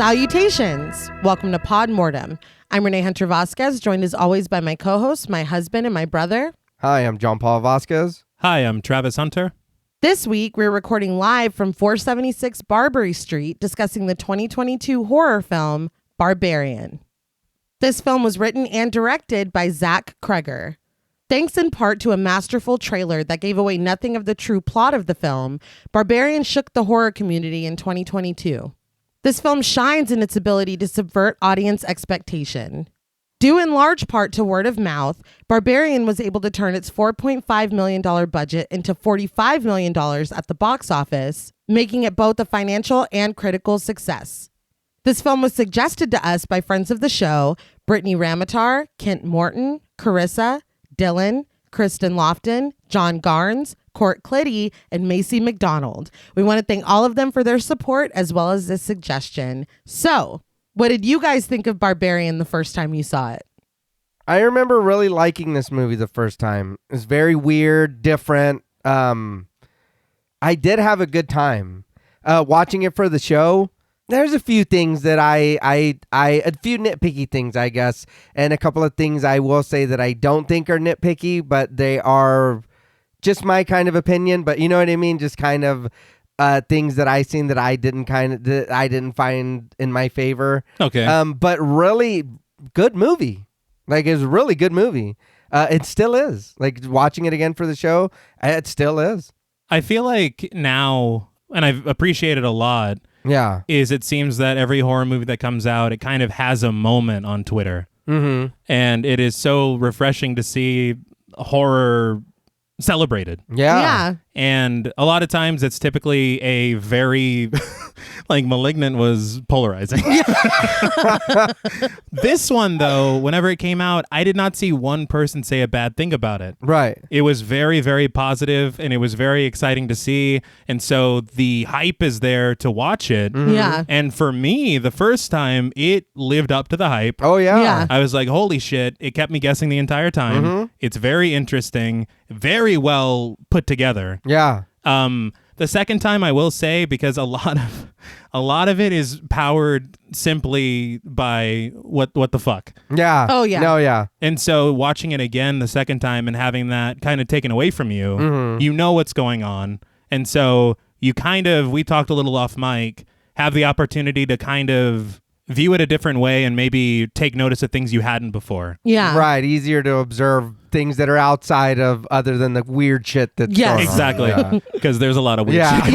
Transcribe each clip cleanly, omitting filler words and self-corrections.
Salutations! Welcome to Pod Mortem. I'm Reneé Hunter Vasquez, joined as always by my co-host, my husband, and my brother. Hi, I'm John Paul Vasquez. Hi, I'm Travis Hunter. This week, we're recording live from 476 Barbary Street, discussing the 2022 horror film, Barbarian. This film was written and directed by Zach Cregger. Thanks in part to a masterful trailer that gave away nothing of the true plot of the film, Barbarian shook the horror community in 2022. This film shines in its ability to subvert audience expectation. Due in large part to word of mouth, Barbarian was able to turn its $4.5 million budget into $45 million at the box office, making it both a financial and critical success. This film was suggested to us by friends of the show, Brittany Ramatar, Kent Morton, Carissa, Dylan, Kristen Lofton, John Garnes, Court Clitty, and Macy McDonald. We want to thank all of them for their support as well as this suggestion. So, what did you guys think of Barbarian the first time you saw it? I remember really liking this movie the first time. It was very weird, different. I did have a good time watching it for the show. There's a few things that a few nitpicky things, I guess, and a couple of things I will say that I don't think are nitpicky, but they are just my kind of opinion. But you know what I mean? Just kind of things that I seen that I didn't find in my favor. Okay. But really good movie. Like, it's a really good movie. It still is. Like, watching it again for the show, it still is. I feel like now, and I've appreciated a lot, Yeah. is it seems that every horror movie that comes out, it kind of has a moment on Twitter. Mm-hmm. And it is so refreshing to see horror celebrated. Yeah. And a lot of times it's typically a very, like, Malignant was polarizing. This one, though, whenever it came out, I did not see one person say a bad thing about it. Right. It was very, very positive, and it was very exciting to see. And so the hype is there to watch it. Mm-hmm. Yeah. And for me, the first time, it lived up to the hype. Oh, yeah. Yeah. I was like, holy shit. It kept me guessing the entire time. Mm-hmm. It's very interesting, very well put together. Yeah. The second time, I will say, because a lot of it is powered simply by what the fuck. Yeah. Oh, yeah. No, yeah. And so watching it again the second time and having that kind of taken away from you, Mm-hmm. you know what's going on. And so you kind of, we talked a little off mic, have the opportunity to kind of view it a different way and maybe take notice of things you hadn't before. Yeah. Right. Easier to observe things that are outside of other than the weird shit that's Yes. going on. Exactly. Yeah. Because there's a lot of weird Yeah. shit.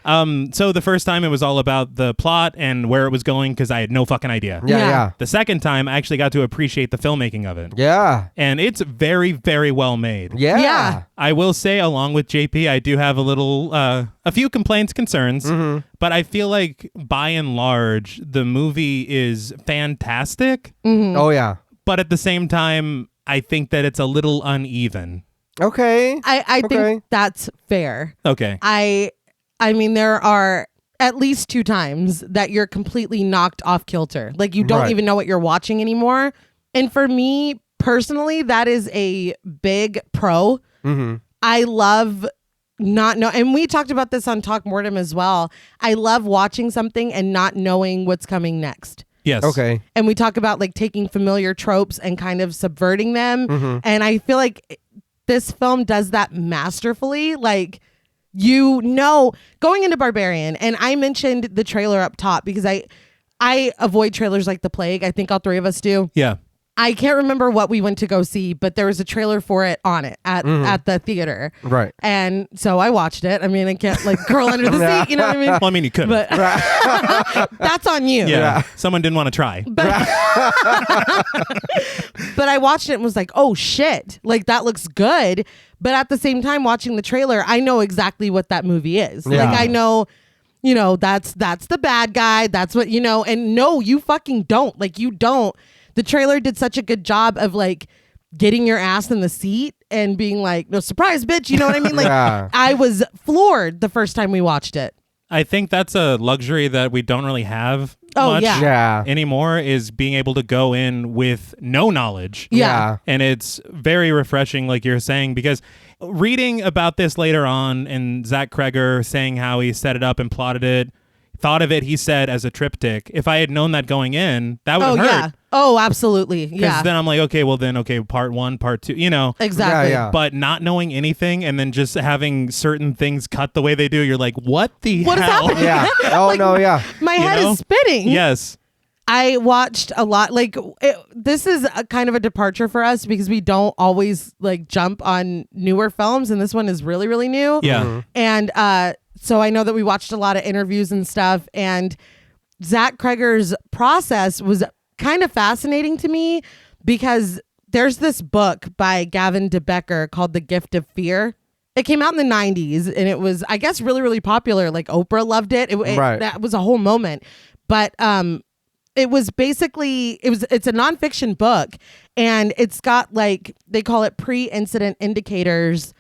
Yeah. So the first time it was all about the plot and where it was going because I had no fucking idea. Yeah. Yeah. Yeah. The second time I actually got to appreciate the filmmaking of it. Yeah. And it's very, very well made. Yeah. Yeah. I will say, along with JP, I do have a few complaints, concerns, but I feel like by and large, the movie is fantastic. Oh, yeah. But at the same time, I think that it's a little uneven. Okay. I Okay. think that's fair. Okay. I mean, there are at least 2 times that you're completely knocked off kilter. Like, you don't Right. even know what you're watching anymore. And for me personally, that is a big pro. Mm-hmm. I love not know, and we talked about this on Talk Mortem as well. I love watching something and not knowing what's coming next. Yes. Okay. And we talk about like taking familiar tropes and kind of subverting them. Mm-hmm. And I feel like this film does that masterfully. Like, you know, going into Barbarian, and I mentioned the trailer up top because I avoid trailers like the plague. I think all 3 of us do. Yeah. I can't remember what we went to go see, but there was a trailer for it on it at the theater. Right. And so I watched it. I mean, I can't like curl under the seat, you know what I mean? Well, I mean, you could. But that's on you. yeah. Someone didn't want to try. But, but I watched it and was like, oh shit, like that looks good. But at the same time, watching the trailer, I know exactly what that movie is. Yeah. Like, I know, you know, that's the bad guy. That's what, you know, and no, you fucking don't. Like, you don't. The trailer did such a good job of like getting your ass in the seat and being like, no, surprise, bitch. You know what I mean? Like, Yeah. I was floored the first time we watched it. I think that's a luxury that we don't really have Oh, much yeah. Yeah. anymore, is being able to go in with no knowledge. Yeah. And it's very refreshing, like you're saying, because reading about this later on and Zach Cregger saying how he set it up and plotted it, thought of it, he said, as a triptych. If I had known that going in, that would have hurt. Yeah. Oh, absolutely. Because Yeah. then I'm like, okay, part 1, part 2, Exactly. Yeah. But not knowing anything and then just having certain things cut the way they do, you're like, what the What is hell? happening? Yeah. Oh, no, yeah. My head is spinning. Yes. I watched a lot. This is a kind of a departure for us because we don't always jump on newer films, and this one is really, really new. Yeah. Mm-hmm. And so I know that we watched a lot of interviews and stuff, and Zach Cregger's process was kind of fascinating to me because there's this book by Gavin de Becker called The Gift of Fear. It came out in the 90s, and it was, I guess, really, really popular. Like Oprah loved it. Right. That was a whole moment. But it was basically, it's a nonfiction book, and it's got they call it pre-incident indicators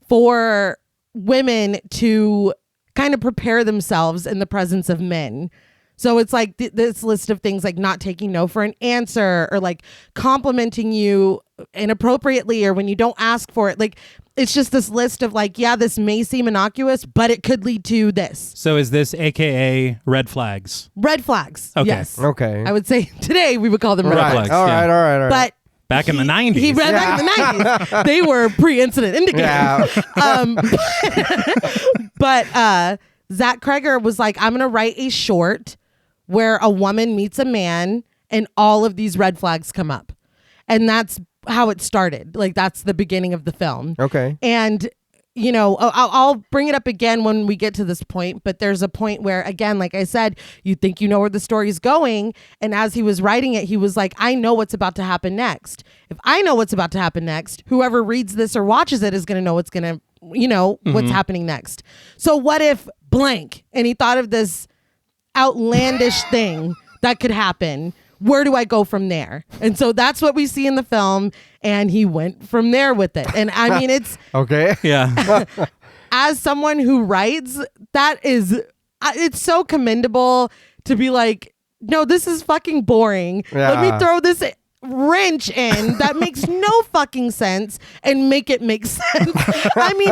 for women to kind of prepare themselves in the presence of men. So it's like this list of things like not taking no for an answer, or complimenting you inappropriately, or when you don't ask for it. It's just this list of this may seem innocuous, but it could lead to this. So is this AKA red flags? Red flags. Okay. Yes. Okay. I would say today we would call them red Right. flags. All yeah. right. But Back in the 90s. He read back in the 90s. They were pre-incident indicators. Yeah. But Zach Cregger was like, I'm going to write a short where a woman meets a man and all of these red flags come up. And that's how it started. That's the beginning of the film. Okay. And, I'll bring it up again when we get to this point, but there's a point where, again, like I said, you think you know where the story's going. And as he was writing it, he was like, I know what's about to happen next. If I know what's about to happen next, whoever reads this or watches it is going to know what's going to, what's happening next. So what if blank? And he thought of this outlandish thing that could happen. Where do I go from there? And so that's what we see in the film, and he went from there with it. And I mean, it's Okay. Yeah. as someone who writes, it's so commendable to be like, no, this is fucking boring. Let Yeah. me throw this wrench in that makes no fucking sense and make it make sense. I mean,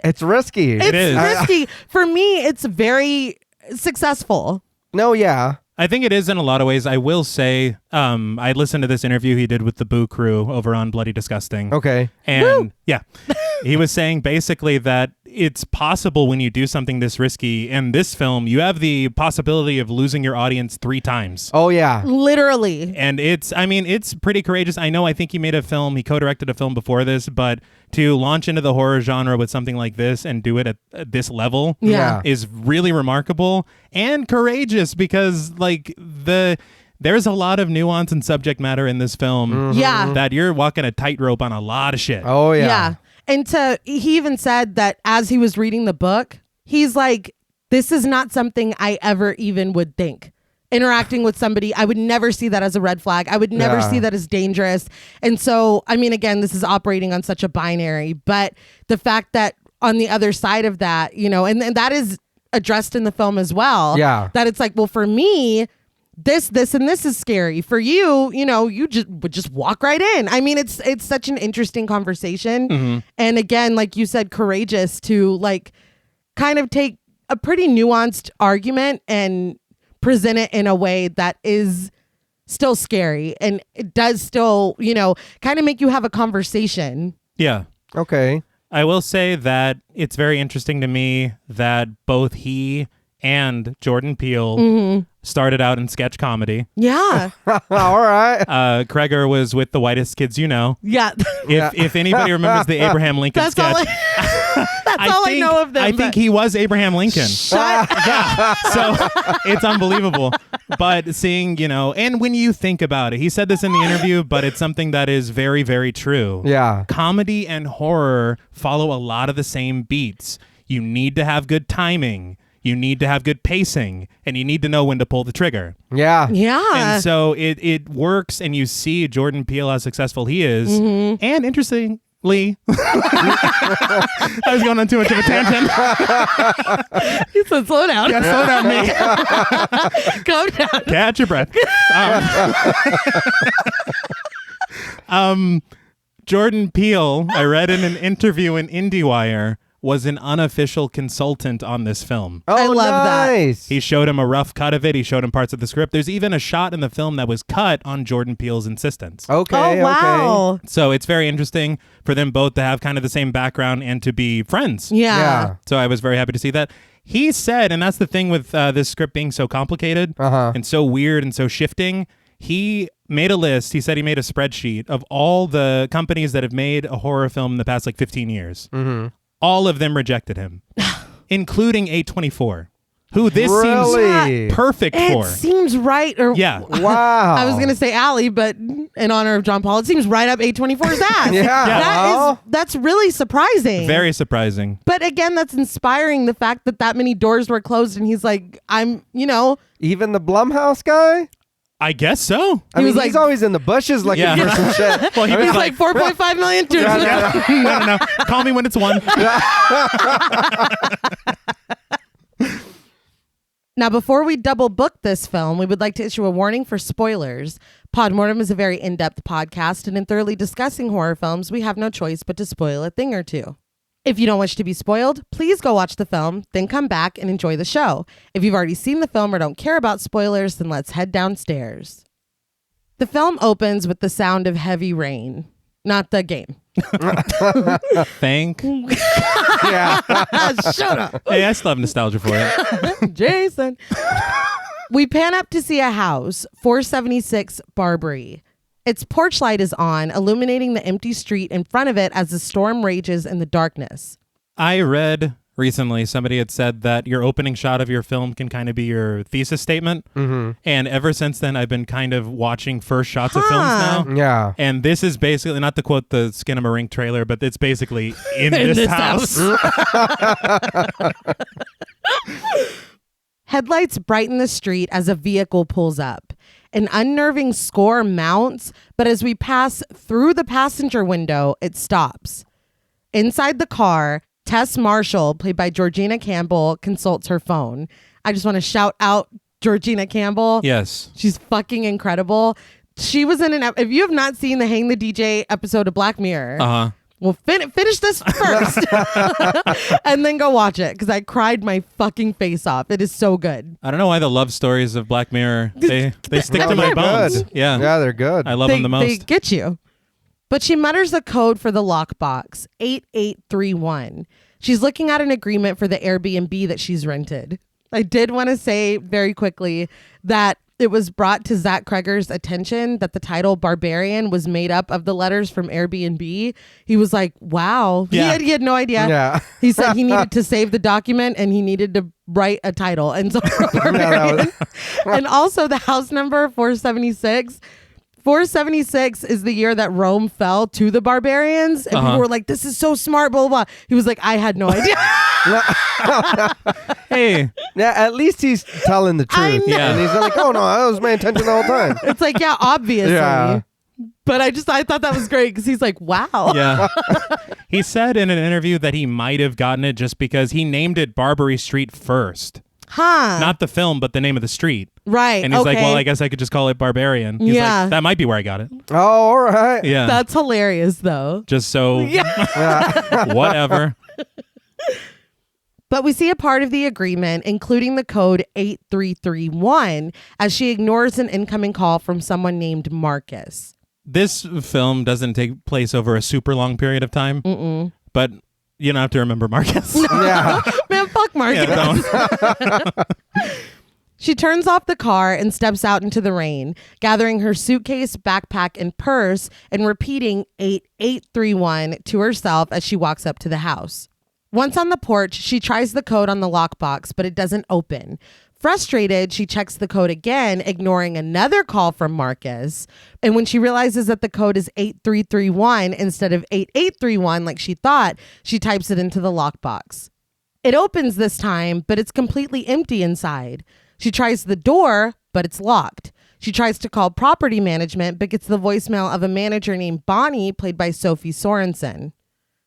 It's risky. it's is. risky. For me, it's very successful. No, yeah. I think it is in a lot of ways. I will say, I listened to this interview he did with the Boo Crew over on Bloody Disgusting. Okay. And yeah, he was saying basically that it's possible when you do something this risky in this film, you have the possibility of losing your audience 3 times. Oh, yeah. Literally. And it's pretty courageous. I think he co-directed a film before this, but to launch into the horror genre with something like this and do it at this level Yeah. is really remarkable and courageous because there's a lot of nuance and subject matter in this film Yeah. that you're walking a tightrope on a lot of shit. Oh, yeah. Yeah. And he even said that as he was reading the book, he's like, this is not something I ever even would think. Interacting with somebody, I would never see that as a red flag. I would never Yeah. see that as dangerous. And so, I mean, again, this is operating on such a binary, but the fact that on the other side of that, and that is addressed in the film as well. Yeah. That it's like, well, for me, this, and this is scary. For you, you would just walk right in. I mean, it's such an interesting conversation. And again, like you said, courageous to kind of take a pretty nuanced argument and present it in a way that is still scary. And it does still, kind of make you have a conversation. Yeah. Okay. I will say that it's very interesting to me that both he and Jordan Peele started out in sketch comedy. Yeah. All right. Cregger was with The Whitest Kids You Know. Yeah. If anybody remembers the Abraham Lincoln That's sketch, all I know of them. I think he was Abraham Lincoln. Yeah. So it's unbelievable. But seeing, and when you think about it, he said this in the interview, but it's something that is very, very true. Yeah. Comedy and horror follow a lot of the same beats. You need to have good timing. You need to have good pacing, and you need to know when to pull the trigger. Yeah. Yeah. And so it works, and you see Jordan Peele how successful he is. And interestingly, I was going on too much of a tangent. He said, slow down. Yeah, slow down, me. Calm down. Catch your breath. Jordan Peele, I read in an interview in IndieWire, was an unofficial consultant on this film. Oh, I love that. nice. He showed him a rough cut of it. He showed him parts of the script. There's even a shot in the film that was cut on Jordan Peele's insistence. Okay. Oh, wow. So it's very interesting for them both to have kind of the same background and to be friends. Yeah. So I was very happy to see that. He said, and that's the thing with this script being so complicated and so weird and so shifting, he made a list. He said he made a spreadsheet of all the companies that have made a horror film in the past 15 years. Mm-hmm. All of them rejected him, including A24, who this Really? seems perfect It for. seems right. Or Yeah. Wow. I was going to say Allie, but in honor of John Paul, it seems right up A24's ass. Yeah. That's really surprising. Very surprising. But again, that's inspiring, the fact that many doors were closed and he's like, Even the Blumhouse guy? I guess so. I mean, was he's like- always in the bushes looking Yeah. for some shit. Well, he was he's like 4.5 million. Dude. no. Call me when it's one. Now, before we double book this film, we would like to issue a warning for spoilers. Podmortem is a very in-depth podcast, and in thoroughly discussing horror films, we have no choice but to spoil a thing or two. If you don't wish to be spoiled, please go watch the film, then come back and enjoy the show. If you've already seen the film or don't care about spoilers, then let's head downstairs. The film opens with the sound of heavy rain. Not the game. Thank. Yeah. Shut up. Hey, I still have nostalgia for it. Jason. We pan up to see a house, 476 Barbary. Its porch light is on, illuminating the empty street in front of it as the storm rages in the darkness. I read recently somebody had said that your opening shot of your film can kind of be your thesis statement. Mm-hmm. And ever since then, I've been kind of watching first shots of films now. Yeah. And this is basically, not to quote the Skinamarink trailer, but it's basically in this house. Headlights brighten the street as a vehicle pulls up. An unnerving score mounts, but as we pass through the passenger window, it stops. Inside the car, Tess Marshall, played by Georgina Campbell, consults her phone. I just want to shout out Georgina Campbell. Yes. She's fucking incredible. She was in if you have not seen the Hang the DJ episode of Black Mirror, Uh-huh. well, finish this first and then go watch it, because I cried my fucking face off. It is so good. I don't know why the love stories of Black Mirror, they stick to my They're bones. good. Yeah. Yeah, they're good. I love them the They most. get you. But she mutters the code for the lockbox, 8831. She's looking at an agreement for the Airbnb that she's rented. I did want to say very quickly that it was brought to Zach Cregger's attention that the title Barbarian was made up of the letters from Airbnb. He was like, wow. Yeah. He had no idea. Yeah. He said he needed to save the document and he needed to write a title. And so Barbarian. And also the house number 476. 476 is the year that Rome fell to the barbarians. And people were like, this is so smart, blah, blah, blah. He was like, I had no idea. Hey. Yeah, at least he's telling the I truth. know. Yeah. And he's like, oh no, that was my intention the whole time. It's like, yeah, obviously. Yeah. But I thought that was great because he's like, wow. Yeah. He said in an interview that he might have gotten it just because he named it Barbary Street first. Huh. Not the film, but the name of the street. Right. And he's okay. like, well, I guess I could just call it Barbarian. He's Yeah. like, that might be where I got it. Oh, all right. Yeah. That's hilarious, though. Just so Yeah. whatever. But we see a part of the agreement, including the code 8331, as she ignores an incoming call from someone named Marcus. This film doesn't take place over a super long period of time, but you don't have to remember Marcus. Yeah. Man, fuck Marcus. Yeah, don't. She turns off the car and steps out into the rain, gathering her suitcase, backpack, and purse, and repeating 8831 to herself as she walks up to the house. Once on the porch, she tries the code on the lockbox, but it doesn't open. Frustrated, she checks the code again, ignoring another call from Marcus. And when she realizes that the code is 8331 instead of 8831 like she thought, she types it into the lockbox. It opens this time, but it's completely empty inside. She tries the door, but it's locked. She tries to call property management, but gets the voicemail of a manager named Bonnie, played by Sophie Sorensen.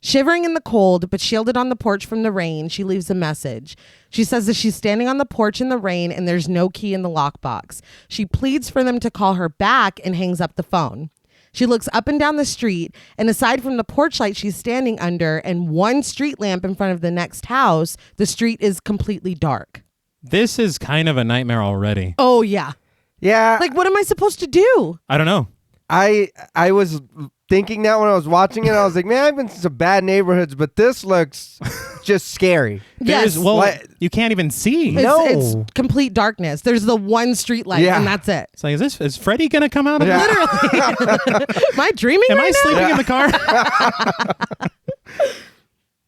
Shivering in the cold, but shielded on the porch from the rain, she leaves a message. She says that she's standing on the porch in the rain and there's no key in the lockbox. She pleads for them to call her back and hangs up the phone. She looks up and down the street, and aside from the porch light she's standing under and one street lamp in front of the next house, the street is completely dark. This is kind of a nightmare already. Oh, yeah. Yeah. Like, what am I supposed to do? I don't know. I was thinking that when I was watching it. I was like, man, I've been to some bad neighborhoods, but this looks just scary. Yes. Well, you can't even see. It's complete darkness. There's the one street light, and that's it. It's like, is Freddy going to come out of this? Literally. Am I dreaming Am right I now? sleeping in the car?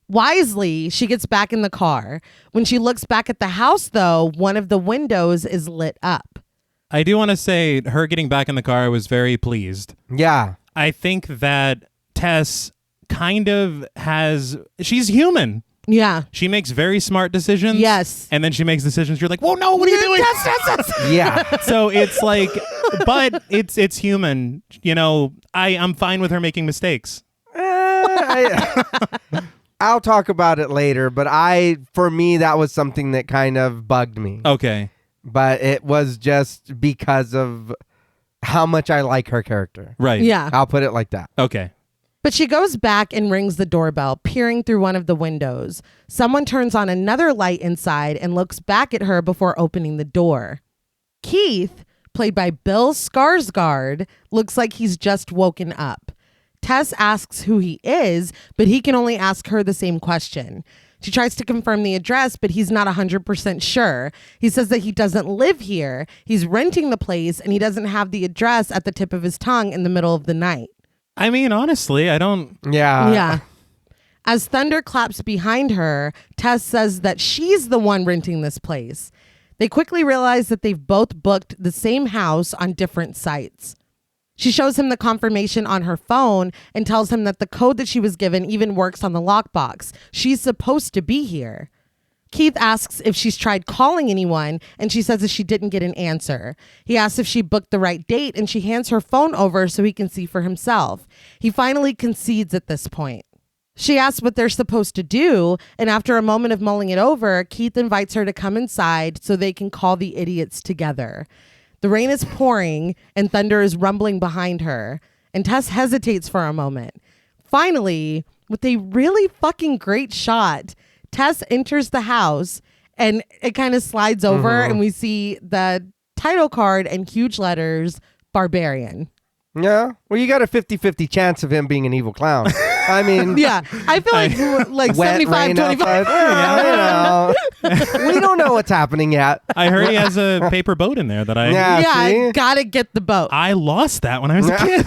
Wisely, she gets back in the car. When she looks back at the house, though, one of the windows is lit up. I do want to say her getting back in the car, I was very pleased. Yeah. I think that Tess kind of she's human. Yeah. She makes very smart decisions. Yes. And then she makes decisions. You're like, whoa, no, what are you doing? Yeah. So it's like, but it's human. You know, I'm fine with her making mistakes. I'll talk about it later, but for me, that was something that kind of bugged me. Okay. But it was just because of how much I like her character. Right. Yeah. I'll put it like that. Okay. But she goes back and rings the doorbell, peering through one of the windows. Someone turns on another light inside and looks back at her before opening the door. Keith, played by Bill Skarsgård, looks like he's just woken up. Tess asks who he is, but he can only ask her the same question. She tries to confirm the address, but he's not 100% sure. He says that he doesn't live here. He's renting the place, and he doesn't have the address at the tip of his tongue in the middle of the night. I mean, honestly, I don't... Yeah. As thunder claps behind her, Tess says that she's the one renting this place. They quickly realize that they've both booked the same house on different sites. She shows him the confirmation on her phone and tells him that the code that she was given even works on the lockbox. She's supposed to be here. Keith asks if she's tried calling anyone, and she says that she didn't get an answer. He asks if she booked the right date, and she hands her phone over so he can see for himself. He finally concedes at this point. She asks what they're supposed to do, and after a moment of mulling it over, Keith invites her to come inside so they can call the idiots together. The rain is pouring, and thunder is rumbling behind her, and Tess hesitates for a moment. Finally, with a really fucking great shot, Tess enters the house, and it kind of slides over, and we see the title card in huge letters, Barbarian. Yeah. Well, you got a 50-50 chance of him being an evil clown. I mean... Yeah. I feel like 75-25. We don't know what's happening yet. I heard he has a paper boat in there that I... Yeah, see? I gotta get the boat. I lost that when I was a kid.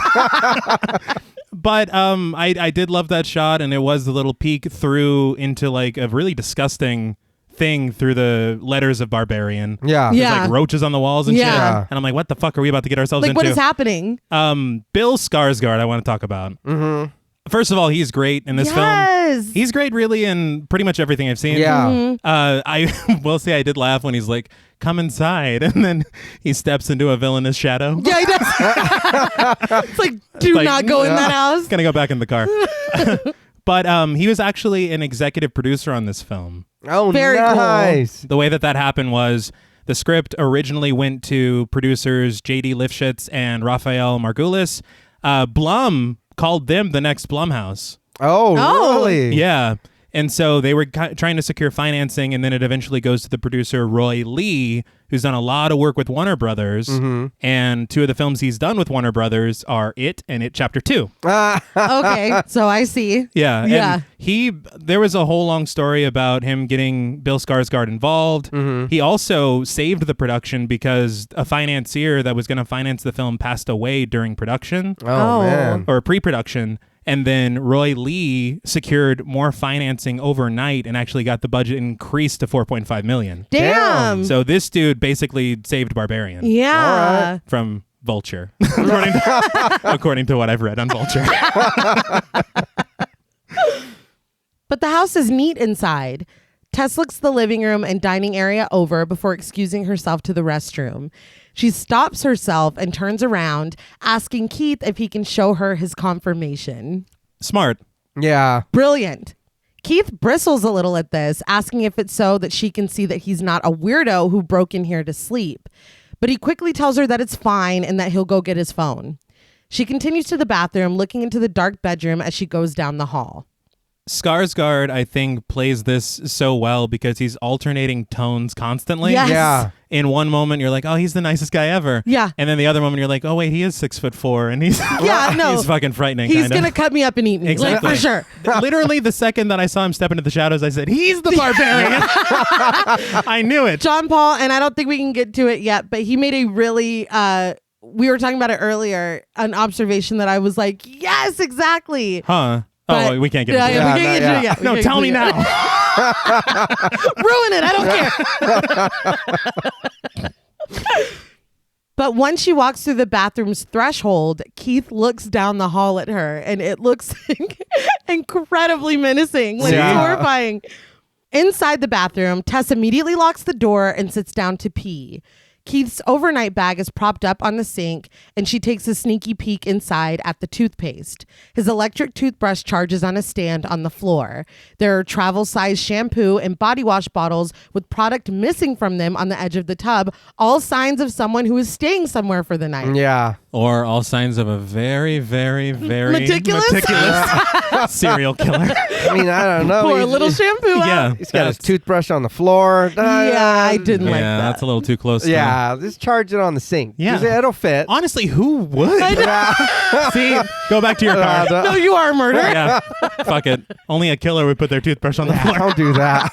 But I did love that shot, and it was the little peek through into like a really disgusting thing through the letters of Barbarian. Yeah. There's like roaches on the walls and shit. Yeah. And I'm like, what the fuck are we about to get ourselves like, into? what is happening? Bill Skarsgård, I want to talk about. Mm-hmm. First of all, he's great in this film. He's great really in pretty much everything I've seen. Yeah. Mm-hmm. I will say I did laugh when he's like, come inside. And then he steps into a villainous shadow. Yeah, he does. It's like, do not go in that house. Gonna go back in the car. But he was actually an executive producer on this film. Oh, Very nice. The way that happened was the script originally went to producers J.D. Lifshitz and Raphael Margulis. Blum called them the next Blumhouse. Oh, really? Yeah. And so they were trying to secure financing, and then it eventually goes to the producer Roy Lee, who's done a lot of work with Warner Brothers. Mm-hmm. And two of the films he's done with Warner Brothers are It and It Chapter 2. Okay, so I see. Yeah. Yeah. And there was a whole long story about him getting Bill Skarsgård involved. Mm-hmm. He also saved the production because a financier that was going to finance the film passed away during production. Oh, man. Or pre-production. And then Roy Lee secured more financing overnight and actually got the budget increased to $4.5 million. Damn. So this dude basically saved Barbarian. Yeah. From Vulture, according to what I've read on Vulture. But the house is neat inside. Tess looks the living room and dining area over before excusing herself to the restroom. She stops herself and turns around, asking Keith if he can show her his confirmation. Smart. Yeah. Brilliant. Keith bristles a little at this, asking if it's so that she can see that he's not a weirdo who broke in here to sleep. But he quickly tells her that it's fine and that he'll go get his phone. She continues to the bathroom, looking into the dark bedroom as she goes down the hall. Skarsgård, I think, plays this so well because he's alternating tones constantly. Yes. Yeah. In one moment, you're like, oh, he's the nicest guy ever. Yeah. And then the other moment, you're like, oh, wait, he is 6'4", and he's he's fucking frightening. He's going to cut me up and eat me. Exactly. Like, for sure. Literally, the second that I saw him step into the shadows, I said, he's the Barbarian. I knew it. John Paul, and I don't think we can get to it yet, but he made a really, we were talking about it earlier, an observation that I was like, yes, exactly. Huh. But, we can't get into it. We can't get into it yet. No, tell me now. Ruin it. I don't care. But once she walks through the bathroom's threshold, Keith looks down the hall at her, and it looks incredibly menacing. Like, it's horrifying. Inside the bathroom, Tess immediately locks the door and sits down to pee. Keith's overnight bag is propped up on the sink, and she takes a sneaky peek inside at the toothpaste. His electric toothbrush charges on a stand on the floor. There are travel-sized shampoo and body wash bottles with product missing from them on the edge of the tub, all signs of someone who is staying somewhere for the night. Yeah. Or all signs of a very, very, very Meticulous serial killer. I mean, I don't know. Pour a little shampoo out. Yeah. He's got his toothbrush on the floor. Yeah, I didn't like that. That's a little too close. Yeah, just charge it on the sink. Yeah. It'll fit. Honestly, who would? See, go back to your car. No, you are a murderer. Yeah. Fuck it. Only a killer would put their toothbrush on the floor. Don't do that.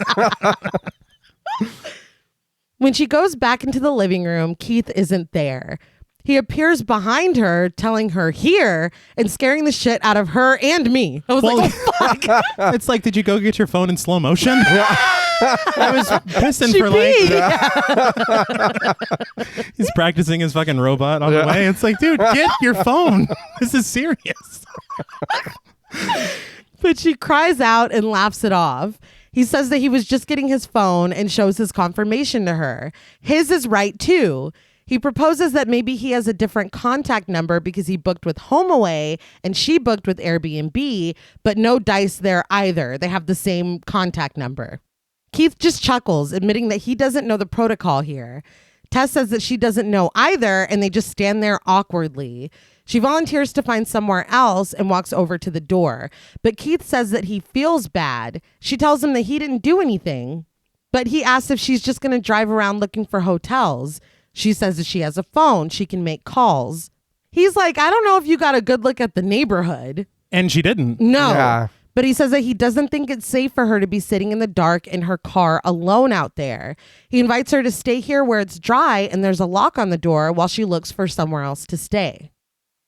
When she goes back into the living room, Keith isn't there. He appears behind her, telling her here and scaring the shit out of her and me. I was like, oh, fuck. It's like, did you go get your phone in slow motion? I was pissing She for peed. He's practicing his fucking robot on the way. It's like, dude, get your phone. This is serious. But she cries out and laughs it off. He says that he was just getting his phone and shows his confirmation to her. His is right, too. He proposes that maybe he has a different contact number because he booked with HomeAway and she booked with Airbnb, but no dice there either. They have the same contact number. Keith just chuckles, admitting that he doesn't know the protocol here. Tess says that she doesn't know either, and they just stand there awkwardly. She volunteers to find somewhere else and walks over to the door. But Keith says that he feels bad. She tells him that he didn't do anything, but he asks if she's just going to drive around looking for hotels. She says that she has a phone. She can make calls. He's like, I don't know if you got a good look at the neighborhood. And she didn't. No. Yeah. But he says that he doesn't think it's safe for her to be sitting in the dark in her car alone out there. He invites her to stay here where it's dry and there's a lock on the door while she looks for somewhere else to stay.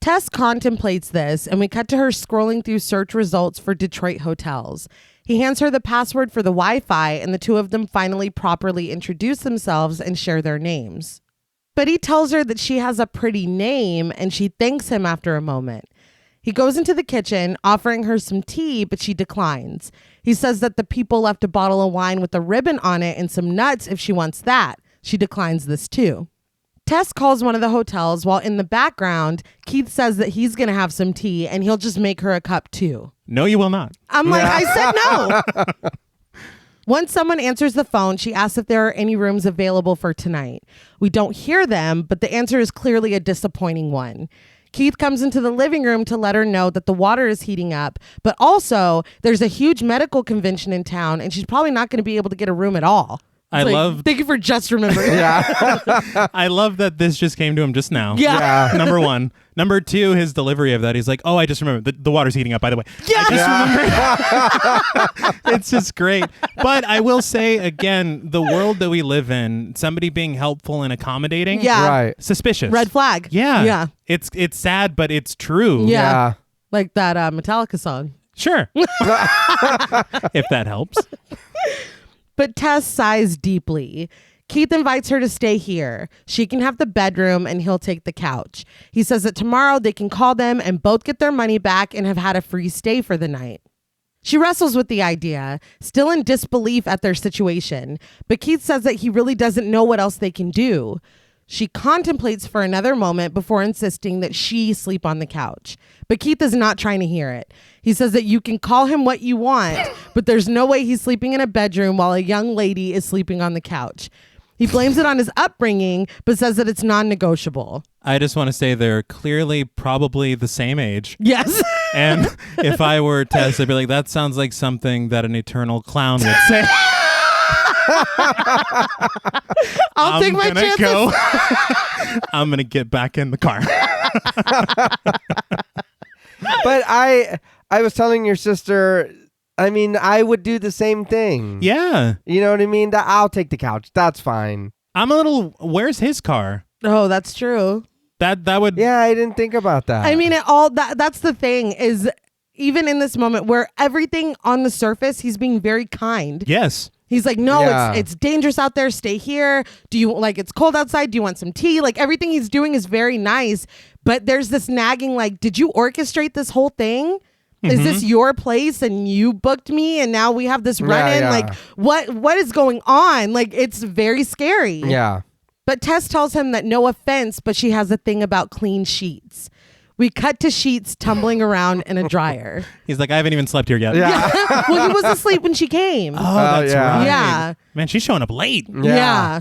Tess contemplates this, and we cut to her scrolling through search results for Detroit hotels. He hands her the password for the Wi-Fi, and the two of them finally properly introduce themselves and share their names. But he tells her that she has a pretty name, and she thanks him after a moment. He goes into the kitchen, offering her some tea, but she declines. He says that the people left a bottle of wine with a ribbon on it and some nuts if she wants that. She declines this too. Tess calls one of the hotels while in the background, Keith says that he's going to have some tea and he'll just make her a cup too. No, you will not. I'm like, I said no. Once someone answers the phone, she asks if there are any rooms available for tonight. We don't hear them, but the answer is clearly a disappointing one. Keith comes into the living room to let her know that the water is heating up, but also there's a huge medical convention in town and she's probably not going to be able to get a room at all. Thank you for just remembering. I love that this just came to him just now. Yeah. Number one. Number two, his delivery of that. He's like, oh, I just remembered. The water's heating up, by the way. Yeah. I just remembered. It's just great. But I will say, again, the world that we live in, somebody being helpful and accommodating. Yeah. Right. Suspicious. Red flag. Yeah. Yeah. It's sad, but it's true. Yeah. Like that Metallica song. Sure. If that helps. But Tess sighs deeply. Keith invites her to stay here. She can have the bedroom and he'll take the couch. He says that tomorrow they can call them and both get their money back and have had a free stay for the night. She wrestles with the idea, still in disbelief at their situation, but Keith says that he really doesn't know what else they can do. She contemplates for another moment before insisting that she sleep on the couch. But Keith is not trying to hear it. He says that you can call him what you want, but there's no way he's sleeping in a bedroom while a young lady is sleeping on the couch. He blames it on his upbringing, but says that it's non-negotiable. I just want to say they're clearly probably the same age. Yes. And if I were Tess, I'd be like, that sounds like something that an eternal clown would say. I'll take my chances. Go. I'm going to get back in the car. But I was telling your sister, I mean, I would do the same thing. Yeah. You know what I mean? I'll take the couch. That's fine. Where's his car? Oh, that's true. That would. Yeah, I didn't think about that. I mean, that's the thing is, even in this moment where everything on the surface, he's being very kind. Yes. He's like, no, Yeah. it's dangerous out there. Stay here. Do you it's cold outside? Do you want some tea? Like everything he's doing is very nice. But there's this nagging, like, did you orchestrate this whole thing? Is this your place and you booked me and now we have this run-in? Yeah. Like, what is going on? Like, it's very scary. Yeah. But Tess tells him that no offense, but she has a thing about clean sheets. We cut to sheets tumbling around in a dryer. He's like, I haven't even slept here yet. Yeah. Well, he was asleep when she came. Oh, that's yeah. right. Yeah. Man, she's showing up late. Yeah.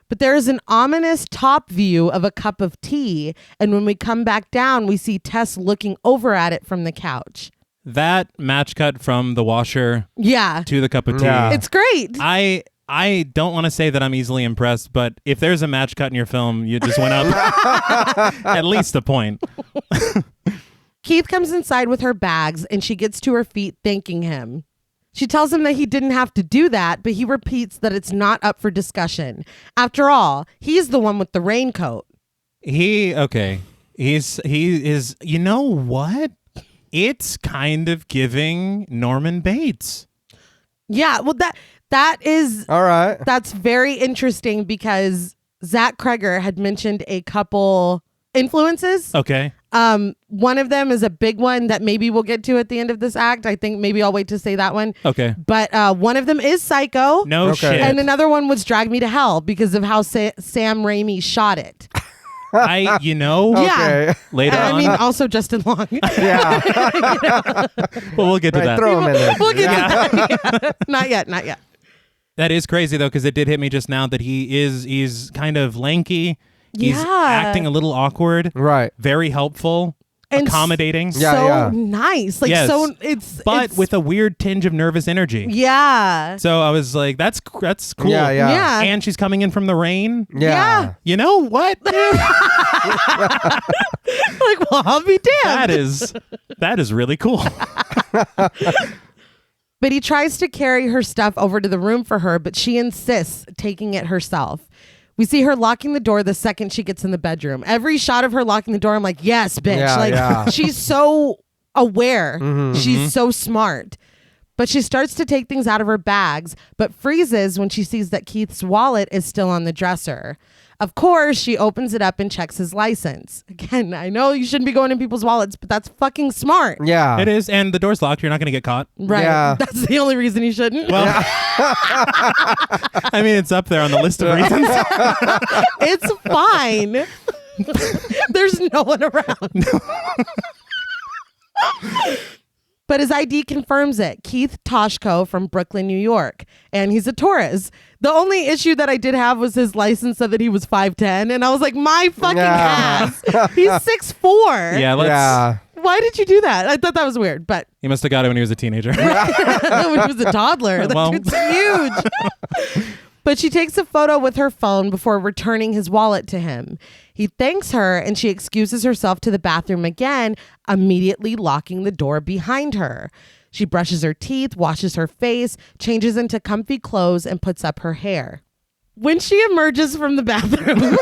But there is an ominous top view of a cup of tea. And when we come back down, we see Tess looking over at it from the couch. That match cut from the washer Yeah. to the cup of tea. Yeah. It's great. I don't want to say that I'm easily impressed, but if there's a match cut in your film, you just went up at least a point. Keith comes inside with her bags and she gets to her feet thanking him. She tells him that he didn't have to do that, but he repeats that it's not up for discussion. After all, he's the one with the raincoat. He is, you know what? It's kind of giving Norman Bates. Yeah, well, that is All right. that's very interesting because Zach Cregger had mentioned a couple influences. Okay. One of them is a big one that maybe we'll get to at the end of this act. I think maybe I'll wait to say that one. Okay. But one of them is Psycho. No Okay. shit. And another one was Drag Me to Hell because of how Sam Raimi shot it. You know, Yeah. Okay. later I on. mean, also Justin Long. Yeah. But we'll get to Right, that. throw him in there. We'll get to that. Yeah. Not yet. That is crazy though, because it did hit me just now that he's kind of lanky. He's Yeah. acting a little awkward. Right. Very helpful. And accommodating. Yeah, so yeah. nice. Like, Yes. so it's... But with a weird tinge of nervous energy. Yeah. So I was like, that's cool. Yeah, yeah. Yeah. And she's coming in from the rain. Yeah. You know what? Like, well, I'll be damned. that is really cool. But he tries to carry her stuff over to the room for her, but she insists taking it herself. We see her locking the door the second she gets in the bedroom. Every shot of her locking the door, I'm like, yes, bitch. Yeah, like, yeah. she's so aware. She's so smart. But she starts to take things out of her bags, but freezes when she sees that Keith's wallet is still on the dresser. Of course, she opens it up and checks his license. Again, I know you shouldn't be going in people's wallets, but that's fucking smart. Yeah. It is. And the door's locked. You're not going to get caught. Right. Yeah. That's the only reason you shouldn't. Well, I mean, it's up there on the list of reasons. It's fine. There's no one around. But his ID confirms it. Keith Toshko from Brooklyn, New York. And he's a Taurus. The only issue that I did have was his license said that he was 5'10". And I was like, my fucking ass. He's 6'4". Yeah, Yeah. Why did you do that? I thought that was weird, but He must have got it when he was a teenager. when he was a toddler, that Well. dude's huge. But she takes a photo with her phone before returning his wallet to him. He thanks her and she excuses herself to the bathroom again, immediately locking the door behind her. She brushes her teeth, washes her face, changes into comfy clothes, and puts up her hair. When she emerges from the bathroom,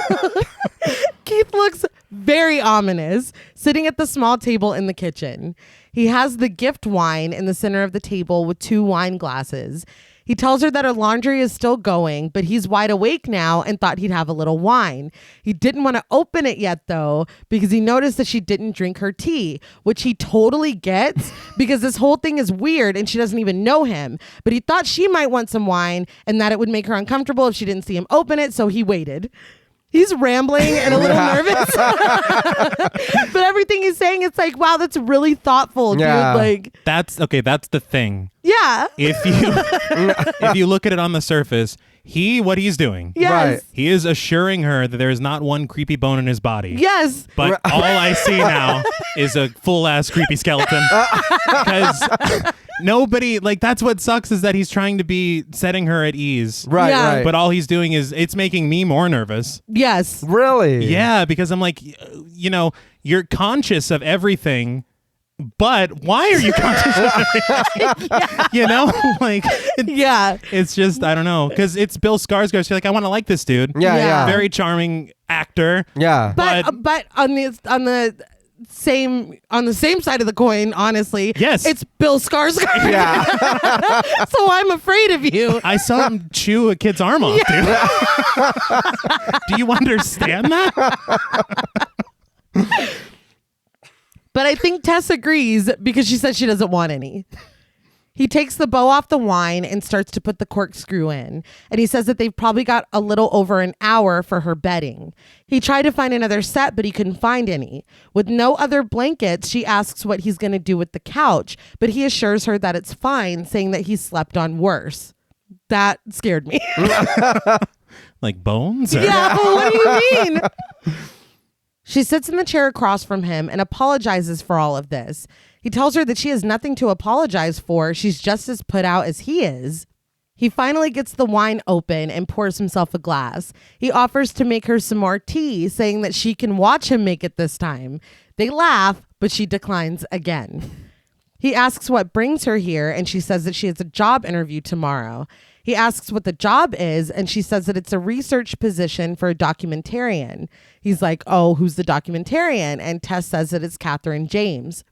Keith looks very ominous, sitting at the small table in the kitchen. He has the gift wine in the center of the table with 2 wine glasses. He tells her that her laundry is still going, but he's wide awake now and thought he'd have a little wine. He didn't want to open it yet, though, because he noticed that she didn't drink her tea, which he totally gets because this whole thing is weird and she doesn't even know him. But he thought she might want some wine and that it would make her uncomfortable if she didn't see him open it, so he waited. He's rambling and a little nervous. But everything he's saying, it's like, wow, that's really thoughtful, dude. Yeah. That's the thing. Yeah. If you look at it on the surface, what he's doing. Yes. Right. He is assuring her that there is not one creepy bone in his body. Yes. But all I see now is a full-ass creepy skeleton. Because nobody, like, that's what sucks is that he's trying to be setting her at ease. Right, Yeah. right. But all he's doing is, it's making me more nervous. Yes. Really? Yeah, because I'm like, you know, you're conscious of everything, but why are you conscious of everything? You know? Like, Yeah. it's just, I don't know. Because it's Bill Skarsgård. So you're like, I want to like this dude. Yeah, Yeah. yeah. Very charming actor. Yeah. But on the same side of the coin, honestly, Yes. it's Bill Skarsgård. Yeah. So I'm afraid of you. I saw him chew a kid's arm off, dude. Do you understand that? But I think Tess agrees because she says she doesn't want any. He takes the bow off the wine and starts to put the corkscrew in. And he says that they've probably got a little over an hour for her bedding. He tried to find another set, but he couldn't find any. With no other blankets, she asks what he's going to do with the couch, but he assures her that it's fine, saying that he slept on worse. That scared me. Like bones? Or- Yeah, but what do you mean? She sits in the chair across from him and apologizes for all of this. He tells her that she has nothing to apologize for. She's just as put out as he is. He finally gets the wine open and pours himself a glass. He offers to make her some more tea, saying that she can watch him make it this time. They laugh, but she declines again. He asks what brings her here, and she says that she has a job interview tomorrow. He asks what the job is, and she says that it's a research position for a documentarian. He's like, oh, who's the documentarian? And Tess says that it's Catherine James.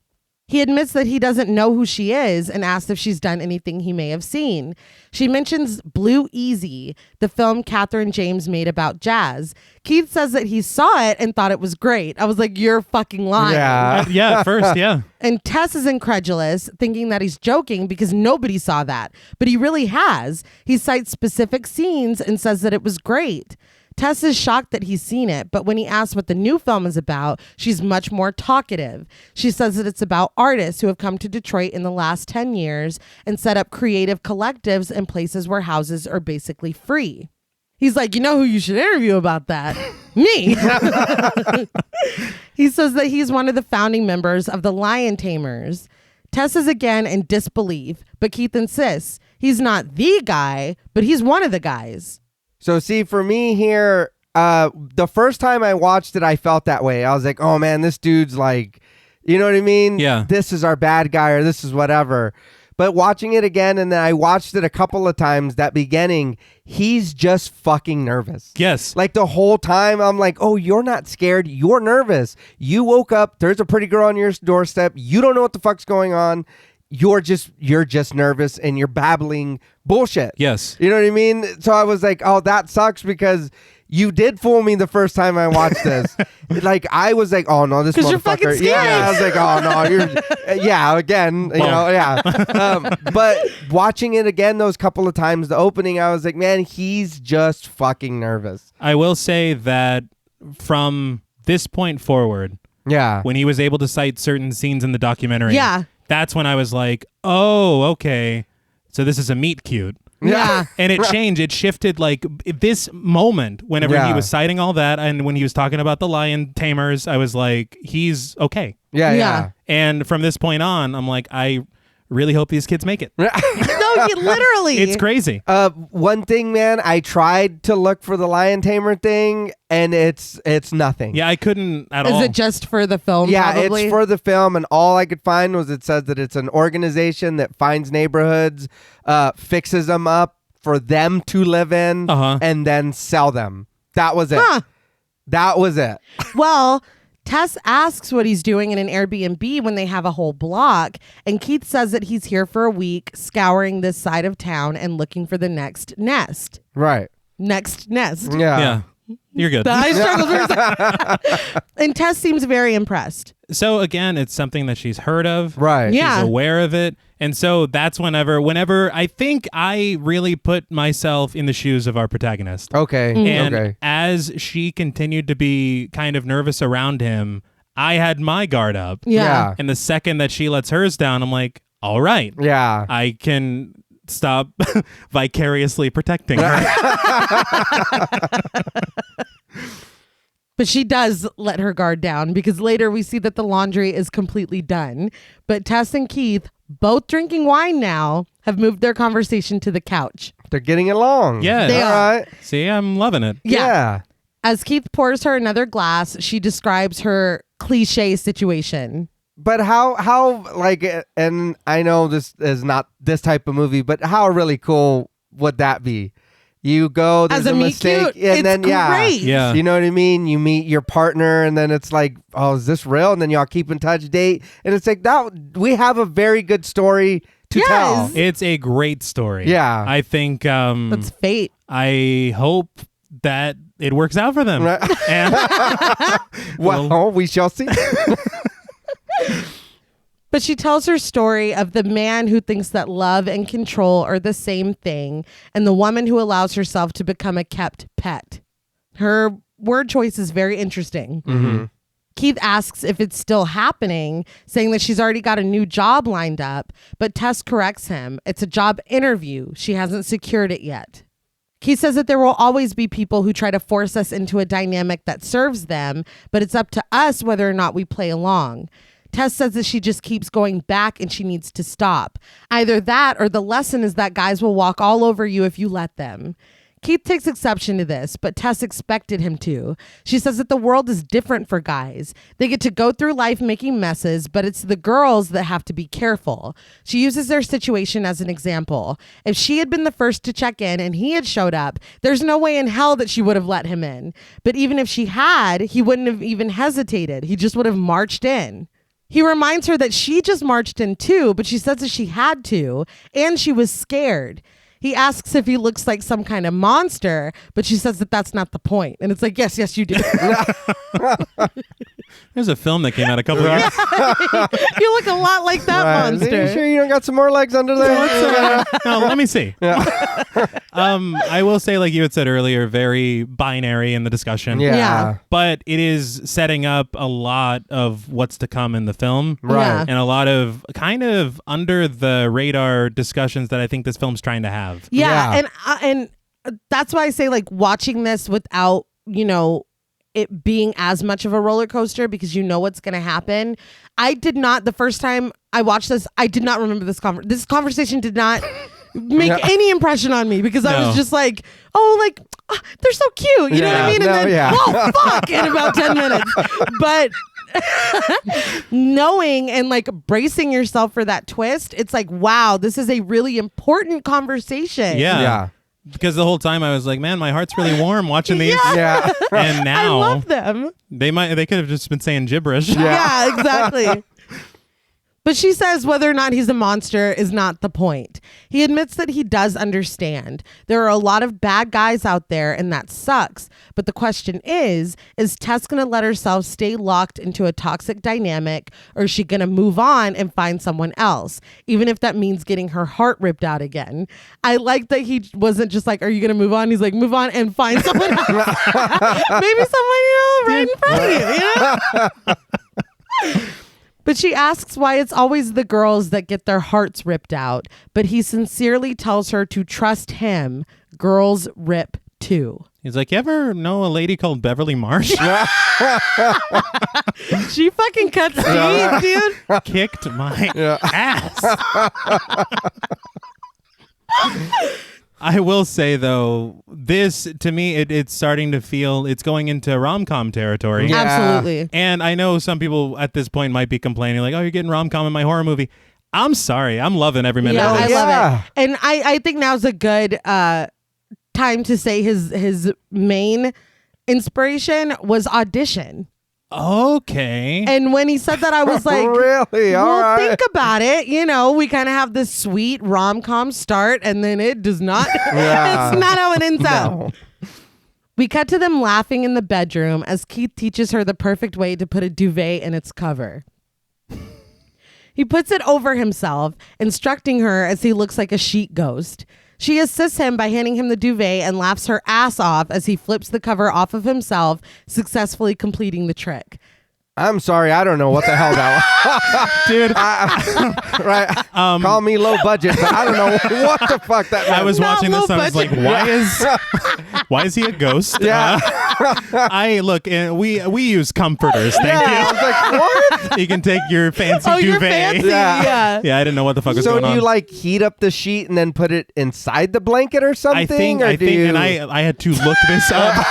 He admits that he doesn't know who she is and asks if she's done anything he may have seen. She mentions Blue Easy, the film Catherine James made about jazz. Keith says that he saw it and thought it was great. I was like, you're fucking lying. Yeah. Yeah, at first, yeah. And Tess is incredulous, thinking that he's joking because nobody saw that. But he really has. He cites specific scenes and says that it was great. Tess is shocked that he's seen it, but when he asks what the new film is about, she's much more talkative. She says that it's about artists who have come to Detroit in the last 10 years and set up creative collectives in places where houses are basically free. He's like, you know who you should interview about that? Me. He says that he's one of the founding members of the Lion Tamers. Tess is again in disbelief, but Keith insists he's not the guy, but he's one of the guys. So see, for me here, the first time I watched it, I felt that way. I was like, oh man, this dude's like, you know what I mean? Yeah. This is our bad guy or this is whatever. But watching it again, and then I watched it a couple of times, that beginning, he's just fucking nervous. Yes. Like the whole time, I'm like, oh, you're not scared. You're nervous. You woke up. There's a pretty girl on your doorstep. You don't know what the fuck's going on. You're just nervous and you're babbling bullshit. Yes. You know what I mean? So I was like, oh, that sucks because you did fool me the first time I watched this. Like, I was like, oh, no, this 'Cause you're fucking motherfucker. scared. Yeah, I was like, oh, no, you're, yeah, again, you know, yeah. But watching it again those couple of times, the opening, I was like, man, he's just fucking nervous. I will say that from this point forward, Yeah. when he was able to cite certain scenes in the documentary, Yeah. that's when I was like, oh, okay. So this is a meet cute. Yeah. And it changed. It shifted like this moment whenever he Yeah. was citing all that. And when he was talking about the Lion Tamers, I was like, he's okay. Yeah, Yeah. yeah. And from this point on, I'm like, I really hope these kids make it. No, literally. It's crazy. One thing, man, I tried to look for the Lion Tamer thing, and it's nothing. Yeah, I couldn't at all. Is it just for the film? Yeah, probably? it's for the film, and all I could find was it says that it's an organization that finds neighborhoods, fixes them up for them to live in, and then sell them. That was it. Huh. That was it. Well, Tess asks what he's doing in an Airbnb when they have a whole block, and Keith says that he's here for a week, scouring this side of town and looking for the next nest. Right. Next nest. Yeah. You're good. I struggled for a second. And Tess seems very impressed. So again, it's something that she's heard of. Right. Yeah. She's aware of it. And so that's whenever I think I really put myself in the shoes of our protagonist. Okay. And Okay. as she continued to be kind of nervous around him, I had my guard up. Yeah. And the second that she lets hers down, I'm like, all right, Yeah. I can stop vicariously protecting her. But she does let her guard down because later we see that the laundry is completely done. But Tess and Keith, both drinking wine now, have moved their conversation to the couch. They're getting along. Yeah. They All are. right. See, I'm loving it. Yeah. As Keith pours her another glass, she describes her cliche situation. But how like, and I know this is not this type of movie, but how really cool would that be? You go, there's As a meet mistake, cute, and it's then great. Yeah. you know what I mean. You meet your partner, and then it's like, oh, is this real? And then y'all keep in touch, date, and it's like that. We have a very good story to tell. It's a great story. Yeah. I think That's fate. I hope that it works out for them. Right. And Well, we shall see. But she tells her story of the man who thinks that love and control are the same thing, and the woman who allows herself to become a kept pet. Her word choice is very interesting. Mm-hmm. Keith asks if it's still happening, saying that she's already got a new job lined up, but Tess corrects him. It's a job interview. She hasn't secured it yet. Keith says that there will always be people who try to force us into a dynamic that serves them, but it's up to us whether or not we play along. Tess says that she just keeps going back and she needs to stop. Either that or the lesson is that guys will walk all over you if you let them. Keith takes exception to this, but Tess expected him to. She says that the world is different for guys. They get to go through life making messes, but it's the girls that have to be careful. She uses their situation as an example. If she had been the first to check in and he had showed up, there's no way in hell that she would have let him in. But even if she had, he wouldn't have even hesitated. He just would have marched in. He reminds her that she just marched in too, but she says that she had to, and she was scared. He asks if he looks like some kind of monster, but she says that that's not the point. And it's like, yes, you do. there's a film that came out a couple of years. You look a lot like that Right. monster. Are you sure you don't got some more legs under there? No, let me see. I will say, like you had said earlier, very binary in the discussion. Yeah. But it is setting up a lot of what's to come in the film. Right. Yeah. And a lot of kind of under the radar discussions that I think this film's trying to have. Yeah. And that's why I say, like, watching this without, it being as much of a roller coaster because you know what's going to happen. I did not, the first time I watched this, I did not remember this this conversation did not make any impression on me because I was just like, they're so cute. You know what I mean? And then, oh, fuck, in about 10 minutes. But knowing and like bracing yourself for that twist, it's like, wow, this is a really important conversation. Yeah. Because the whole time I was like, man, my heart's really warm watching these. Yeah. And now I love them. they could have just been saying gibberish. Yeah, exactly. But she says whether or not he's a monster is not the point. He admits that he does understand. There are a lot of bad guys out there and that sucks. But the question is Tess going to let herself stay locked into a toxic dynamic, or is she going to move on and find someone else, even if that means getting her heart ripped out again? I like that he wasn't just like, are you going to move on? He's like, move on and find someone else. Maybe someone, right in front of you, But she asks why it's always the girls that get their hearts ripped out. But he sincerely tells her to trust him. Girls rip too. He's like, you ever know a lady called Beverly Marsh? She fucking cuts teeth, dude. Kicked my ass. I will say, though, this, to me, it's starting to feel, it's going into rom-com territory. Yeah. Absolutely. And I know some people at this point might be complaining, like, oh, you're getting rom-com in my horror movie. I'm sorry. I'm loving every minute Yeah, of I this. love it. And I think now's a good time to say his main inspiration was Audition. Okay. And when he said that, I was like, really? All well, right. think about it. We kind of have this sweet rom-com start, and then it does not. Yeah. It's not how it ends No. out. We cut to them laughing in the bedroom as Keith teaches her the perfect way to put a duvet in its cover. He puts it over himself, instructing her as he looks like a sheet ghost. She assists him by handing him the duvet and laughs her ass off as he flips the cover off of himself, successfully completing the trick. I'm sorry, I don't know what the hell that was. Dude. Right. Call me low budget, but I don't know what the fuck that meant. I was Not watching this low and I was like, why is he a ghost? Yeah. We use comforters. Thank I you. was like, what? You can take your fancy Oh, duvet. you're fancy. Yeah. Yeah, I didn't know what the fuck was So going do on. you like heat up the sheet and then put it inside the blanket or something? I think, and I had to look this up.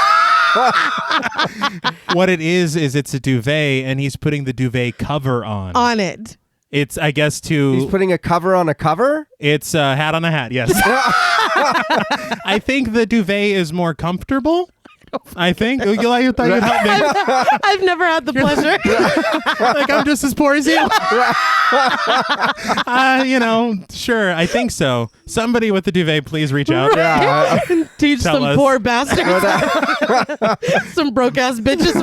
What it is it's a duvet, and he's putting the duvet cover on it. It's, I guess, He's putting a cover on a cover? it's a hat on a hat. Yes. I think the duvet is more comfortable. I think. You thought you'd help me. I've never had the pleasure. Like, I'm just as poor as you. Sure. I think so. Somebody with the duvet, please reach out. Yeah. Teach Tell some us. poor bastards. Some broke ass bitches.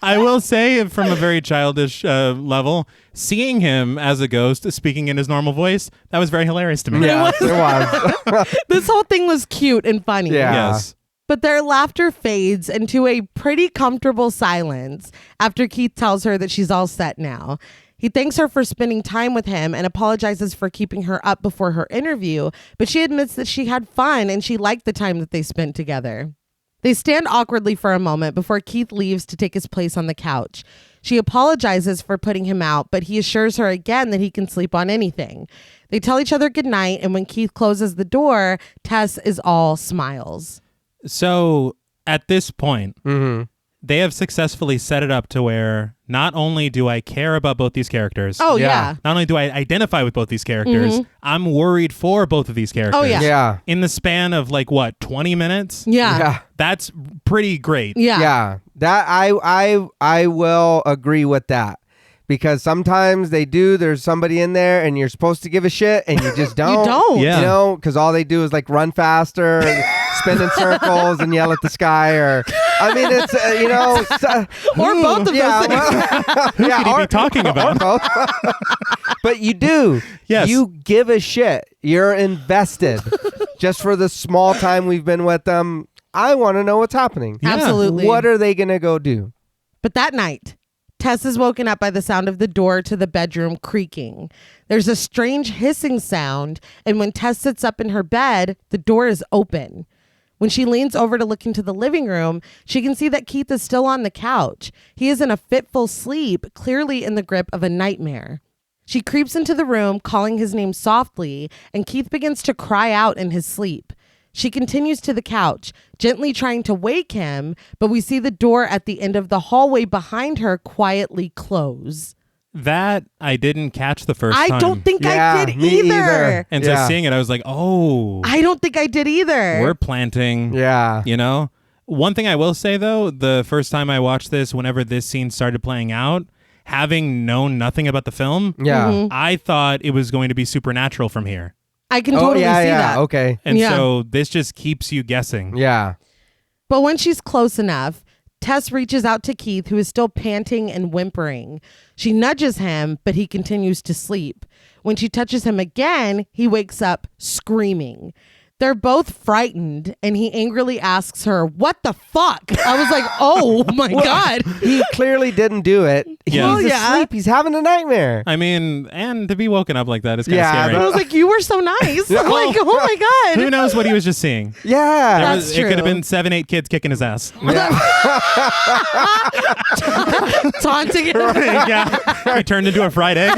I will say, from a very childish level, seeing him as a ghost speaking in his normal voice, that was very hilarious to me. Yeah, it was. This whole thing was cute and funny. Yeah. Yes. But their laughter fades into a pretty comfortable silence after Keith tells her that she's all set now. He thanks her for spending time with him and apologizes for keeping her up before her interview, but she admits that she had fun and she liked the time that they spent together. They stand awkwardly for a moment before Keith leaves to take his place on the couch. She apologizes for putting him out, but he assures her again that he can sleep on anything. They tell each other goodnight, and when Keith closes the door, Tess is all smiles. So at this point, they have successfully set it up to where not only do I care about both these characters. Oh, Yeah. yeah. Not only do I identify with both these characters, I'm worried for both of these characters. Oh, yeah. Yeah. In the span of 20 minutes? Yeah. Yeah. That's pretty great. Yeah. Yeah. That I will agree with that. Because sometimes there's somebody in there and you're supposed to give a shit and you just don't. You don't. Yeah. You know, because all they do is run faster and spin in circles and yell at the sky, or I mean, it's Or both of those things. Who could he be talking about? Or both. But you do. Yes. You give a shit. You're invested. Just for the small time we've been with them, I want to know what's happening. Yeah. Absolutely. What are they gonna go do? But that night, Tess is woken up by the sound of the door to the bedroom creaking. There's a strange hissing sound, and when Tess sits up in her bed, the door is open. When she leans over to look into the living room, she can see that Keith is still on the couch. He is in a fitful sleep, clearly in the grip of a nightmare. She creeps into the room, calling his name softly, and Keith begins to cry out in his sleep. She continues to the couch, gently trying to wake him, but we see the door at the end of the hallway behind her quietly close. That I didn't catch the first I time. don't think Yeah, I did me either. either. And Yeah. so seeing it, I was like, oh, I don't think I did either. we're planting. Yeah. You know? One thing I will say, though, the first time I watched this, whenever this scene started playing out, having known nothing about the film, Yeah. I thought it was going to be supernatural from here. I can Oh, totally yeah, see yeah. that. Okay. And Yeah. so this just keeps you guessing. Yeah. But when she's close enough, Tess reaches out to Keith, who is still panting and whimpering. She nudges him, but he continues to sleep. When she touches him again, he wakes up screaming. They're both frightened, and he angrily asks her, "What the fuck?" I was like, oh my God. He clearly didn't do it. He's Yeah. Well, yeah. asleep. He's having a nightmare. I mean, and to be woken up like that is kind of Yeah, scary. I was like, you were so nice. I'm like, oh my Who God. knows what he was just seeing? Yeah. That's It could have true. been 7-8 kids kicking his ass. Taunting him. Yeah. He turned into a fried egg.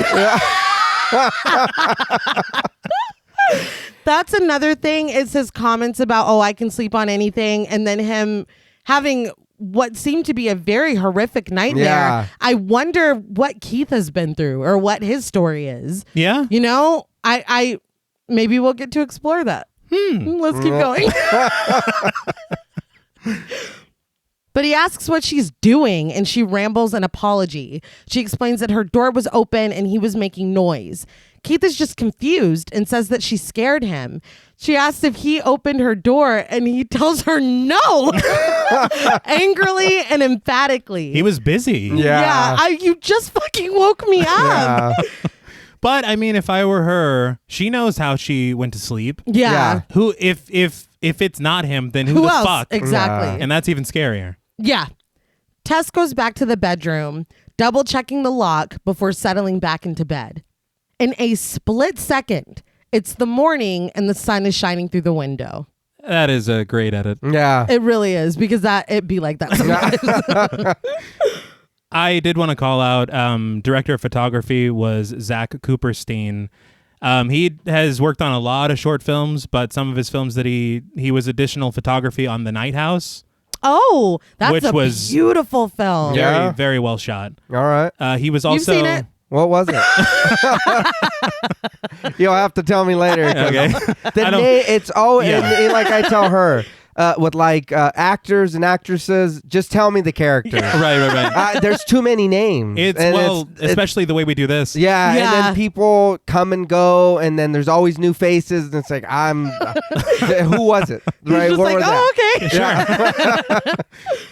That's another thing is his comments about, oh, I can sleep on anything. And then him having what seemed to be a very horrific nightmare. Yeah. I wonder what Keith has been through or what his story is. Yeah. You know, I maybe we'll get to explore that. Let's keep going. But he asks what she's doing, and she rambles an apology. She explains that her door was open and he was making noise. Keith is just confused and says that she scared him. She asks if he opened her door, and he tells her no, angrily and emphatically. He was busy. Yeah. You just fucking woke me up. Yeah. But I mean, if I were her, she knows how she went to sleep. Yeah. Yeah. Who, if it's not him, then who the else? fuck? Exactly. And that's even scarier. Yeah. Tess goes back to the bedroom, double checking the lock before settling back into bed. In a split second, it's the morning and the sun is shining through the window. That is a great edit. Yeah. It really is, because it'd be like that sometimes. I did want to call out director of photography was Zach Cooperstein. He has worked on a lot of short films, but some of his films that he was additional photography on The Night House. Oh, that's Which a was beautiful film. Yeah. Very, very well shot. All right. He was also... You've seen it? What was it? You'll have to tell me later. Okay. It's always Yeah. like I tell her with like actors and actresses. Just tell me the character. Right. There's too many names. Especially the way we do this. Yeah, and Yeah. then people come and go, and then there's always new faces, and it's like who was it? Right? Just What like, was that?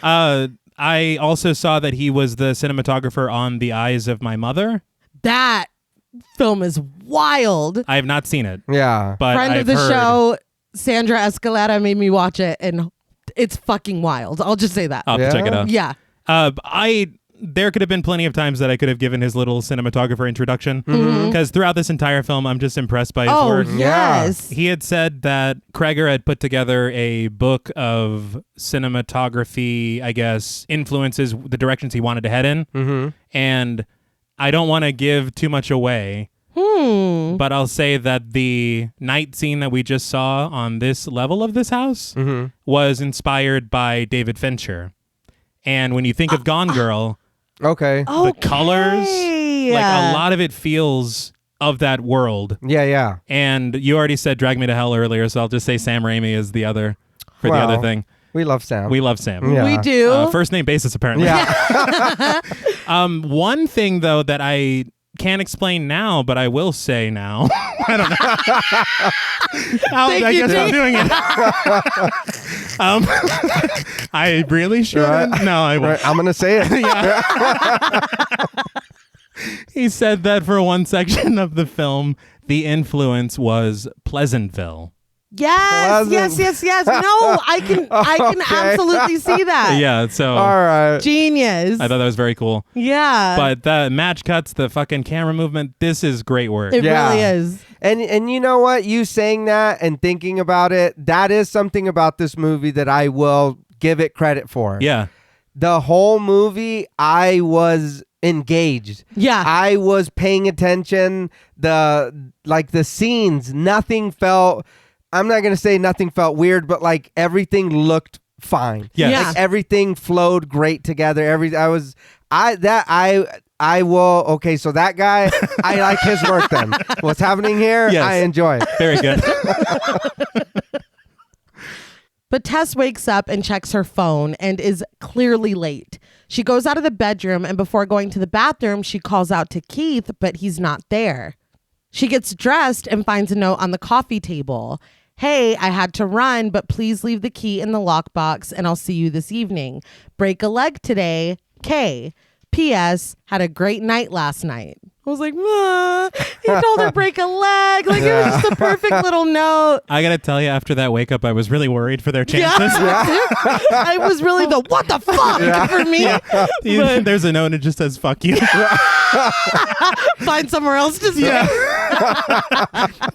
okay. I also saw that he was the cinematographer on The Eyes of My Mother. That film is wild. I have not seen it. Yeah. But Friend I've of the heard. show, Sandra Escalada, made me watch it, and it's fucking wild. I'll just say that. I'll have to check it Yeah? out. Yeah. There could have been plenty of times that I could have given his little cinematographer introduction, Mm-hmm. because throughout this entire film, I'm just impressed by his Oh, work. yes. He had said that Cregger had put together a book of cinematography, I guess, influences, the directions he wanted to head in. Mm-hmm. And I don't want to give too much away, but I'll say that the night scene that we just saw on this level of this house was inspired by David Fincher. And when you think of Gone Girl, Okay. the colors, like a lot of it feels of that world. Yeah. And you already said Drag Me to Hell earlier, so I'll just say Sam Raimi is the other for the other thing. We love Sam. We love Sam. Yeah. We do. First name basis, apparently. Yeah. One thing, though, that I can't explain now, but I will say now. I don't know. I guess I'm doing it. I really shouldn't. Right. No, I won't. Right, I'm gonna say it. He said that for one section of the film, the influence was Pleasantville. Yes. No, I can Okay. absolutely see that. Yeah, so All right. Genius. I thought that was very cool. Yeah. But the match cuts, the fucking camera movement, this is great work. it Yeah. really is. And you know what? You saying that and thinking about it, that is something about this movie that I will give it credit for. Yeah. The whole movie, I was engaged. Yeah. I was paying attention. The scenes, nothing felt. I'm not gonna say nothing felt weird, but like everything looked fine. Yes. Yeah. Like everything flowed great together. I will. Okay, so that guy, I like his work. Then what's happening here? Yes. I enjoy it. Very good. But Tess wakes up and checks her phone and is clearly late. She goes out of the bedroom, and before going to the bathroom, she calls out to Keith, but he's not there. She gets dressed and finds a note on the coffee table. Hey, I had to run, but please leave the key in the lockbox and I'll see you this evening. Break a leg today. K. P.S. Had a great night last night. I was like, he told her break a leg. Like, it was just a perfect little note. I got to tell you, after that wake up, I was really worried for their chances. I was really what the fuck for me. But There's a note and it just says, fuck you. find somewhere else to stay.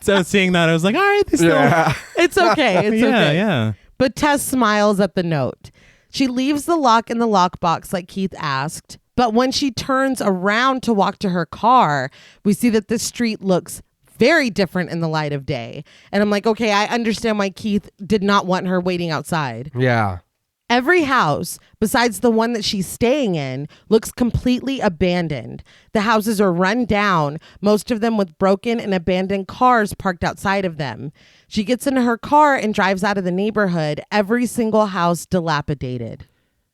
So seeing that, I was like, all right, this It's okay. It's okay. Yeah. But Tess smiles at the note. She leaves the lock in the lockbox like Keith asked. But when she turns around to walk to her car, we see that the street looks very different in the light of day. And I'm like, okay, I understand why Keith did not want her waiting outside. Yeah. Every house, besides the one that she's staying in, looks completely abandoned. The houses are run down, most of them with broken and abandoned cars parked outside of them. She gets into her car and drives out of the neighborhood, every single house dilapidated.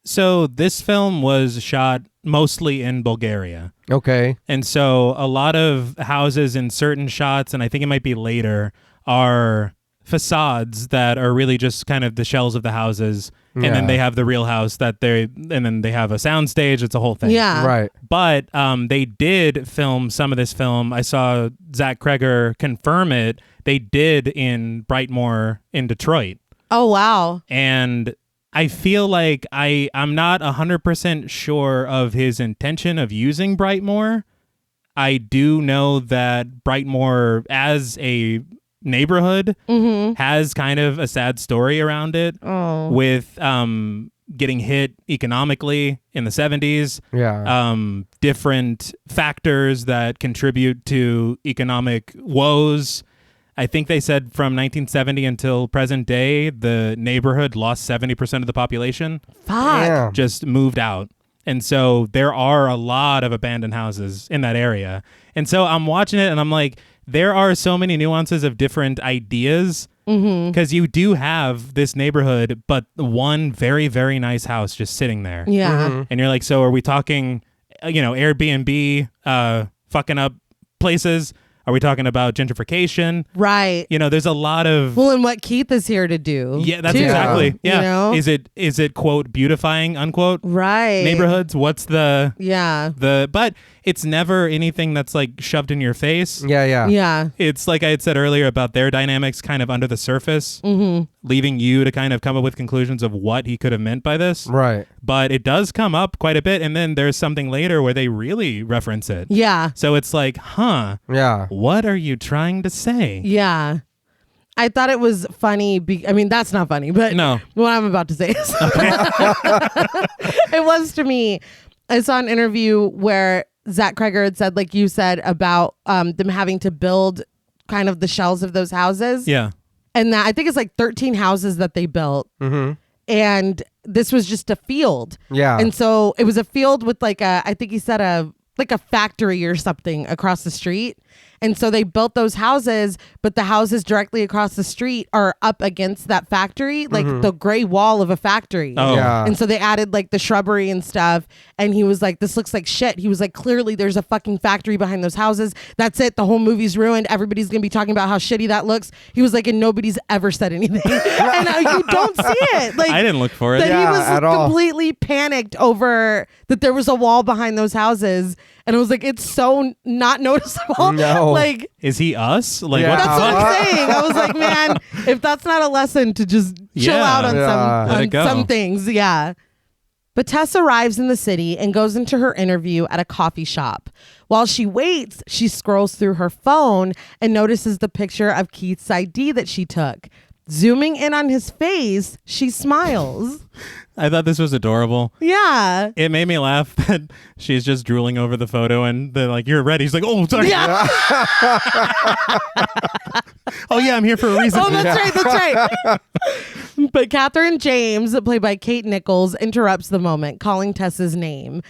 So this film was shot mostly in Bulgaria. Okay. And so a lot of houses in certain shots, and I think it might be later, are facades that are really just kind of the shells of the houses. And then they have the real house and then they have a sound stage. It's a whole thing. Yeah. Right. But they did film some of this film. I saw Zach Cregger confirm it. They did in Brightmoor in Detroit. Oh, wow. And I feel like I'm not 100% sure of his intention of using Brightmoor. I do know that Brightmoor as a neighborhood has kind of a sad story around it with getting hit economically in the 70s. Yeah. Different factors that contribute to economic woes. I think they said from 1970 until present day, the neighborhood lost 70% of the population. Fuck. Just moved out. And so there are a lot of abandoned houses in that area. And so I'm watching it and I'm like, there are so many nuances of different ideas because you do have this neighborhood, but one very, very nice house just sitting there. Yeah. And you're like, so are we talking, Airbnb fucking up places? Are we talking about gentrification? Right. There's a lot of... Well, and what Keith is here to do. Yeah, that's too, exactly. Yeah. You know? Is it quote beautifying unquote? Right. Neighborhoods. What's the... Yeah. But it's never anything that's like shoved in your face. Yeah. Yeah. It's like I had said earlier about their dynamics kind of under the surface, leaving you to kind of come up with conclusions of what he could have meant by this. Right. But it does come up quite a bit. And then there's something later where they really reference it. Yeah. So it's like, Yeah. what are you trying to say? Yeah. I thought it was funny. That's not funny, but No. what I'm about to say is it was to me. I saw an interview where Zach Cregger had said, like you said, about them having to build kind of the shells of those houses. Yeah. And that I think it's like 13 houses that they built. And this was just a field. Yeah. And so it was a field with I think he said a factory or something across the street. And so they built those houses, but the houses directly across the street are up against that factory, like the gray wall of a factory. Oh. Yeah. And so they added like the shrubbery and stuff. And he was like, this looks like shit. He was like, clearly there's a fucking factory behind those houses. That's it. The whole movie's ruined. Everybody's going to be talking about how shitty that looks. He was like, and nobody's ever said anything. And you don't see it. Like, I didn't look for it. That Yeah, he was at all. completely panicked over that there was a wall behind those houses. And I was like, it's so not noticeable. No. Like, Is he us? Like, Yeah. what the that's fuck? what I'm saying. I was like, man, if that's not a lesson to just chill Yeah. out on Yeah. Let it go. some things. Yeah. But Tess arrives in the city and goes into her interview at a coffee shop. While she waits, she scrolls through her phone and notices the picture of Keith's ID that she took. Zooming in on his face, she smiles. I thought this was adorable. Yeah. It made me laugh that she's just drooling over the photo and they're like, you're ready. He's like, oh, sorry. Yeah. Oh, yeah, I'm here for a reason. Oh, that's right. But Catherine James, played by Kate Nichols, interrupts the moment, calling Tess's name.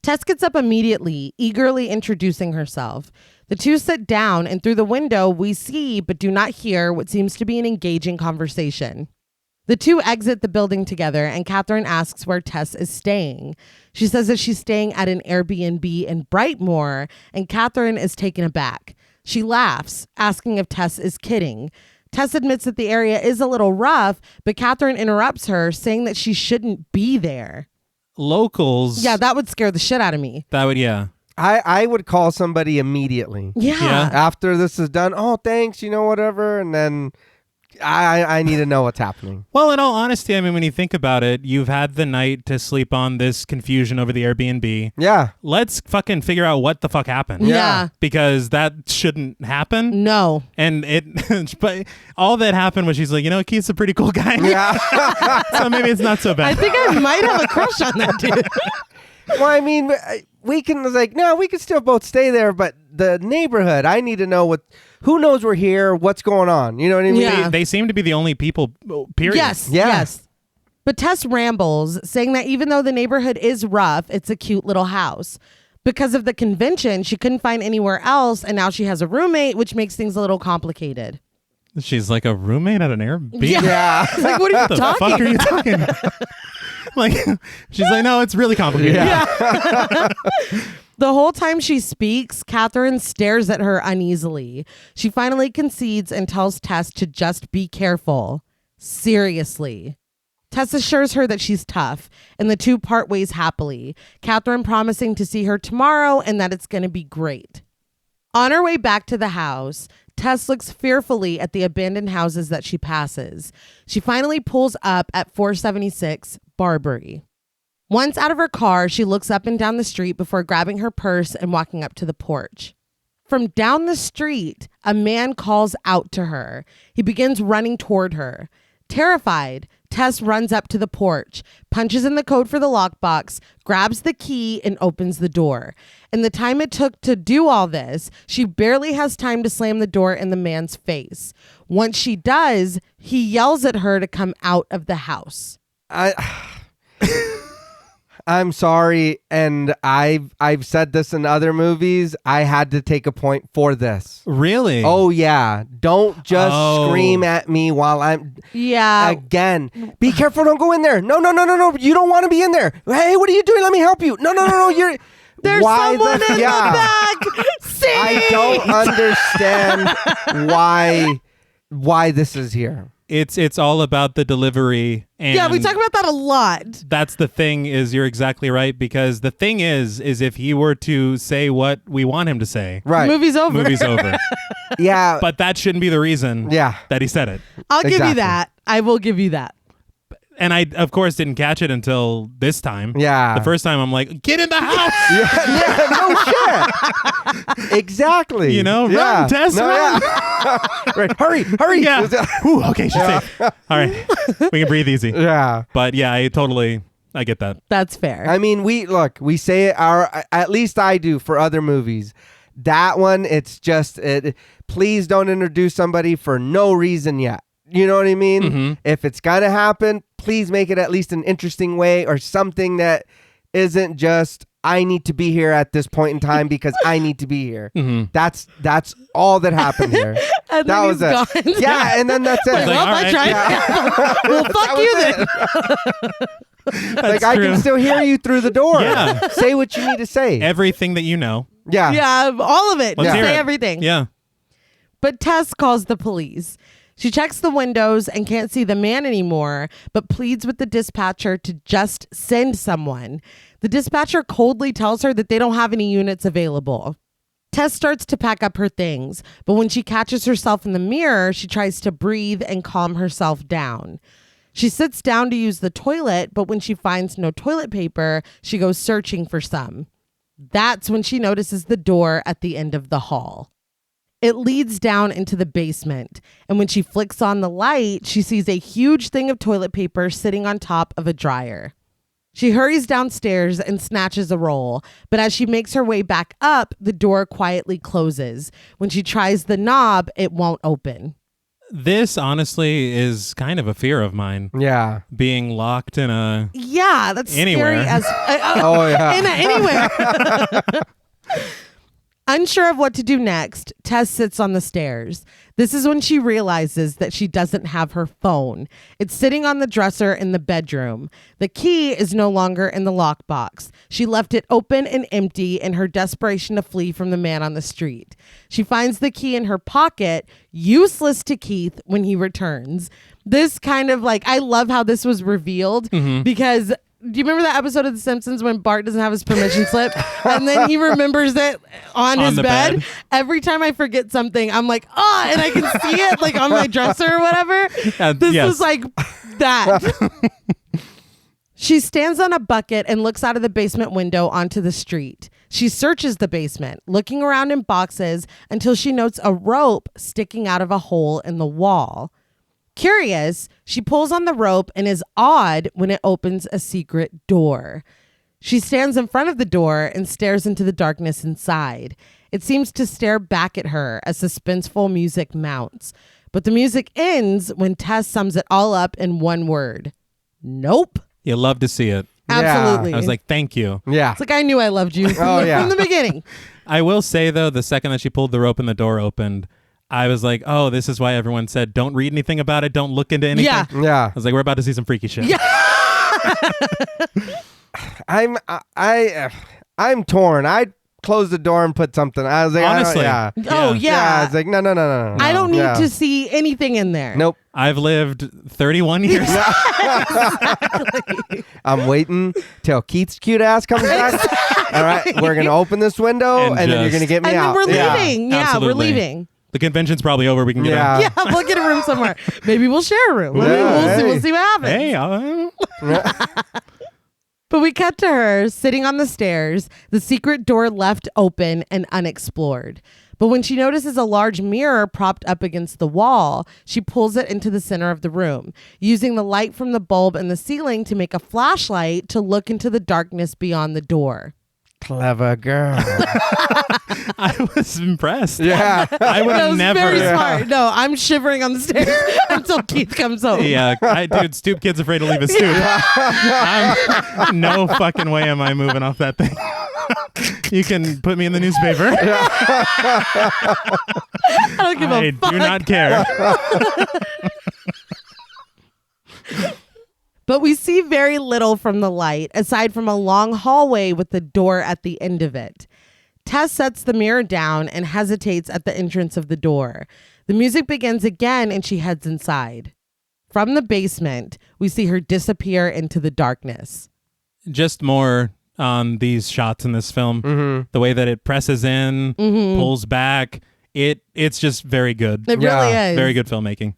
Tess gets up immediately, eagerly introducing herself. The two sit down, and through the window, we see but do not hear what seems to be an engaging conversation. The two exit the building together, and Catherine asks where Tess is staying. She says that she's staying at an Airbnb in Brightmoor, and Catherine is taken aback. She laughs, asking if Tess is kidding. Tess admits that the area is a little rough, but Catherine interrupts her, saying that she shouldn't be there. Locals. Yeah, that would scare the shit out of me. That would, yeah. I would call somebody immediately. Yeah. After this is done, oh, thanks, whatever. And then I need to know what's happening. Well, in all honesty, I mean, when you think about it, you've had the night to sleep on this confusion over the Airbnb. Yeah. Let's fucking figure out what the fuck happened. Yeah. Because that shouldn't happen. No. And but all that happened was she's like, Keith's a pretty cool guy. Yeah. So maybe it's not so bad. I think I might have a crush on that dude. Well, I mean, we can we can still both stay there, but the neighborhood, I need to know who knows we're here, what's going on. You know what I mean? Yeah. They seem to be the only people, period. Yes. Yeah. Yes. But Tess rambles, saying that even though the neighborhood is rough, it's a cute little house. Because of the convention, she couldn't find anywhere else, and now she has a roommate, which makes things a little complicated. She's like a roommate at an Airbnb. Yeah. Like, what are you The talking fuck are you talking about? Like, she's like, no, it's really complicated. Yeah. The whole time she speaks, Catherine stares at her uneasily. She finally concedes and tells Tess to just be careful. Seriously. Tess assures her that she's tough, and the two part ways happily, Catherine promising to see her tomorrow and that it's going to be great. On her way back to the house, Tess looks fearfully at the abandoned houses that she passes. She finally pulls up at 476 Barbary. Once out of her car, she looks up and down the street before grabbing her purse and walking up to the porch. From down the street, a man calls out to her. He begins running toward her. Terrified, Tess runs up to the porch, punches in the code for the lockbox, grabs the key, and opens the door. In the time it took to do all this, she barely has time to slam the door in the man's face. Once she does, he yells at her to come out of the house. I'm sorry, and I've said this in other movies. I had to take a point for this. Really? Oh yeah. Don't just scream at me while I'm again. Be careful, don't go in there. No. You don't want to be in there. Hey, what are you doing? Let me help you. No, you're There's someone in the back. Sing! I don't understand why this is here. It's all about the delivery. And yeah, we talk about that a lot. That's the thing, is you're exactly right, because the thing is if he were to say what we want him to say, right, movie's over. Yeah. But that shouldn't be the reason that he said it. I'll give you that. I will give you that. And I, of course, didn't catch it until this time. Yeah. The first time I'm like, get in the house. No shit. Exactly. You know, run, Tess, run. Right. Hurry. Yeah. Ooh, okay, she's safe. All right. We can breathe easy. Yeah. But yeah, I get that. That's fair. I mean, we say it, at least I do for other movies. That one, it's just, please don't introduce somebody for no reason yet. You know what I mean? Mm-hmm. If it's going to happen, please make it at least an interesting way or something that isn't just, I need to be here at this point in time because I need to be here. Mm-hmm. That's all that happened here. And that then was he's it. gone. Yeah, and then that's it. Like, Well, I tried. Well, fuck you then. Like, I can still hear you through the door. Yeah. Say what you need to say. Everything that you know. Yeah. Yeah, all of it. Let's Just hear say it. everything. Yeah. But Tess calls the police. She checks the windows and can't see the man anymore, but pleads with the dispatcher to just send someone. The dispatcher coldly tells her that they don't have any units available. Tess starts to pack up her things, but when she catches herself in the mirror, she tries to breathe and calm herself down. She sits down to use the toilet, but when she finds no toilet paper, she goes searching for some. That's when she notices the door at the end of the hall. It leads down into the basement, and when she flicks on the light, she sees a huge thing of toilet paper sitting on top of a dryer. She hurries downstairs and snatches a roll, but as she makes her way back up, the door quietly closes. When she tries the knob, it won't open. This, honestly, is kind of a fear of mine. Yeah. Being locked in a... Yeah, that's Anywhere. scary as... Oh, yeah. Anywhere. Unsure of what to do next, Tess sits on the stairs. This is when she realizes that she doesn't have her phone. It's sitting on the dresser in the bedroom. The key is no longer in the lockbox. She left it open and empty in her desperation to flee from the man on the street. She finds the key in her pocket, useless to Keith when he returns. This kind of I love how this was revealed because... Do you remember that episode of The Simpsons when Bart doesn't have his permission slip and then he remembers it on his bed? Every time I forget something, I'm like, and I can see it on my dresser or whatever. This was like that. She stands on a bucket and looks out of the basement window onto the street. She searches the basement, looking around in boxes until she notes a rope sticking out of a hole in the wall. Curious, she pulls on the rope and is awed when it opens a secret door. She stands in front of the door and stares into the darkness inside. It seems to stare back at her as suspenseful music mounts. But the music ends when Tess sums it all up in one word. Nope. You love to see it. Absolutely. I was like, thank you. Yeah. It's like I knew I loved you from the beginning. I will say, though, the second that she pulled the rope and the door opened, I was like, oh, this is why everyone said, don't read anything about it. Don't look into anything. Yeah. I was like, we're about to see some freaky shit. Yeah. I'm torn. I'd close the door and put something. I was like, honestly. I was like, no. I don't need to see anything in there. Nope. I've lived 31 years. Exactly. I'm waiting till Keith's cute ass comes back. All right, we're going to open this window and then you're going to get me And out. then we're leaving. Yeah, absolutely. we're leaving. The convention's probably over. We can get out. Yeah, we'll get a room somewhere. Maybe we'll share a room. We'll see what happens. Hey, But we cut to her sitting on the stairs, the secret door left open and unexplored. But when she notices a large mirror propped up against the wall, she pulls it into the center of the room, using the light from the bulb in the ceiling to make a flashlight to look into the darkness beyond the door. Clever girl. I was impressed. Yeah. I would have never. Very smart. No, I'm shivering on the stairs until Keith comes home. Yeah, dude, stoop kid's afraid to leave his stoop. No fucking way am I moving off that thing. You can put me in the newspaper. I don't give a fuck. I do not care. But we see very little from the light, aside from a long hallway with the door at the end of it. Tess sets the mirror down and hesitates at the entrance of the door. The music begins again and she heads inside. From the basement, we see her disappear into the darkness. Just more on these shots in this film. Mm-hmm. The way that it presses in, pulls back. It's just very good. It really is. Very good filmmaking.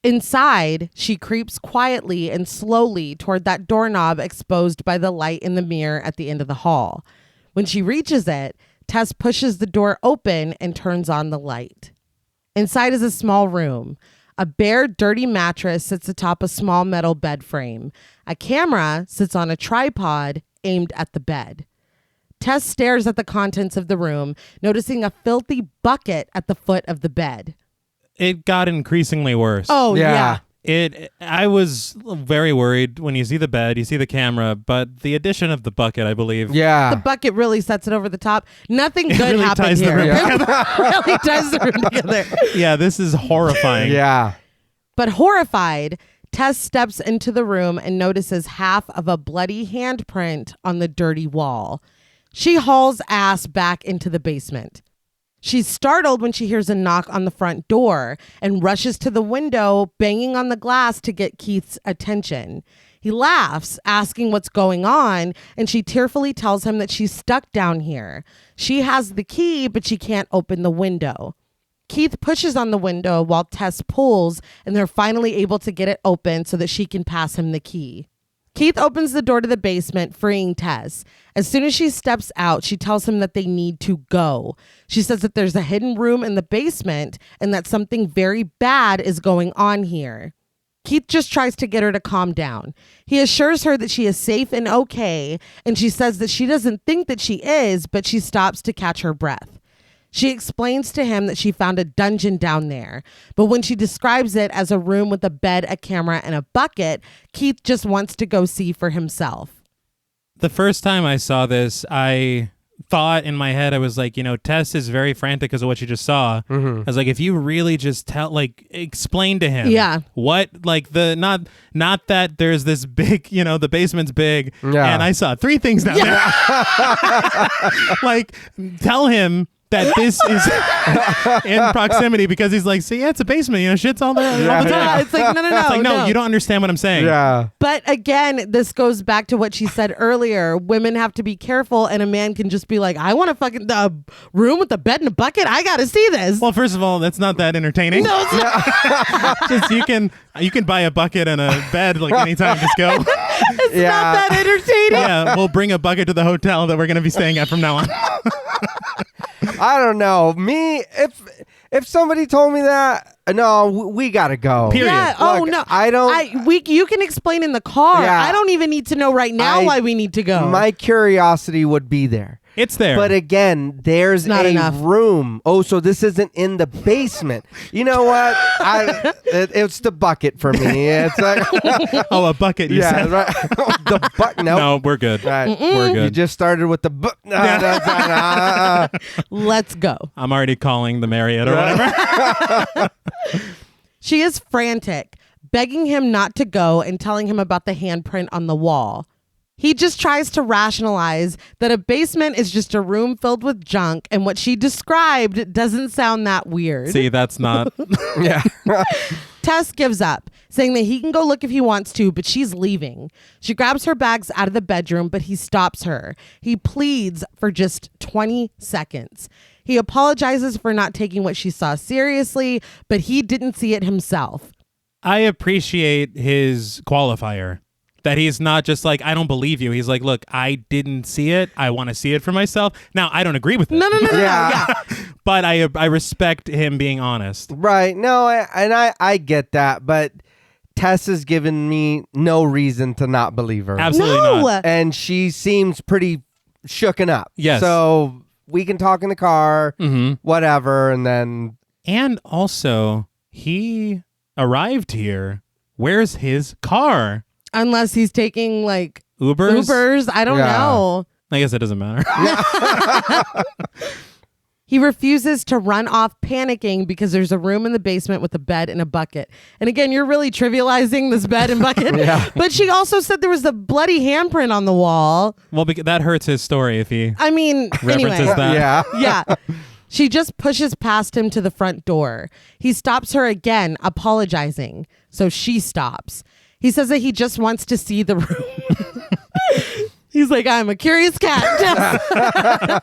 Inside, she creeps quietly and slowly toward that doorknob exposed by the light in the mirror at the end of the hall. When she reaches it, Tess pushes the door open and turns on the light. Inside is a small room. A bare, dirty mattress sits atop a small metal bed frame. A camera sits on a tripod aimed at the bed. Tess stares at the contents of the room, noticing a filthy bucket at the foot of the bed. It got increasingly worse. Oh, yeah. I was very worried when you see the bed, you see the camera, but the addition of the bucket, I believe. Yeah. The bucket really sets it over the top. Nothing good really happened ties the here. room It really ties the room together. Yeah, this is horrifying. Yeah. But horrified, Tess steps into the room and notices half of a bloody handprint on the dirty wall. She hauls ass back into the basement. She's startled when she hears a knock on the front door and rushes to the window, banging on the glass to get Keith's attention. He laughs, asking what's going on, and she tearfully tells him that she's stuck down here. She has the key, but she can't open the window. Keith pushes on the window while Tess pulls, and they're finally able to get it open so that she can pass him the key. Keith opens the door to the basement, freeing Tess. As soon as she steps out, she tells him that they need to go. She says that there's a hidden room in the basement and that something very bad is going on here. Keith just tries to get her to calm down. He assures her that she is safe and okay, and she says that she doesn't think that she is, but she stops to catch her breath. She explains to him that she found a dungeon down there, but when she describes it as a room with a bed, a camera, and a bucket, Keith just wants to go see for himself. The first time I saw this, I thought in my head, I was like, Tess is very frantic because of what she just saw. Mm-hmm. I was like, if you really just explain to him, what, not that there's this big, the basement's big, and I saw 3 things down there. Tell him that this is in proximity because he's like, see, yeah, it's a basement, shit's all there all the time. It's like, no. It's like, no, you don't understand what I'm saying. Yeah. But again, this goes back to what she said earlier. Women have to be careful, and a man can just be like, I want a fucking room with a bed and a bucket. I got to see this. Well, first of all, that's not that entertaining. No, it's not. Just you can buy a bucket and a bed anytime. Just go. It's not that entertaining. Yeah, we'll bring a bucket to the hotel that we're going to be staying at from now on. I don't know. Me, if somebody told me that, no, we gotta go. Period. Yeah. Look, No. I don't. You can explain in the car. Yeah. I don't even need to know right now why we need to go. My curiosity would be there. It's there. But again, there's not a enough. room. Oh, so this isn't in the basement. You know what? It's the bucket for me. It's like, a bucket. You said. right. The bucket. Nope. No, we're good. Right. We're good. You just started with the Let's go. I'm already calling the Marriott or whatever. She is frantic, begging him not to go and telling him about the handprint on the wall. He just tries to rationalize that a basement is just a room filled with junk, and what she described doesn't sound that weird. See, that's not. Yeah. Tess gives up, saying that he can go look if he wants to, but she's leaving. She grabs her bags out of the bedroom, but he stops her. He pleads for just 20 seconds. He apologizes for not taking what she saw seriously, but he didn't see it himself. I appreciate his qualifier. That he's not just like, I don't believe you. He's like, look, I didn't see it. I want to see it for myself. Now, I don't agree with it. No. Yeah. But I respect him being honest. Right. No, I get that, but Tess has given me no reason to not believe her. Absolutely No. not. And she seems pretty shooken up. Yes. So we can talk in the car, whatever, and then... And also, he arrived here. Where's his car? Unless he's taking like Ubers? I don't know. I guess it doesn't matter. He refuses to run off panicking because there's a room in the basement with a bed and a bucket. And again, you're really trivializing this bed and bucket. Yeah. But she also said there was a bloody handprint on the wall. Well, that hurts his story if he I mean, references anyway. that. Yeah. Yeah. She just pushes past him to the front door. He stops her again, apologizing. So she stops. He says that he just wants to see the room. He's like, I'm a curious cat.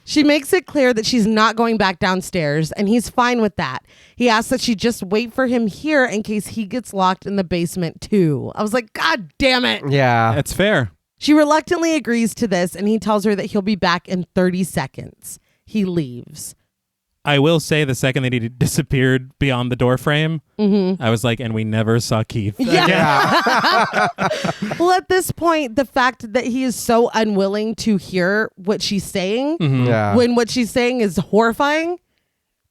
She makes it clear that she's not going back downstairs, and he's fine with that. He asks that she just wait for him here in case he gets locked in the basement too. I was like, God damn it. Yeah. That's fair. She reluctantly agrees to this, and he tells her that he'll be back in 30 seconds. He leaves. I will say the second that he disappeared beyond the door frame, I was like, and we never saw Keith. Yeah. Well, at this point, the fact that he is so unwilling to hear what she's saying, Yeah. when what she's saying is horrifying,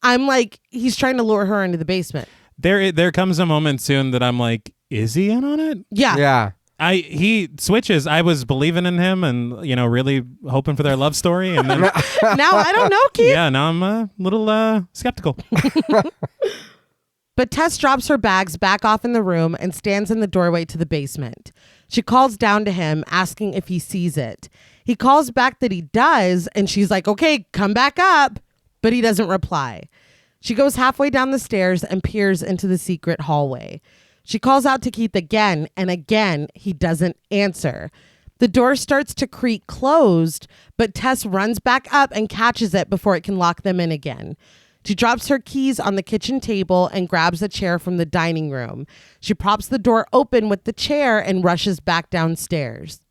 I'm like, he's trying to lure her into the basement. There comes a moment soon that I'm like, is he in on it? Yeah. Yeah. He switches. I was believing in him and, really hoping for their love story. And then, Now I don't know, Keith. yeah, now I'm a little skeptical. But Tess drops her bags back off in the room and stands in the doorway to the basement. She calls down to him, asking if he sees it. He calls back that he does, and she's like, okay, come back up. But he doesn't reply. She goes halfway down the stairs and peers into the secret hallway. She calls out to Keith again, and again, he doesn't answer. The door starts to creak closed, but Tess runs back up and catches it before it can lock them in again. She drops her keys on the kitchen table and grabs a chair from the dining room. She props the door open with the chair and rushes back downstairs.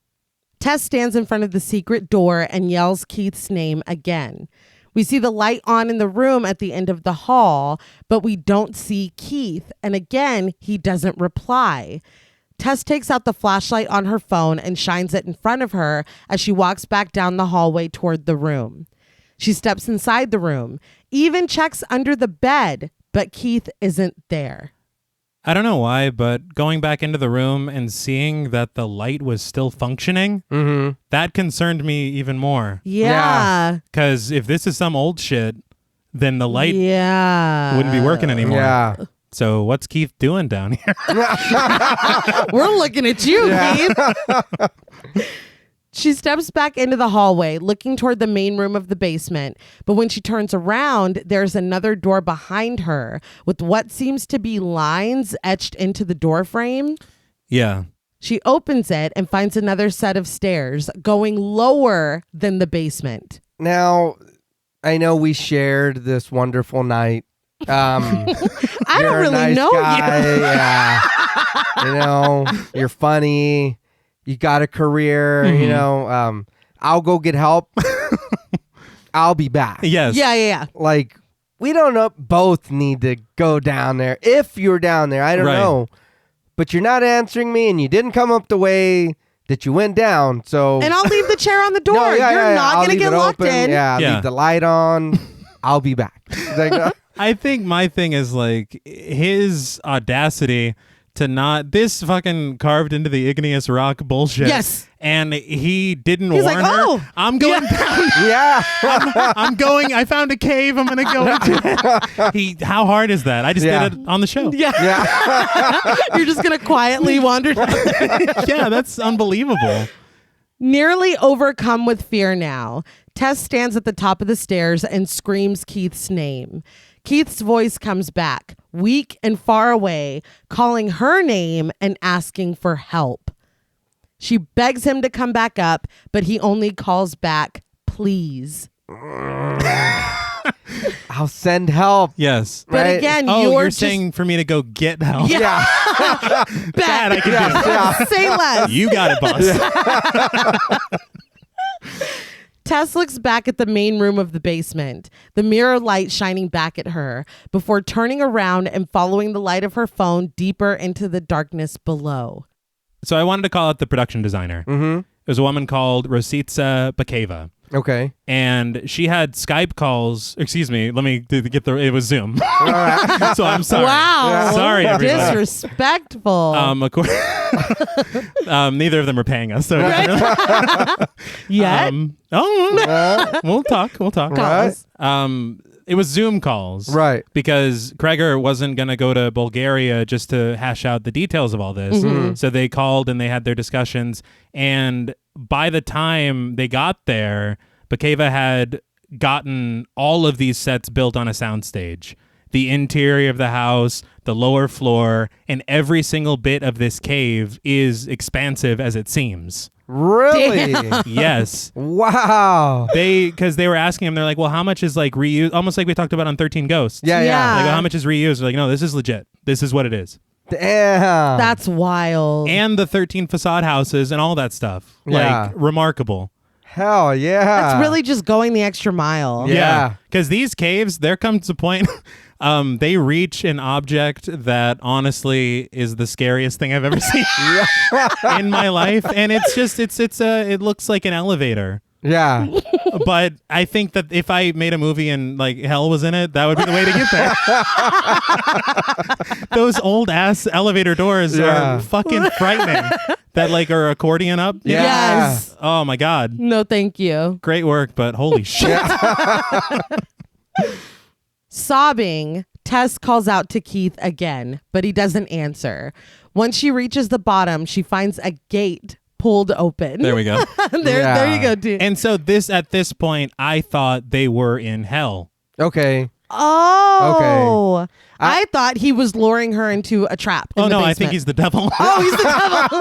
Tess stands in front of the secret door and yells Keith's name again. We see the light on in the room at the end of the hall, but we don't see Keith. And again, he doesn't reply. Tess takes out the flashlight on her phone and shines it in front of her as she walks back down the hallway toward the room. She steps inside the room, even checks under the bed, but Keith isn't there. I don't know why, but going back into the room and seeing that the light was still functioning, that concerned me even more. Yeah. Because if this is some old shit, then the light Yeah. wouldn't be working anymore. Yeah. So what's Keith doing down here? We're looking at you, Keith. She steps back into the hallway, looking toward the main room of the basement. But when she turns around, there's another door behind her with what seems to be lines etched into the door frame. Yeah. She opens it and finds another set of stairs going lower than the basement. Now, I know we shared this wonderful night. I You're don't a really nice know guy, you. Yeah. You're funny. You got a career. I'll go get help. I'll be back. Yes. Yeah. Like, we don't know. Both need to go down there. If you're down there, I don't know. But you're not answering me, and you didn't come up the way that you went down. So, And I'll leave the chair on the door. No, yeah, You're yeah, not I'll going to leave get it locked open. in. Yeah, Yeah. leave the light on. I'll be back. Like, I think my thing is like his audacity to not this fucking carved into the igneous rock bullshit. Yes. And he didn't He's warn like, her. "Oh, I'm going down. yeah. I'm going. I found a cave. I'm going to go into it. How hard is that? I just Yeah. did it on the show. Yeah. Yeah. You're just going to quietly wander down. Yeah, that's unbelievable. Nearly overcome with fear now, Tess stands at the top of the stairs and screams Keith's name. Keith's voice comes back, weak and far away, calling her name and asking for help. She begs him to come back up, but he only calls back, please. I'll send help. Yes. But Right? again, You're just saying for me to go get help. Yeah. That I can do. Yeah. say less. You got it, boss. Tess looks back at the main room of the basement, the mirror light shining back at her, before turning around and following the light of her phone deeper into the darkness below. So I wanted to call out the production designer. Mm-hmm. It was a woman called Rositza Bakeva. Okay. And she had Skype calls. Excuse me. Let me get it was Zoom. All right. So I'm sorry. Wow. Sorry, everybody. Disrespectful. Of course. Neither of them are paying us. So Yet? we'll talk. Right. It was Zoom calls. Right. Because Cregger wasn't going to go to Bulgaria just to hash out the details of all this. Mm-hmm. So they called and they had their discussions. And by the time they got there, Bakeva had gotten all of these sets built on a soundstage. The interior of the house, the lower floor, and every single bit of this cave is expansive as it seems. Really? Yes. Wow. Because they were asking him, they're like, well, how much is like reused? Almost like we talked about on 13 Ghosts. Yeah. Like, well, how much is reused? They're like, no, this is legit. This is what it is. Damn. That's wild. And the 13 facade houses and all that stuff. Yeah. Like, remarkable. Hell yeah. That's really just going the extra mile. Yeah. Because these caves, there comes a point, they reach an object that honestly is the scariest thing I've ever seen in my life. And it's just, it looks like an elevator. Yeah. But I think that if I made a movie and like hell was in it, that would be the way to get there. Those old ass elevator doors are fucking frightening. That like are accordion up. Yeah. Yes. Oh my God. No, thank you. Great work, but holy shit. Sobbing, Tess calls out to Keith again, but he doesn't answer. Once she reaches the bottom, she finds a gate pulled open. There we go. There you go, dude. And so at this point, I thought they were in hell. Okay. Oh. Okay. I thought he was luring her into a trap. Oh, no, basement. I think he's the devil. Oh, he's the devil.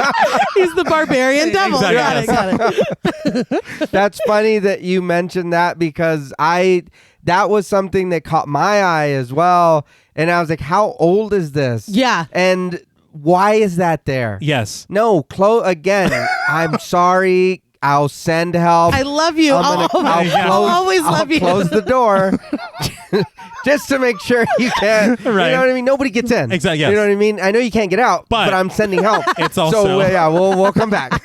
He's the barbarian devil. Exactly. Got it. That's funny that you mentioned that because that was something that caught my eye as well. And I was like, how old is this? Yeah. And why is that there? Yes. No, again, I'm sorry. I'll send help. I love you. I'll always love you. Close the door just to make sure you can. Right. You know what I mean? Nobody gets in. Exactly. Yes. You know what I mean? I know you can't get out, but I'm sending help. It's also so yeah, we'll come back.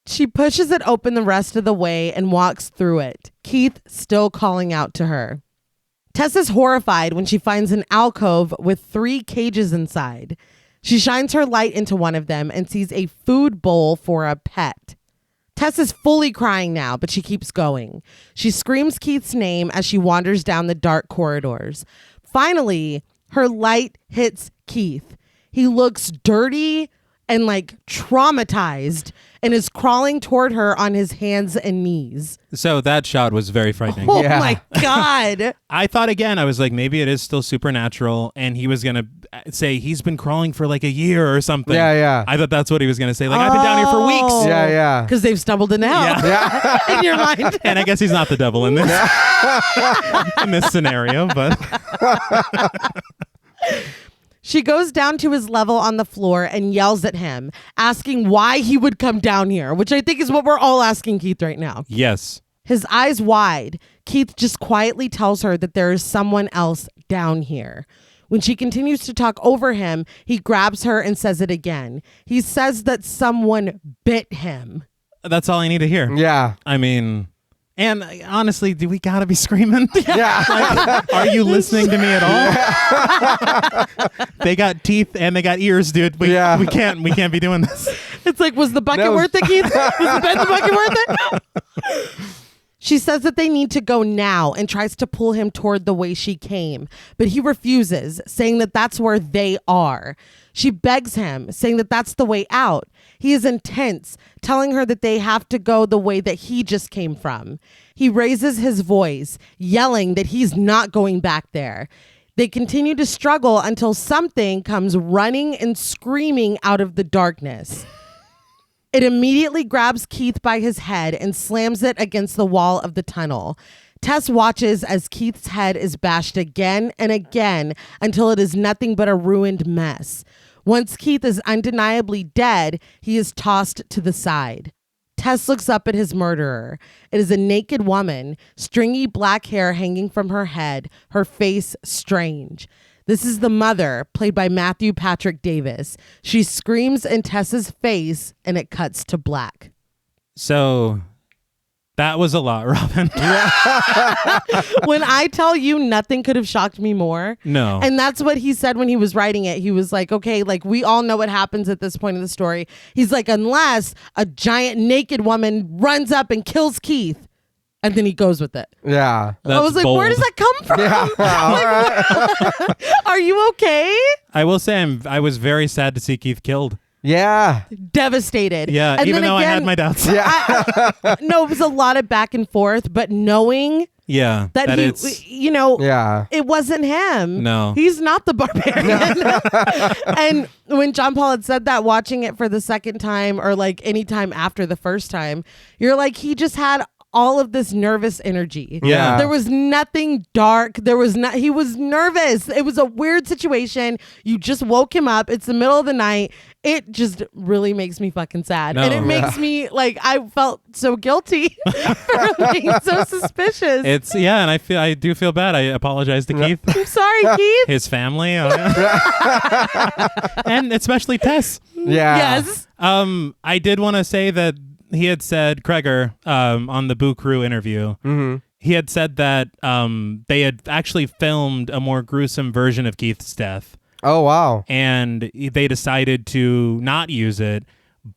She pushes it open the rest of the way and walks through it, Keith still calling out to her. Tess is horrified when she finds an alcove with 3 cages inside. She shines her light into one of them and sees a food bowl for a pet. Tess is fully crying now, but she keeps going. She screams Keith's name as she wanders down the dark corridors. Finally, her light hits Keith. He looks dirty and like traumatized and is crawling toward her on his hands and knees. So that shot was very frightening. Oh Yeah. my God. I thought again, I was like, maybe it is still supernatural, and he was going to say he's been crawling for like a year or something. Yeah. I thought that's what he was going to say. Like, I've been down here for weeks. Yeah. Because they've stumbled into hell Yeah. in your mind. And I guess he's not the devil in this in this scenario, but She goes down to his level on the floor and yells at him, asking why he would come down here, which I think is what we're all asking Keith right now. yes. His eyes wide, Keith just quietly tells her that there is someone else down here. When she continues to talk over him, he grabs her and says it again. He says that someone bit him. That's all I need to hear. Yeah. I mean, and honestly, do we gotta be screaming? Yeah. Like, are you listening to me at all? They got teeth and they got ears, dude. We can't be doing this. It's like, was the bucket worth it, Keith? Was the bed the bucket worth it? She says that they need to go now and tries to pull him toward the way she came, but he refuses, saying that that's where they are. She begs him, saying that that's the way out. He is intense, telling her that they have to go the way that he just came from. He raises his voice, yelling that he's not going back there. They continue to struggle until something comes running and screaming out of the darkness. It immediately grabs Keith by his head and slams it against the wall of the tunnel. Tess watches as Keith's head is bashed again and again until it is nothing but a ruined mess. Once Keith is undeniably dead, he is tossed to the side. Tess looks up at his murderer. It is a naked woman, stringy black hair hanging from her head, her face strange. This is the mother, played by Matthew Patrick Davis. She screams in Tess's face, and it cuts to black. So that was a lot, Robin. When I tell you, nothing could have shocked me more. No. And that's what he said when he was writing it. He was like, okay, like we all know what happens at this point in the story. He's like, unless a giant naked woman runs up and kills Keith. And then he goes with it. Yeah. I was like, bold. where does that come from? Yeah. Are you okay? I will say I was very sad to see Keith killed. Yeah. Devastated. Yeah, And even then though I again, had my doubts. No, it was a lot of back and forth, but knowing Yeah. that it's he, you know, Yeah. it wasn't him. No. He's not the Barbarian. And when John Paul had said that, watching it for the second time or like any time after the first time, you're like, he just had all of this nervous energy. Yeah. There was nothing dark. He was nervous. It was a weird situation. You just woke him up. It's the middle of the night. It just really makes me fucking sad. No. And it makes me like, I felt so guilty for being so suspicious. And I do feel bad. I apologize to Keith, I'm sorry, Keith. his family, and especially Tess. Yeah. Yes. I did want to say that he had said, Cregger, on the Boo Crew interview, he had said that they had actually filmed a more gruesome version of Keith's death. Oh, wow. And they decided to not use it.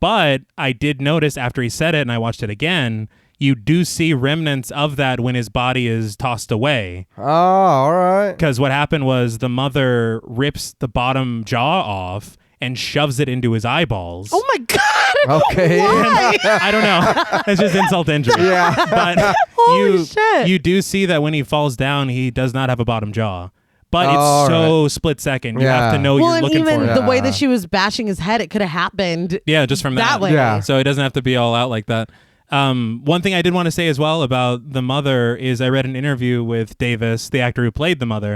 But I did notice after he said it, and I watched it again, you do see remnants of that when his body is tossed away. Oh, all right. Because what happened was the mother rips the bottom jaw off and shoves it into his eyeballs. Oh my God. Okay. Why? I don't know. It's just insult to injury. Yeah. But Holy shit. you do see that when he falls down, he does not have a bottom jaw. But Oh, it's so split second. You have to Yeah. know Well, you're and looking even for it. the way Yeah. that she was bashing his head, it could have happened Yeah, just from that way. Yeah. So it doesn't have to be all out like that. One thing I did want to say as well about the mother is I read an interview with Davis, the actor who played the mother,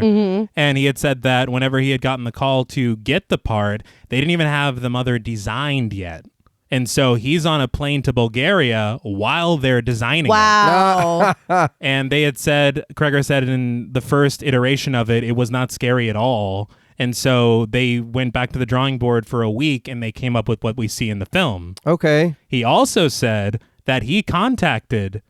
and he had said that whenever he had gotten the call to get the part, they didn't even have the mother designed yet. And so he's on a plane to Bulgaria while they're designing it. Wow. And they had said, Cregger said in the first iteration of it, it was not scary at all. And so they went back to the drawing board for a week and they came up with what we see in the film. Okay. He also said that he contacted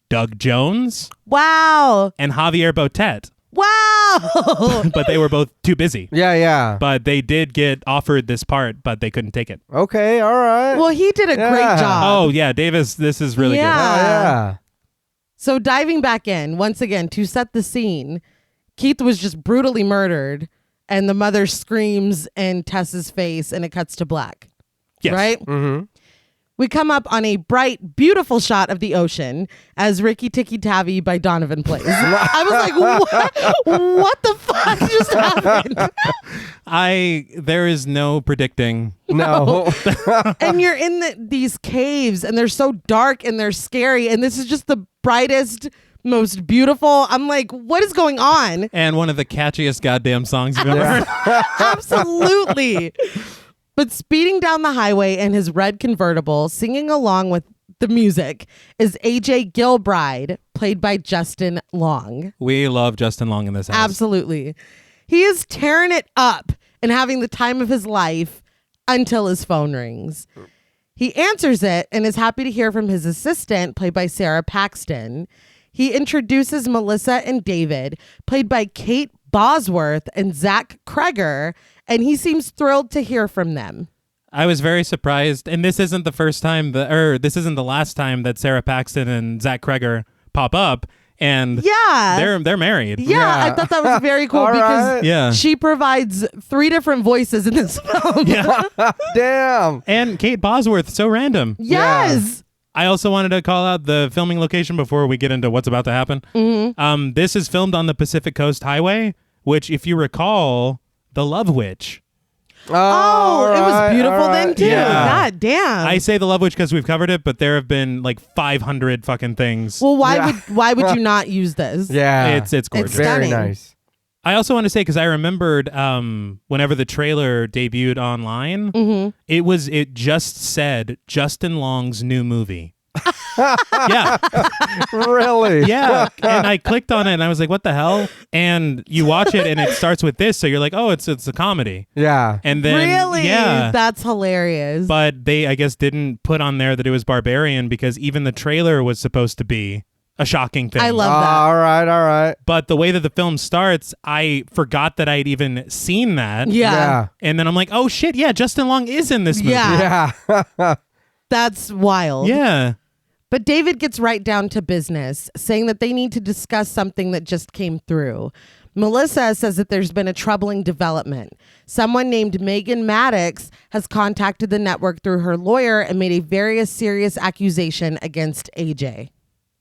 Doug Jones Wow. and Javier Botet, Wow. but they were both too busy. Yeah, yeah. But they did get offered this part, but they couldn't take it. Okay, all right. Well, he did a Yeah. great job. Oh, yeah, Davis, this is really Oh, Yeah. yeah. So diving back in, once again, to set the scene, Keith was just brutally murdered, and the mother screams in Tess's face, and it cuts to black. good. Yes. Right? Mm-hmm. We come up on a bright, beautiful shot of the ocean as Ricky Tikki Tavi by Donovan plays. I was like, what the fuck just happened? There is no predicting. No. And you're in these caves, and they're so dark and they're scary, and this is just the brightest, most beautiful. I'm like, what is going on? And one of the catchiest goddamn songs you've ever heard. Absolutely. But speeding down the highway in his red convertible, singing along with the music, is AJ Gilbride, played by Justin Long. We love Justin Long in this house. Absolutely. He is tearing it up and having the time of his life until his phone rings. He answers it and is happy to hear from his assistant, played by Sarah Paxton. He introduces Melissa and David, played by Kate Bosworth and Zach Cregger, and he seems thrilled to hear from them. I was very surprised, and this isn't the first time this isn't the last time that Sarah Paxton and Zach Cregger pop up, and Yeah. they're married. Yeah, I thought that was very cool All because right. Yeah. she provides 3 different voices in this film. Yeah. Damn. And Kate Bosworth, so random. Yes. I also wanted to call out the filming location before we get into what's about to happen. Mm-hmm. This is filmed on the Pacific Coast Highway, which, if you recall, The Love Witch Oh, it was beautiful then too. Yeah. God damn. I say The Love Witch because we've covered it, but there have been like 500 fucking things. Well, why would you not use this? Yeah. It's gorgeous. It's very stunning. nice. I also want to say, because I remembered whenever the trailer debuted online, it just said Justin Long's new movie. Yeah. Really? Yeah. And I clicked on it and I was like, what the hell? And you watch it and it starts with this. So you're like, oh, it's a comedy. Yeah. And then, Really? yeah. That's hilarious. But they, I guess, didn't put on there that it was Barbarian because even the trailer was supposed to be a shocking thing. I love that. All right. But the way that the film starts, I forgot that I'd even seen that. Yeah. And then I'm like, oh shit, yeah, Justin Long is in this movie. Yeah. Yeah. That's wild. Yeah. But David gets right down to business, saying that they need to discuss something that just came through. Melissa says that there's been a troubling development. Someone named Megan Maddox has contacted the network through her lawyer and made a very serious accusation against AJ.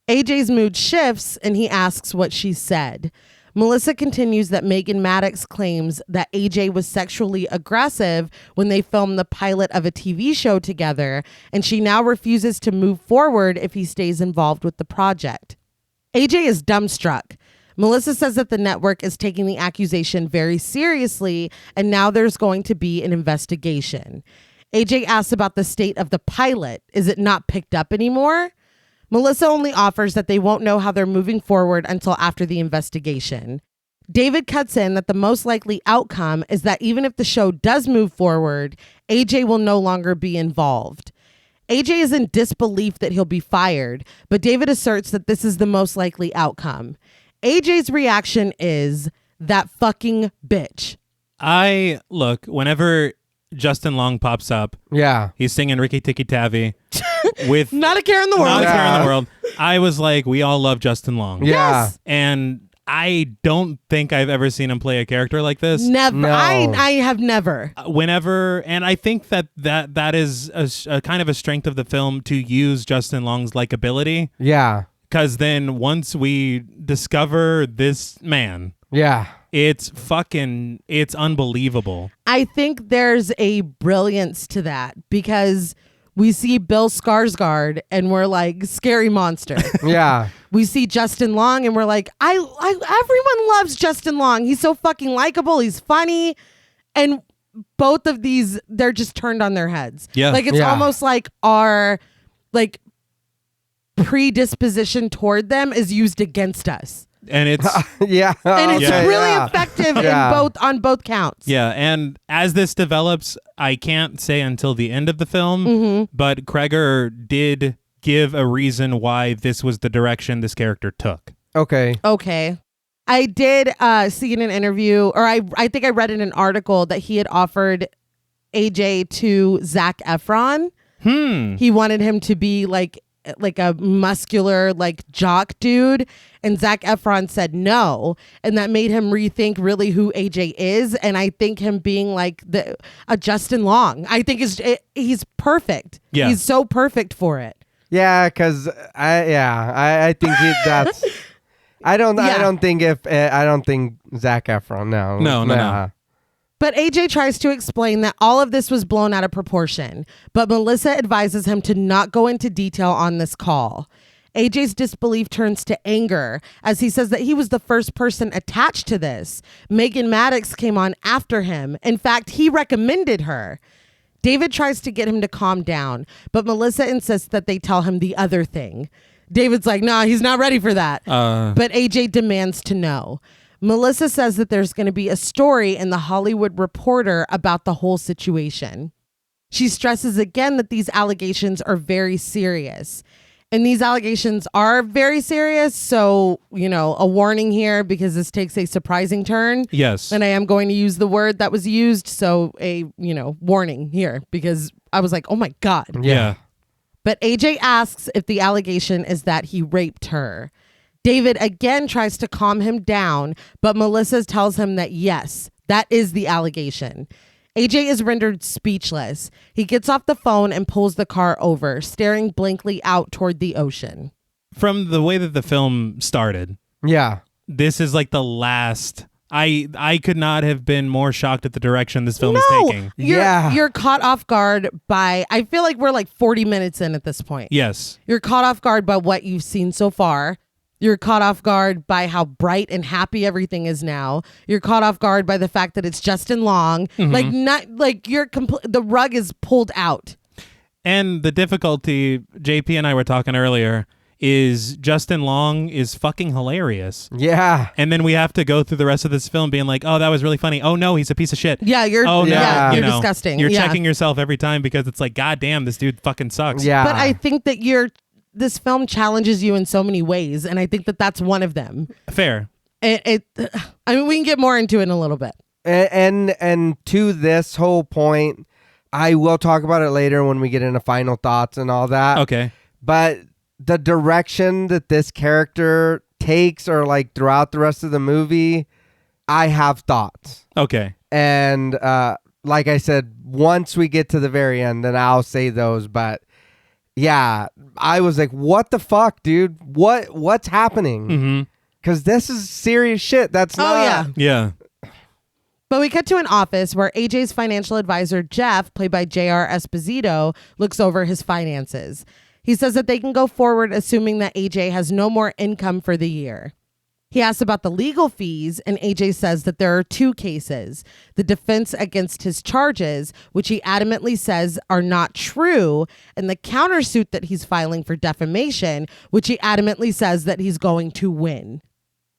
AJ's mood shifts and he asks what she said. Melissa continues that Megan Maddox claims that AJ was sexually aggressive when they filmed the pilot of a TV show together, and she now refuses to move forward if he stays involved with the project. AJ is dumbstruck. Melissa says that the network is taking the accusation very seriously, and now there's going to be an investigation. AJ asks about the state of the pilot. Is it not picked up anymore? Melissa only offers that they won't know how they're moving forward until after the investigation. David cuts in that the most likely outcome is that even if the show does move forward, AJ will no longer be involved. AJ is in disbelief that he'll be fired, but David asserts that this is the most likely outcome. AJ's reaction is, that fucking bitch. Whenever Justin Long pops up, Yeah. he's singing Ricky Tikki Tavi with Not a care in the world. not a care in Yeah. the world. I was like, we all love Justin Long. Yeah. Yes. And I don't think I've ever seen him play a character like this. Never. No. I have never. Whenever, and I think that is a kind of a strength of the film to use Justin Long's likability, Yeah. because then once we discover this man, Yeah. it's unbelievable. I think there's a brilliance to that because we see Bill Skarsgård and we're like, scary monster. Yeah. We see Justin Long and we're like, everyone loves Justin Long. He's so fucking likable. He's funny. And both of these, they're just turned on their heads. Yeah. Like it's Yeah. almost like our like predisposition toward them is used against us. And it's Yeah. And it's Okay, really yeah. effective Yeah. on both counts. yeah, and as this develops, I can't say until the end of the film, but Cregger did give a reason why this was the direction this character took. Okay. Okay. I did see in an interview, or I think I read in an article that he had offered AJ to Zach Efron. He wanted him to be like a muscular, like jock dude. And Zach Efron said no. And that made him rethink really who AJ is. And I think him being like a Justin Long, I think he's perfect. Yeah. He's so perfect for it. Yeah, because I think that's. I don't think Zach Efron. No. But AJ tries to explain that all of this was blown out of proportion, but Melissa advises him to not go into detail on this call. AJ's disbelief turns to anger as he says that he was the first person attached to this. Megan Maddox came on after him. In fact, he recommended her. David tries to get him to calm down, but Melissa insists that they tell him the other thing. David's like, nah, he's not ready for that. But AJ demands to know. Melissa says that there's going to be a story in the Hollywood Reporter about the whole situation. She stresses again that these allegations are very serious. And these allegations are very serious. So, a warning here because this takes a surprising turn. Yes. And I am going to use the word that was used. So a, warning here because I was like, oh my God. Yeah. But AJ asks if the allegation is that he raped her. David again tries to calm him down, but Melissa tells him that yes, that is the allegation. AJ is rendered speechless. He gets off the phone and pulls the car over, staring blankly out toward the ocean. From the way that the film started, Yeah. this is like the last I could not have been more shocked at the direction this film is taking. You're caught off guard by, I feel like we're like 40 minutes in at this point. Yes. You're caught off guard by what you've seen so far. You're caught off guard by how bright and happy everything is now. You're caught off guard by the fact that it's Justin Long. Like the rug is pulled out. And the difficulty, JP and I were talking earlier, is Justin Long is fucking hilarious. Yeah. And then we have to go through the rest of this film being like, oh, that was really funny. Oh, no, he's a piece of shit. Yeah, you're you're disgusting. You're checking yourself every time because it's like, God damn, this dude fucking sucks. Yeah. But I think that this film challenges you in so many ways, and I think that that's one of them. Fair. I mean, we can get more into it in a little bit. And to this whole point, I will talk about it later when we get into final thoughts and all that. Okay. But the direction that this character takes, or like throughout the rest of the movie, I have thoughts. Okay. And like I said, once we get to the very end, then I'll say those. But yeah, I was like, what the fuck, dude? What's happening? Because this is serious shit. That's not. Yeah. But we cut to an office where AJ's financial advisor, Jeff, played by J.R. Esposito, looks over his finances. He says that they can go forward assuming that AJ has no more income for the year. He asks about the legal fees, and AJ says that there are two cases. The defense against his charges, which he adamantly says are not true, and the countersuit that he's filing for defamation, which he adamantly says that he's going to win.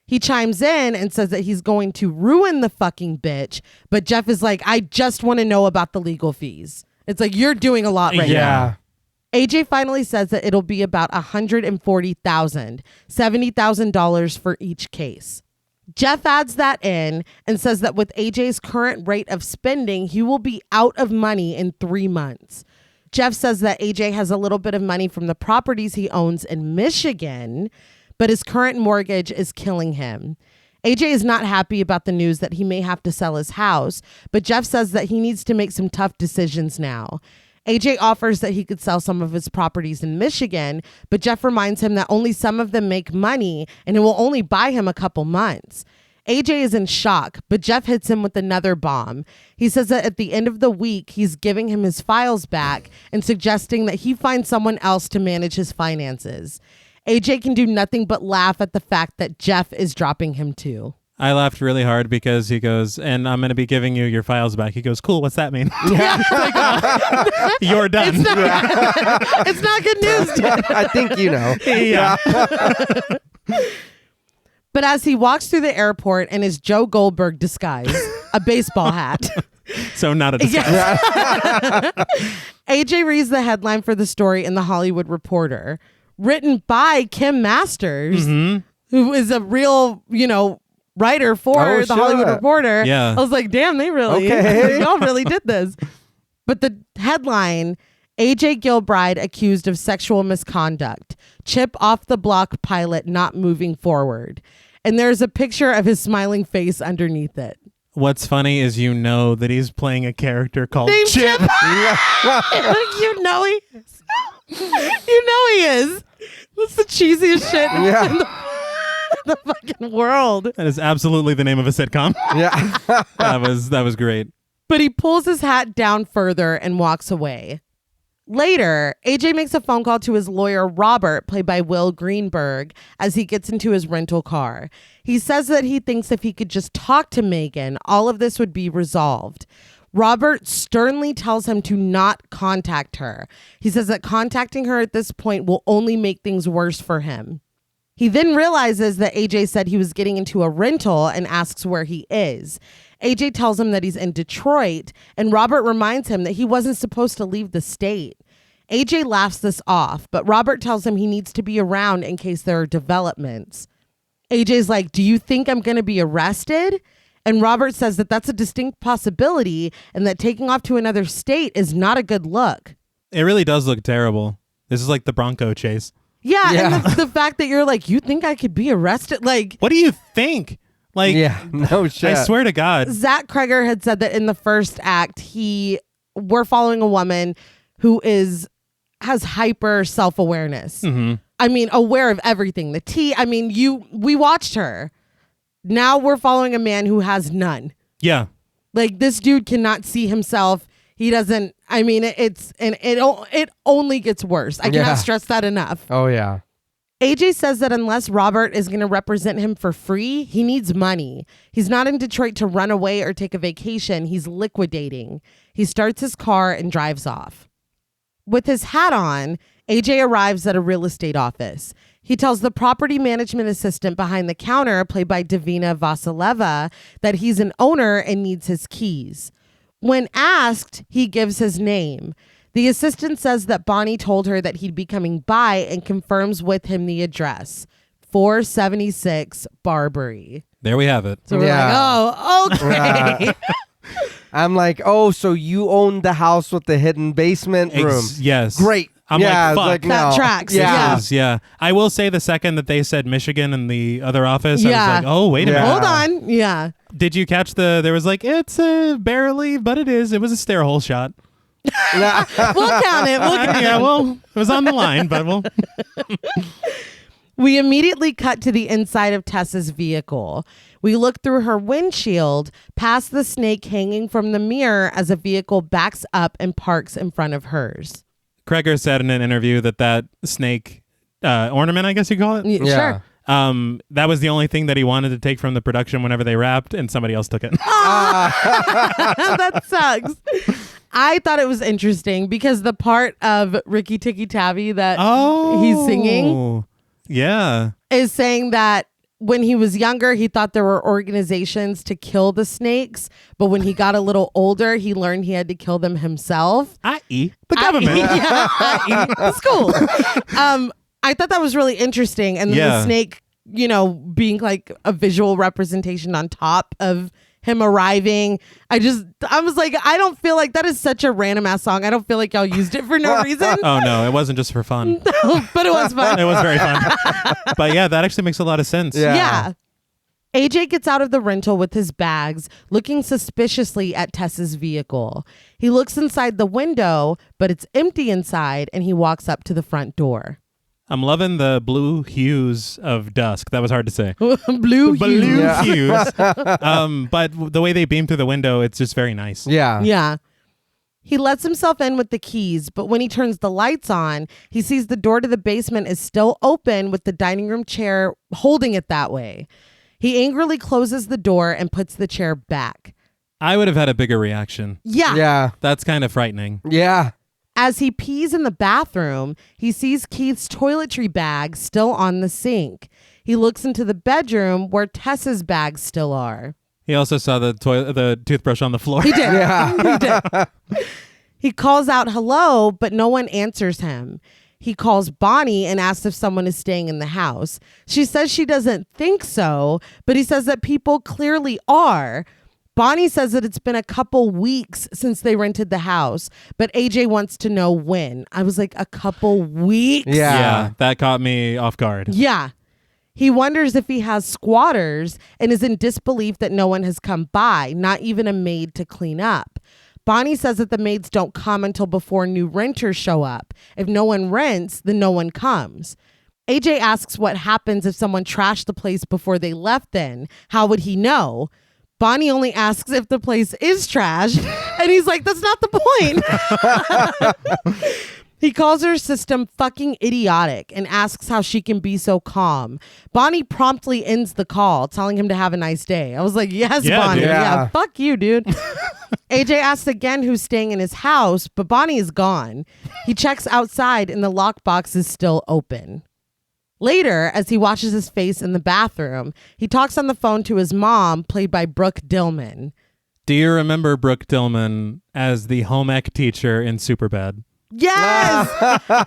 He chimes in and says that he's going to ruin the fucking bitch, but Jeff is like, I just want to know about the legal fees. It's like, you're doing a lot right now. AJ finally says that it'll be about $140,000, $70,000 for each case. Jeff adds that in and says that with AJ's current rate of spending, he will be out of money in 3 months. Jeff says that AJ has a little bit of money from the properties he owns in Michigan, but his current mortgage is killing him. AJ is not happy about the news that he may have to sell his house, but Jeff says that he needs to make some tough decisions now. AJ offers that he could sell some of his properties in Michigan, but Jeff reminds him that only some of them make money and it will only buy him a couple months. AJ is in shock, but Jeff hits him with another bomb. He says that at the end of the week, he's giving him his files back and suggesting that he find someone else to manage his finances. AJ can do nothing but laugh at the fact that Jeff is dropping him too. I laughed really hard because he goes, and I'm going to be giving you your files back. He goes, cool, what's that mean? You're done. It's not good news. I think you know. Yeah. But as he walks through the airport in his Joe Goldberg disguise, a baseball hat. So not a disguise. AJ reads the headline for the story in The Hollywood Reporter, written by Kim Masters, who is a real, writer for The Hollywood Reporter. Yeah. I was like, damn, y'all really did this. But the headline, AJ Gilbride accused of sexual misconduct. Chip off the block pilot not moving forward. And there's a picture of his smiling face underneath it. What's funny is that he's playing a character called Named Chip. You know he is. He is. That's the cheesiest shit in the fucking world. That is absolutely the name of a sitcom. Yeah. That was great. But he pulls his hat down further and walks away. Later, AJ makes a phone call to his lawyer, Robert, played by Will Greenberg, as he gets into his rental car. He says that he thinks if he could just talk to Megan, all of this would be resolved. Robert sternly tells him to not contact her. He says that contacting her at this point will only make things worse for him. He then realizes that AJ said he was getting into a rental and asks where he is. AJ tells him that he's in Detroit, and Robert reminds him that he wasn't supposed to leave the state. AJ laughs this off, but Robert tells him he needs to be around in case there are developments. AJ's like, do you think I'm going to be arrested? And Robert says that that's a distinct possibility and that taking off to another state is not a good look. It really does look terrible. This is like the Bronco chase. Yeah. And the fact that you're like, you think I could be arrested? Like, what do you think? Like, yeah, no shit. I swear to God. Zach Cregger had said that in the first act, we're following a woman who has hyper self-awareness. Mm-hmm. I mean, aware of everything. We watched her now we're following a man who has none. Yeah. Like, this dude cannot see himself. He doesn't, I mean, it only gets worse. I cannot stress that enough. Oh, yeah. AJ says that unless Robert is going to represent him for free, he needs money. He's not in Detroit to run away or take a vacation. He's liquidating. He starts his car and drives off. With his hat on, AJ arrives at a real estate office. He tells the property management assistant behind the counter, played by Davina Vasileva, that he's an owner and needs his keys. When asked, he gives his name. The assistant says that Bonnie told her that he'd be coming by and confirms with him the address, 476 Barbary. There we have it. So we're like, oh, okay. I'm like, oh, so you own the house with the hidden basement room? Yes. Great. I'm like, fuck. That no. tracks. Yeah. Yeah. I will say the second that they said Michigan in the other office, I was like, oh, wait a minute. Hold on. Yeah. Did you catch there was like, it's barely, but it was a stair hole shot. We'll count it. Yeah, well, it was on the line, but we'll. We immediately cut to the inside of Tessa's vehicle. We look through her windshield, past the snake hanging from the mirror as a vehicle backs up and parks in front of hers. Cregger said in an interview that snake ornament, I guess you call it. Sure. That was the only thing that he wanted to take from the production whenever they wrapped, and somebody else took it. That sucks. I thought it was interesting because the part of Ricky Tikki Tavi that he's singing is saying that when he was younger, he thought there were organizations to kill the snakes, but when he got a little older, he learned he had to kill them himself. I.e. the government. The school. I thought that was really interesting. And then the snake, being like a visual representation on top of him arriving. I was like, I don't feel like that is such a random ass song. I don't feel like y'all used it for no reason. Oh no, it wasn't just for fun. But it was fun. It was very fun. But yeah, that actually makes a lot of sense. Yeah. AJ gets out of the rental with his bags, looking suspiciously at Tessa's vehicle. He looks inside the window, but it's empty inside, and he walks up to the front door. I'm loving the blue hues of dusk. That was hard to say. Blue hues. But the way they beam through the window, it's just very nice. Yeah. Yeah. He lets himself in with the keys, but when he turns the lights on, he sees the door to the basement is still open with the dining room chair holding it that way. He angrily closes the door and puts the chair back. I would have had a bigger reaction. Yeah. Yeah. That's kind of frightening. Yeah. As he pees in the bathroom, he sees Keith's toiletry bag still on the sink. He looks into the bedroom where Tessa's bags still are. He also saw the toothbrush on the floor. He did. Yeah. He did. He calls out hello, but no one answers him. He calls Bonnie and asks if someone is staying in the house. She says she doesn't think so, but he says that people clearly are. Bonnie says that it's been a couple weeks since they rented the house, but AJ wants to know when. I was like, a couple weeks? Yeah, that caught me off guard. Yeah. He wonders if he has squatters and is in disbelief that no one has come by, not even a maid to clean up. Bonnie says that the maids don't come until before new renters show up. If no one rents, then no one comes. AJ asks what happens if someone trashed the place before they left then. How would he know? Bonnie only asks if the place is trash, and he's like, that's not the point. He calls her system fucking idiotic and asks how she can be so calm. Bonnie promptly ends the call, telling him to have a nice day. I was like, yes, Bonnie. Dude. Yeah, fuck you, dude. AJ asks again who's staying in his house, but Bonnie is gone. He checks outside, and the lockbox is still open. Later, as he washes his face in the bathroom, he talks on the phone to his mom, played by Brooke Dillman. Do you remember Brooke Dillman as the home ec teacher in Superbad? Yes!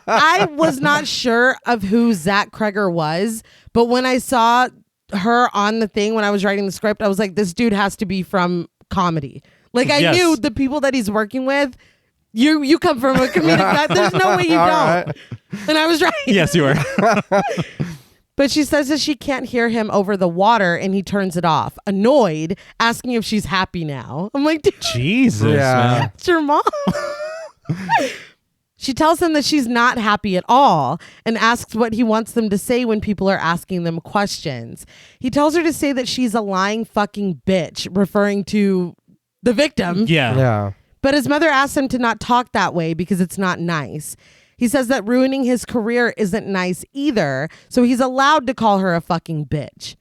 I was not sure of who Zach Cregger was, but when I saw her on the thing when I was writing the script, I was like, this dude has to be from comedy. Like, I knew the people that he's working with. You come from a comedic. There's no way you don't. Right. And I was right. Yes, you were. But she says that she can't hear him over the water, and he turns it off, annoyed, asking if she's happy now. I'm like, dude, Jesus, man. It's your mom. She tells him that she's not happy at all and asks what he wants them to say when people are asking them questions. He tells her to say that she's a lying fucking bitch, referring to the victim. Yeah. But his mother asks him to not talk that way because it's not nice. He says that ruining his career isn't nice either, so he's allowed to call her a fucking bitch.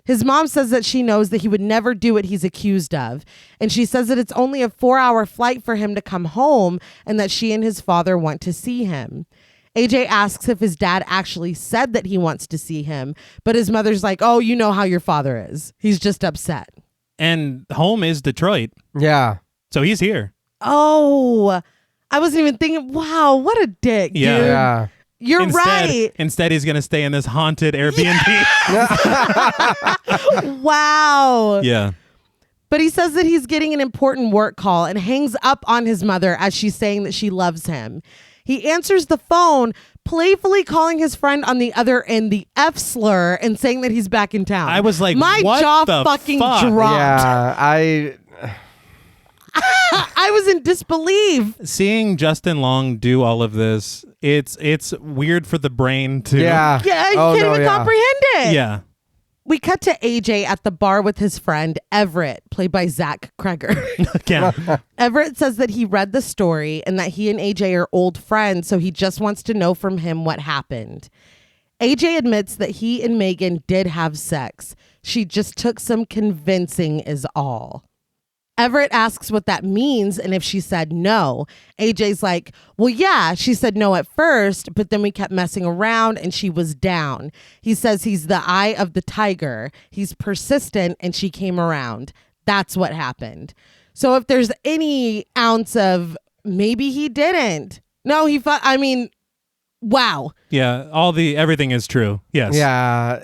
His mom says that she knows that he would never do what he's accused of, and she says that it's only a 4-hour flight for him to come home and that she and his father want to see him. AJ asks if his dad actually said that he wants to see him, but his mother's like, oh, you know how your father is. He's just upset. And home is Detroit. Yeah. So he's here. Oh, I wasn't even thinking, wow, what a dick, dude. Yeah. You're right. Instead, he's going to stay in this haunted Airbnb. Wow. Yeah. But he says that he's getting an important work call and hangs up on his mother as she's saying that she loves him. He answers the phone, playfully calling his friend on the other end the F slur and saying that he's back in town. I was like, my what jaw the fucking fuck? dropped. Yeah. I was in disbelief. Seeing Justin Long do all of this, it's weird for the brain to... Yeah. Yeah, you can't even comprehend it. Yeah. We cut to AJ at the bar with his friend Everett, played by Zach Cregger. Yeah. Everett says that he read the story and that he and AJ are old friends, so he just wants to know from him what happened. AJ admits that he and Megan did have sex. She just took some convincing is all. Everett asks what that means and if she said no. AJ's like, well, yeah, she said no at first, but then we kept messing around and she was down. He says he's the eye of the tiger. He's persistent and she came around. That's what happened. So if there's any ounce of maybe he didn't. No, wow. Yeah. Everything is true. Yes. Yeah.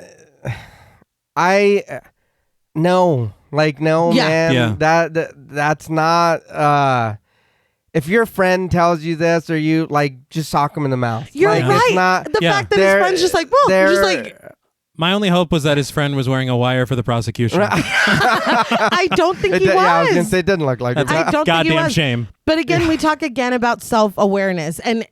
No. Like, no, Yeah. man, Yeah. that's not, if your friend tells you this or you, like, just sock him in the mouth. You're like, right. It's not, the fact that his friend's just like, well, just like, My only hope was that his friend was wearing a wire for the prosecution. I don't think he was. Yeah, I was going to say it didn't look like it. I don't think he Goddamn was. shame. But again, we talk again about self-awareness. And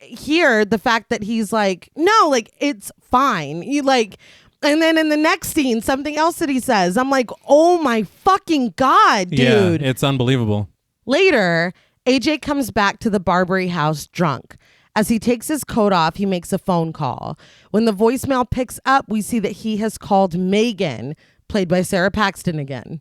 here, the fact that he's like, no, like, it's fine. You like... And then in the next scene, something else that he says, I'm like, oh my fucking God, dude. Yeah, it's unbelievable. Later, AJ comes back to the Barbary house drunk. As he takes his coat off, he makes a phone call. When the voicemail picks up, we see that he has called Megan, played by Sarah Paxton again.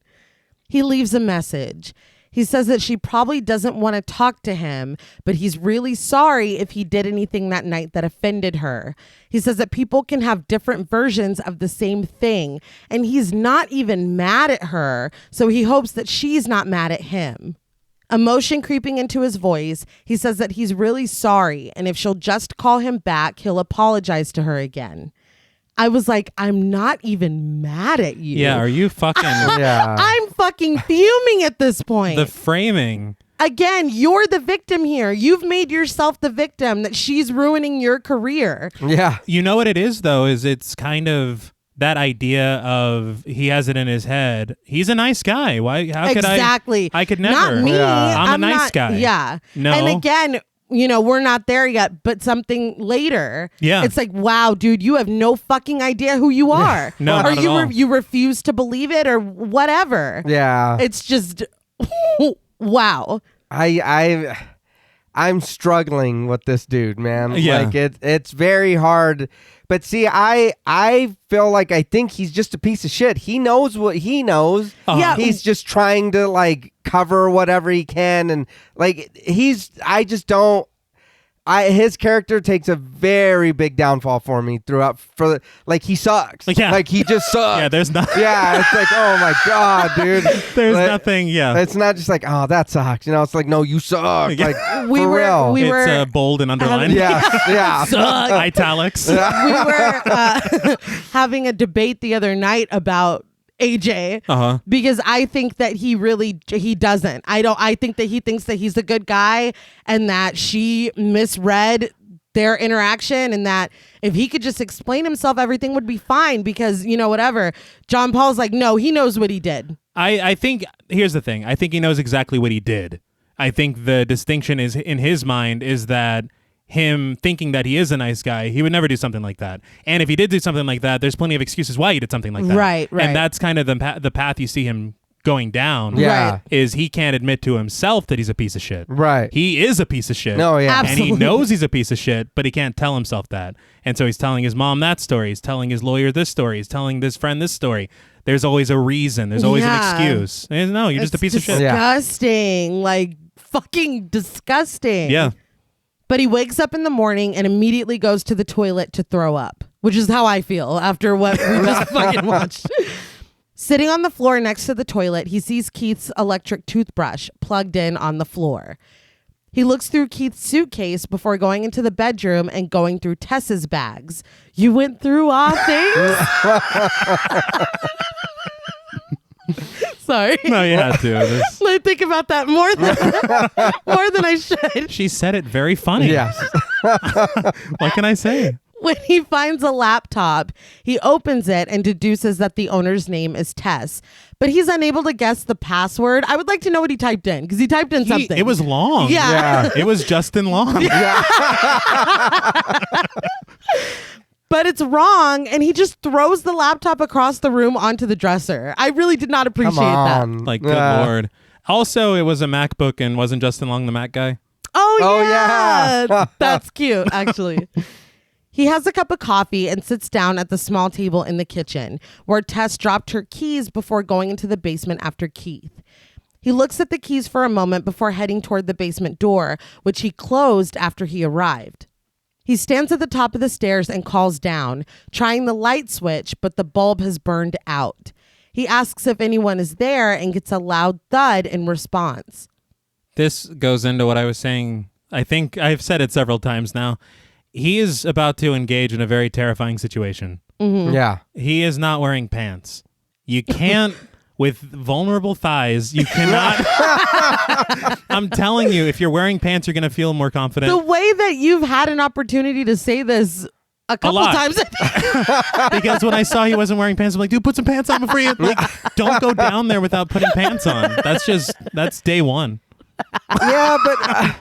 He leaves a message. He says that she probably doesn't want to talk to him, but he's really sorry if he did anything that night that offended her. He says that people can have different versions of the same thing, and he's not even mad at her, so he hopes that she's not mad at him. Emotion creeping into his voice, he says that he's really sorry, and if she'll just call him back, he'll apologize to her again. I was like, I'm not even mad at you. Yeah, are you fucking... Yeah. I'm fucking fuming at this point. The framing. Again, you're the victim here. You've made yourself the victim that she's ruining your career. Yeah. You know what it is, though, is it's kind of that idea of he has it in his head. He's a nice guy. Why? How could I? Exactly. I could never. Not me. Yeah. I'm a nice not, guy. Yeah. No. And again, we're not there yet, but something later. Yeah. It's like, wow, dude, you have no fucking idea who you are. No, or not at you all. you refuse to believe it or whatever. Yeah. It's just wow. I'm struggling with this dude, man. Yeah. Like it's very hard. But see, I feel like I think he's just a piece of shit. He knows what he knows. Uh-huh. Yeah. He's just trying to like cover whatever he can, and like I just don't. His character takes a very big downfall for me throughout. For like he sucks. Yeah. Like he just sucks. Yeah, there's not. Yeah, it's like, oh my god, dude. There's Like, nothing. Yeah. It's not just like, oh, that sucks. It's like, no, you suck. Yeah. Like We for were- real. we were- It's bold and underlined. yeah, yeah. Italics. We were having a debate the other night about AJ Uh-huh. because I think that he doesn't. I think that he thinks that he's a good guy and that she misread their interaction and that if he could just explain himself, everything would be fine because, whatever. John Paul's like, no, he knows what he did. I think, here's the thing. I think he knows exactly what he did. I think the distinction is in his mind is that him thinking that he is a nice guy, he would never do something like that. And if he did do something like that, there's plenty of excuses why he did something like that. Right. And that's kind of the path you see him going down. Yeah. Right. Is he can't admit to himself that he's a piece of shit. Right. He is a piece of shit. No, yeah. Absolutely. And he knows he's a piece of shit, but he can't tell himself that. And so he's telling his mom that story. He's telling his lawyer this story. He's telling this friend this story. There's always a reason. There's always an excuse. And no, you're just a piece of shit. Disgusting. Like, fucking disgusting. Yeah. But he wakes up in the morning and immediately goes to the toilet to throw up, which is how I feel after what we just fucking watched. Sitting on the floor next to the toilet, he sees Keith's electric toothbrush plugged in on the floor. He looks through Keith's suitcase before going into the bedroom and going through Tess's bags. You went through our things? Sorry. No, you had to. I think about that more than I should. She said it very funny. Yes. What can I say? When he finds a laptop, he opens it and deduces that the owner's name is Tess, but he's unable to guess the password. I would like to know what he typed in, because he typed in something. It was long. Yeah. It was Justin Long. But it's wrong, and he just throws the laptop across the room onto the dresser. I really did not appreciate that. Like, good Lord. Also, it was a MacBook, and wasn't Justin Long the Mac guy? Oh yeah. yeah. That's cute, actually. He has a cup of coffee and sits down at the small table in the kitchen, where Tess dropped her keys before going into the basement after Keith. He looks at the keys for a moment before heading toward the basement door, which he closed after he arrived. He stands at the top of the stairs and calls down, trying the light switch, but the bulb has burned out. He asks if anyone is there and gets a loud thud in response. This goes into what I was saying. I think I've said it several times now. He is about to engage in a very terrifying situation. Mm-hmm. Yeah. He is not wearing pants. You can't, with vulnerable thighs, you cannot. I'm telling you, if you're wearing pants, you're going to feel more confident. The way that you've had an opportunity to say this a couple times. Because when I saw he wasn't wearing pants, I'm like, dude, put some pants on before you, like, don't go down there without putting pants on. That's day one. Yeah, but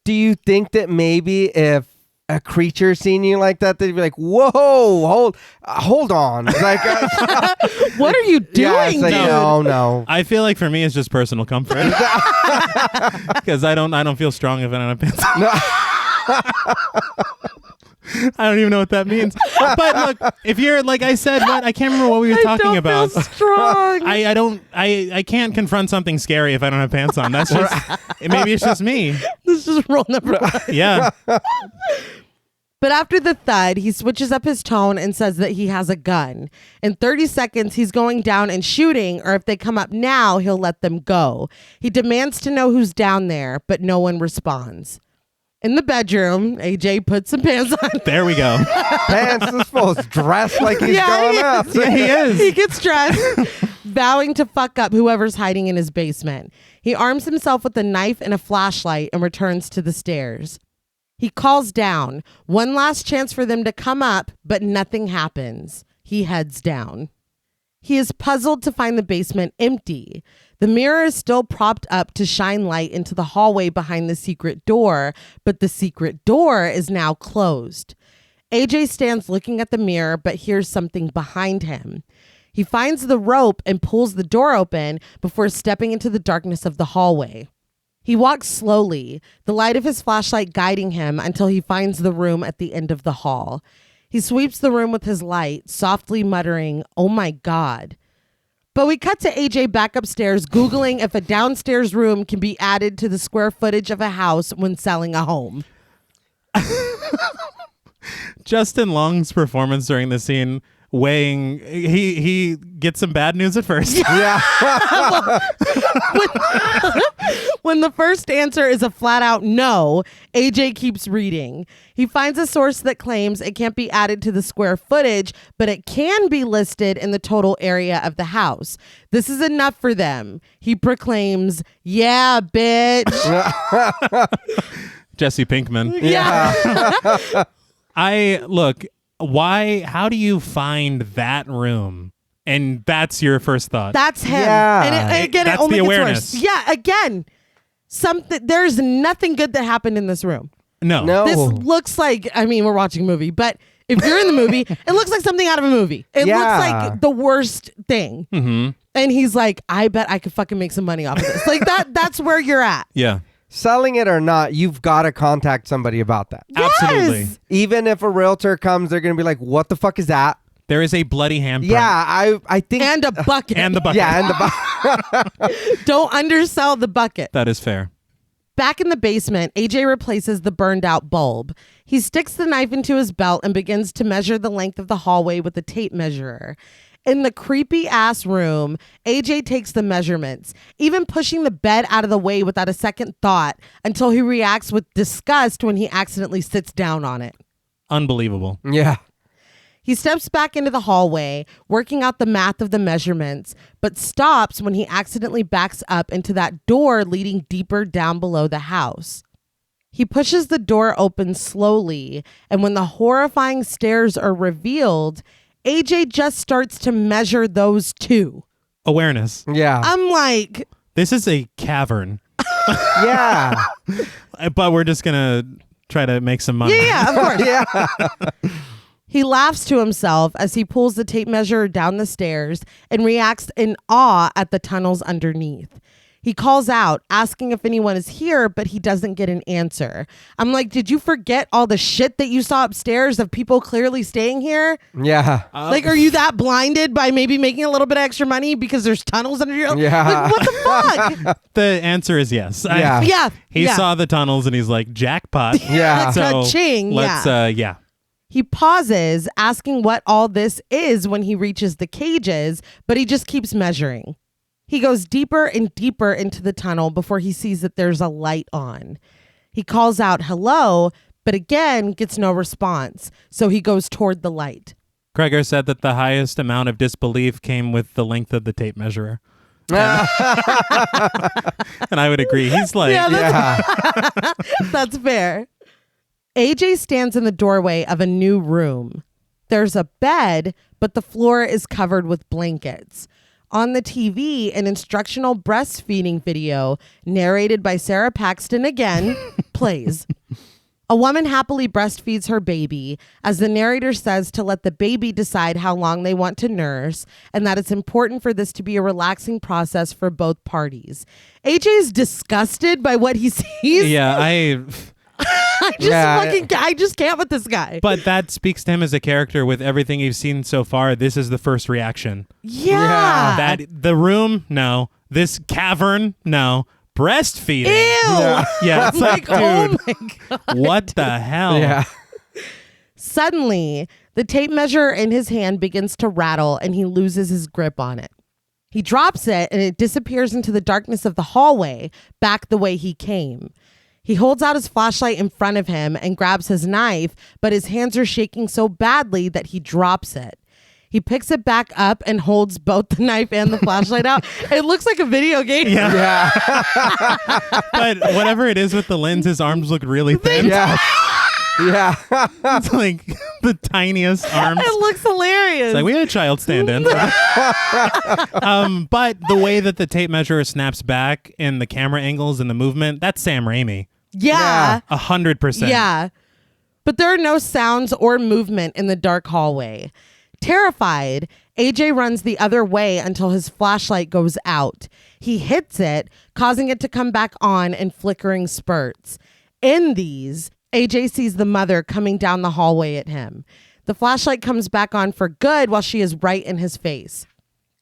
do you think that maybe if a creature seen you like that, they'd be like, whoa, hold on. Like, what are you doing? Yeah, it's like, no. I feel like for me, it's just personal comfort. Because I don't feel strong if I don't have pants on. I don't even know what that means. But look, if you're, like I said, I can't remember what we were talking about. I don't feel strong. I can't confront something scary if I don't have pants on. That's just, maybe it's just me. This is rule number one. Yeah. But after the thud, he switches up his tone and says that he has a gun. In 30 seconds, he's going down and shooting, or if they come up now, he'll let them go. He demands to know who's down there, but no one responds. In the bedroom, AJ puts some pants on. There we go. Pants is supposed to dress like he's going up. Yeah, he is. He gets dressed, vowing to fuck up whoever's hiding in his basement. He arms himself with a knife and a flashlight and returns to the stairs. He calls down. One last chance for them to come up, but nothing happens. He heads down. He is puzzled to find the basement empty. The mirror is still propped up to shine light into the hallway behind the secret door, but the secret door is now closed. AJ stands looking at the mirror, but hears something behind him. He finds the rope and pulls the door open before stepping into the darkness of the hallway. He walks slowly, the light of his flashlight guiding him until he finds the room at the end of the hall. He sweeps the room with his light, softly muttering, "Oh my God." But we cut to AJ back upstairs, Googling if a downstairs room can be added to the square footage of a house when selling a home. Justin Long's performance during the scene, weighing, he gets some bad news at first. Yeah. When the first answer is a flat out no, AJ keeps reading. He finds a source that claims it can't be added to the square footage, but it can be listed in the total area of the house. This is enough for them. He proclaims, "Yeah, bitch." Jesse Pinkman. Yeah. How do you find that room? And that's your first thought. That's him. Yeah. And again, That's it only the gets awareness. worse. Yeah, again. There's nothing good that happened in this room. No. This looks like, I mean, we're watching a movie, but if you're in the movie, it looks like something out of a movie. It looks like the worst thing. Mm-hmm. And he's like, I bet I could fucking make some money off of this. Like that's where you're at. Yeah. Selling it or not, you've got to contact somebody about that. Yes! Absolutely. Even if a realtor comes, they're going to be like, what the fuck is that? There is a bloody handprint. Yeah, I think. And a bucket. And the bucket. Yeah, and the bucket. Don't undersell the bucket. That is fair. Back in the basement, AJ replaces the burned out bulb. He sticks the knife into his belt and begins to measure the length of the hallway with a tape measure. In the creepy ass room, AJ takes the measurements, even pushing the bed out of the way without a second thought until he reacts with disgust when he accidentally sits down on it. Unbelievable. Yeah. He steps back into the hallway, working out the math of the measurements, but stops when he accidentally backs up into that door leading deeper down below the house. He pushes the door open slowly, and when the horrifying stairs are revealed, AJ just starts to measure those too. Awareness. Yeah. I'm like, This is a cavern. Yeah. But we're just going to try to make some money. yeah, of course. Yeah. He laughs to himself as he pulls the tape measure down the stairs and reacts in awe at the tunnels underneath. He calls out, asking if anyone is here, but he doesn't get an answer. I'm like, did you forget all the shit that you saw upstairs of people clearly staying here? Yeah. Like, are you that blinded by maybe making a little bit of extra money because there's tunnels under your... Yeah. Like, what the fuck? The answer is yes. Yeah. Yeah. He yeah. saw the tunnels and he's like, jackpot. Yeah. So Cha-ching, let's, yeah. He pauses, asking what all this is when he reaches the cages, but he just keeps measuring. He goes deeper and deeper into the tunnel before he sees that there's a light on. He calls out hello, but again gets no response, so he goes toward the light. Cregger said that the highest amount of disbelief came with the length of the tape measurer. And I would agree. He's like, That's fair. AJ stands in the doorway of a new room. There's a bed, but the floor is covered with blankets. On the TV, an instructional breastfeeding video, narrated by Sarah Paxton again, plays. A woman happily breastfeeds her baby, as the narrator says to let the baby decide how long they want to nurse, and that it's important for this to be a relaxing process for both parties. AJ is disgusted by what he sees. yeah, I just can't with this guy. But that speaks to him as a character with everything you've seen so far. This is the first reaction. Yeah. That the room, no. This cavern, no. Breastfeeding. Ew. Yeah, it's like, dude, oh my God. what the hell? Yeah. Suddenly, the tape measure in his hand begins to rattle and he loses his grip on it. He drops it and it disappears into the darkness of the hallway, back the way he came. He holds out his flashlight in front of him and grabs his knife, but his hands are shaking so badly that he drops it. He picks it back up and holds both the knife and the flashlight out. It looks like a video game. Yeah. But whatever it is with the lens, his arms look really thin. Yeah. Yeah. It's like the tiniest arms. It looks hilarious. It's like we had a child stand in. But the way that the tape measure snaps back and the camera angles and the movement, that's Sam Raimi. Yeah. 100%. Yeah. But there are no sounds or movement in the dark hallway. Terrified, AJ runs the other way until his flashlight goes out. He hits it, causing it to come back on in flickering spurts. In these, AJ sees the mother coming down the hallway at him. The flashlight comes back on for good while she is right in his face.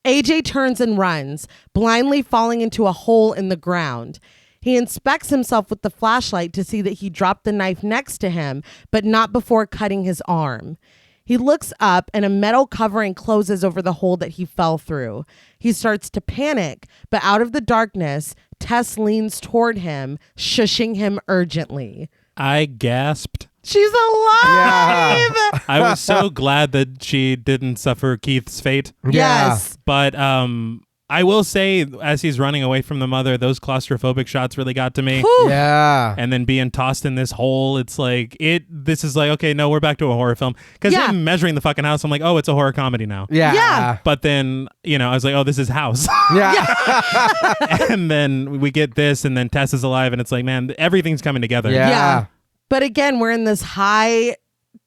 AJ turns and runs, blindly falling into a hole in the ground. He inspects himself with the flashlight to see that he dropped the knife next to him, but not before cutting his arm. He looks up and a metal covering closes over the hole that he fell through. He starts to panic, but out of the darkness, Tess leans toward him, shushing him urgently. I gasped. She's alive! Yeah. I was so glad that she didn't suffer Keith's fate. Yes. But I will say, as he's running away from the mother, those claustrophobic shots really got to me. Yeah. And then being tossed in this hole, it's like, this is like, okay, no, we're back to a horror film. Because him measuring the fucking house, I'm like, oh, it's a horror comedy now. Yeah. But then, I was like, oh, this is House. Yeah. And then we get this, and then Tess is alive, and it's like, man, everything's coming together. Yeah. But again, we're in this high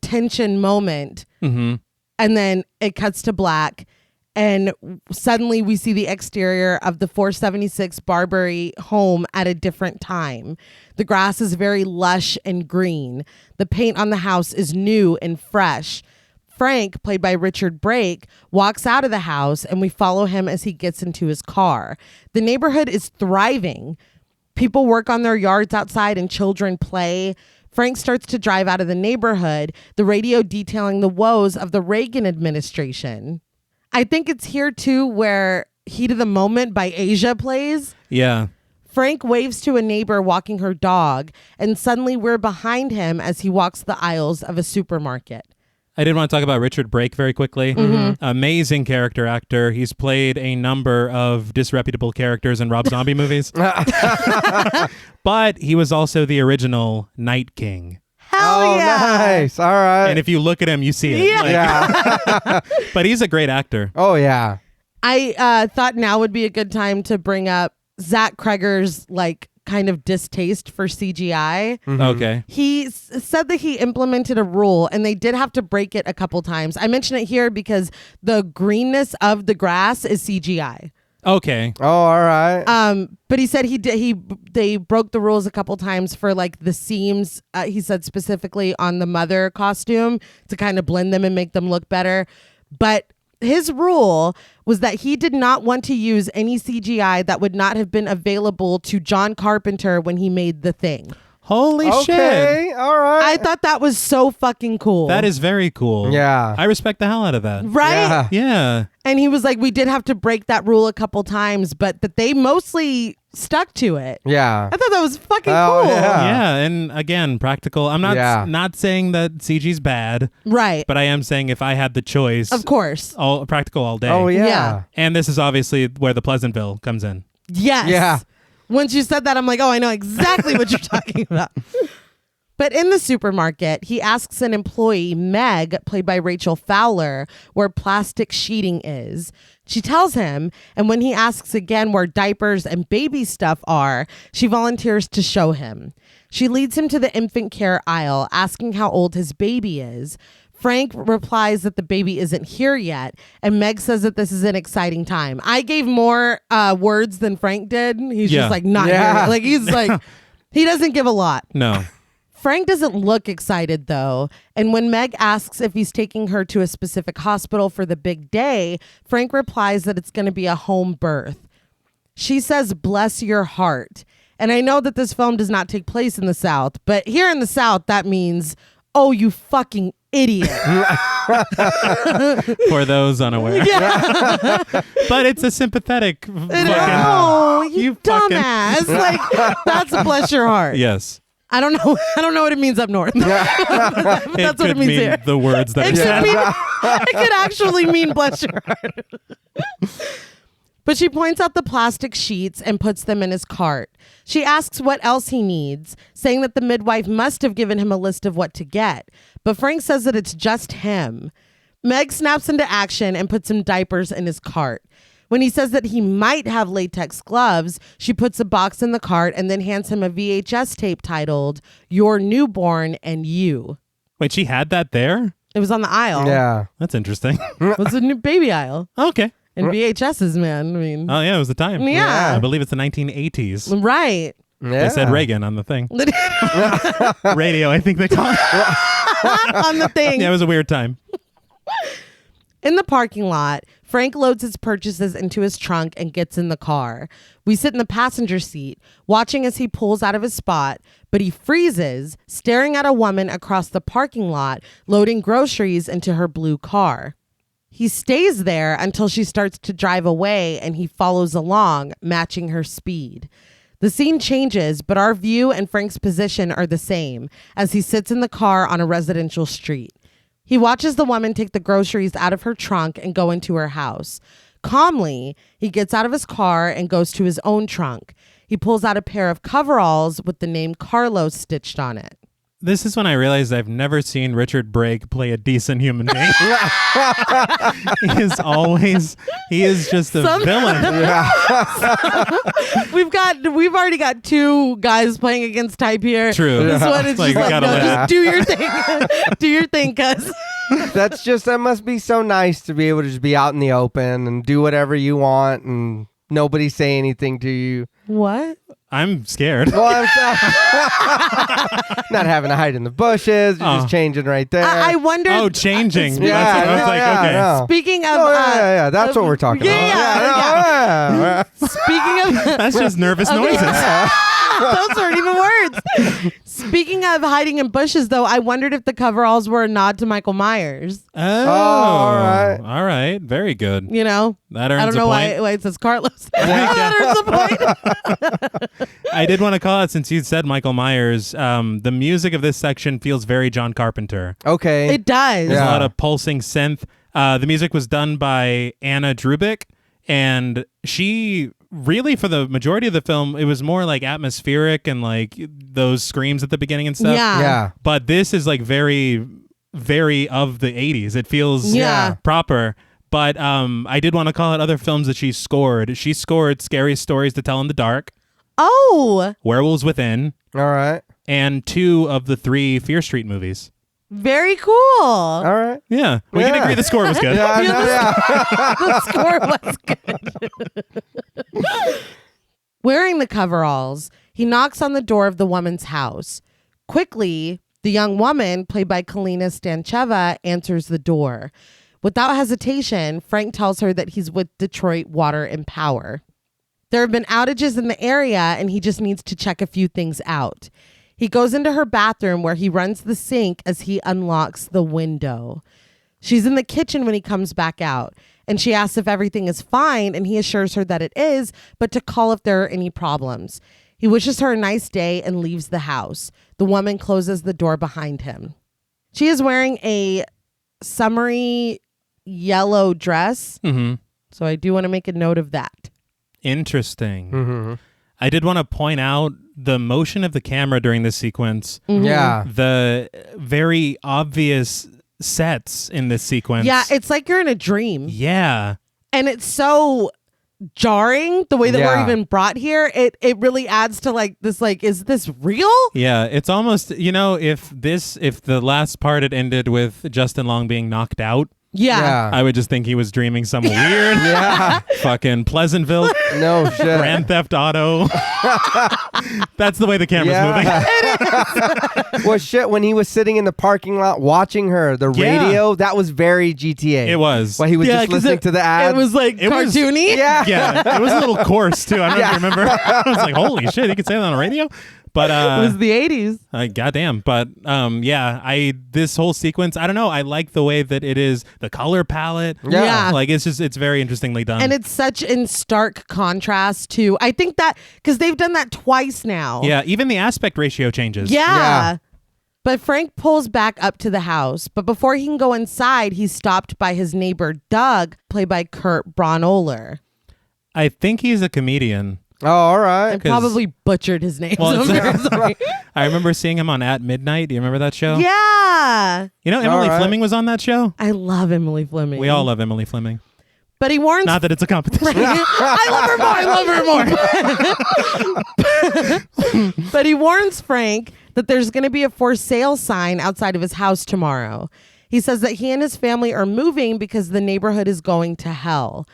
tension moment. Mm-hmm. And then it cuts to black. And suddenly we see the exterior of the 476 Barbary home at a different time. The grass is very lush and green. The paint on the house is new and fresh. Frank, played by Richard Brake, walks out of the house and we follow him as he gets into his car. The neighborhood is thriving. People work on their yards outside and children play. Frank starts to drive out of the neighborhood, the radio detailing the woes of the Reagan administration. I think it's here, too, where Heat of the Moment by Asia plays. Yeah. Frank waves to a neighbor walking her dog, and suddenly we're behind him as he walks the aisles of a supermarket. I did want to talk about Richard Brake very quickly. Mm-hmm. Amazing character actor. He's played a number of disreputable characters in Rob Zombie movies. But he was also the original Night King. Hell yeah. Nice. All right. And if you look at him, you see it. Yeah. But he's a great actor. Oh, yeah. I thought now would be a good time to bring up Zach Cregger's kind of distaste for CGI. Mm-hmm. Okay. He said that he implemented a rule and they did have to break it a couple times. I mention it here because the greenness of the grass is CGI. Okay. Oh, all right. But he said they broke the rules a couple times for the seams. He said specifically on the mother costume to kind of blend them and make them look better. But his rule was that he did not want to use any CGI that would not have been available to John Carpenter when he made The Thing. Holy shit. Okay. All right. I thought that was so fucking cool. That is very cool. Yeah. I respect the hell out of that. right. Yeah. And he was like, we did have to break that rule a couple times, but that they mostly stuck to it. Yeah. I thought that was fucking Oh, cool. yeah. Yeah. And again, practical. I'm not saying that CG's bad, Right. but I am saying if I had the choice, Of course. all practical all day. Oh, yeah. Yeah. And this is obviously where the Pleasantville comes in. Yes. Yeah. Once you said that, I'm like, oh, I know exactly what you're talking about. But in the supermarket, he asks an employee, Meg, played by Rachel Fowler, where plastic sheeting is. She tells him, and when he asks again where diapers and baby stuff are, she volunteers to show him. She leads him to the infant care aisle, asking how old his baby is. Frank replies that the baby isn't here yet, and Meg says that this is an exciting time. I gave more words than Frank did. He's just like, not here. Like, he's like, he doesn't give a lot. No. Frank doesn't look excited, though. And when Meg asks if he's taking her to a specific hospital for the big day, Frank replies that it's going to be a home birth. She says, bless your heart. And I know that this film does not take place in the South, but here in the South, that means, oh, you fucking idiot. For those unaware. Yeah. But it's a sympathetic fucking... Oh, you fucking- dumbass. Like, that's bless your heart. Yes. I don't know what it means up north. But that's what could it means mean here. the words that It are could, said. it could actually mean bless your heart. But she points out the plastic sheets and puts them in his cart. She asks what else he needs, saying that the midwife must have given him a list of what to get. But Frank says that it's just him. Meg snaps into action and puts some diapers in his cart. When he says that he might have latex gloves, she puts a box in the cart and then hands him a VHS tape titled, Your Newborn and You. Wait, she had that there? It was on the aisle. Yeah. That's interesting. It was a new baby aisle. Okay. And VHSs, man. I mean, Oh, yeah, it was the time. Yeah. I believe it's the 1980s. right. Yeah. They said Reagan on the thing. Radio, I think they call it. On the thing. Yeah, it was a weird time. In the parking lot, Frank loads his purchases into his trunk and gets in the car. We sit in the passenger seat, watching as he pulls out of his spot, but he freezes, staring at a woman across the parking lot, loading groceries into her blue car. He stays there until she starts to drive away and he follows along, matching her speed. The scene changes, but our view and Frank's position are the same as he sits in the car on a residential street. He watches the woman take the groceries out of her trunk and go into her house. Calmly, he gets out of his car and goes to his own trunk. He pulls out a pair of coveralls with the name Carlos stitched on it. This is when I realized I've never seen Richard Brake play a decent human being. He is just a villain. We've already got two guys playing against type here. True. This one is Like, just like, no, gotta just do your thing. Do your thing, cuz. That must be so nice to be able to just be out in the open and do whatever you want and nobody say anything to you. What? I'm scared. Well, not having to hide in the bushes, you're just changing right there. I wonder. Oh, changing. Yeah, I was like, okay. no. Speaking of, yeah, that's what we're talking about. Yeah. Speaking of, That's just nervous noises. those aren't even words. Speaking of hiding in bushes, though, I wondered if the coveralls were a nod to Michael Myers. Oh, all right. All right. Very good. You know, That earns I don't a know point. why it says Carlos. That earns a point. I did want to call out, since you said Michael Myers, the music of this section feels very John Carpenter. Okay. It does. There's Yeah. a lot of pulsing synth. The music was done by Anna Drubick, and she really, for the majority of the film, it was more like atmospheric and like those screams at the beginning and stuff. Yeah. But this is like very, very of the 80s. It feels Yeah. proper. But I did want to call out other films that she scored. She scored Scariest Stories to Tell in the Dark, Oh, Werewolves Within, All right. and 2 of the 3 Fear Street movies. very cool. All right. Yeah, we can Yeah. agree the score was good. Yeah, I know, yeah. The score was good. Wearing the coveralls, he knocks on the door of the woman's house. Quickly, the young woman, played by Kalina Stancheva, answers the door. Without hesitation, Frank tells her that he's with Detroit Water and Power. There have been outages in the area, and he just needs to check a few things out. He goes into her bathroom where he runs the sink as he unlocks the window. She's in the kitchen when he comes back out, and she asks if everything is fine, and he assures her that it is, but to call if there are any problems. He wishes her a nice day and leaves the house. The woman closes the door behind him. She is wearing a summery yellow dress, Mm-hmm. so I do want to make a note of that. Interesting. Mm-hmm. I did want to point out the motion of the camera during this sequence, Yeah. the very obvious sets in this sequence. Yeah, it's like you're in a dream. Yeah. And it's so jarring the way that we're Yeah. even brought here. It really adds to like this, like, is this real? Yeah, it's almost, if the last part had ended with Justin Long being knocked out, Yeah. I would just think he was dreaming some weird Yeah. fucking Pleasantville No shit. Grand Theft Auto. That's the way the camera's moving. Well, shit, when he was sitting in the parking lot watching her, the Yeah. radio, that was very GTA. It was. While he was just 'cause listening to the ads. It was like It was- cartoony. Yeah. Yeah, it was a little coarse too. I don't know if you remember. I was like, holy shit, he could say that on the radio? But It was the 80s. goddamn. But this whole sequence, I don't know. I like the way that it is, the color palette. Yeah. Like it's very interestingly done. And it's such in stark contrast to, I think that, because they've done that twice now. yeah, even the aspect ratio changes. Yeah. Yeah. But Frank pulls back up to the house. But before he can go inside, he's stopped by his neighbor, Doug, played by Kurt Braunohler. I think he's a comedian. Oh, all right. I probably butchered his name. Well, so I'm very sorry. I remember seeing him on At Midnight. Do you remember that show? Yeah. Emily All right. Fleming was on that show? I love Emily Fleming. We all love Emily Fleming. But he warns. Not that it's a competition. I love her more. But he warns Frank that there's going to be a for sale sign outside of his house tomorrow. He says that he and his family are moving because the neighborhood is going to hell.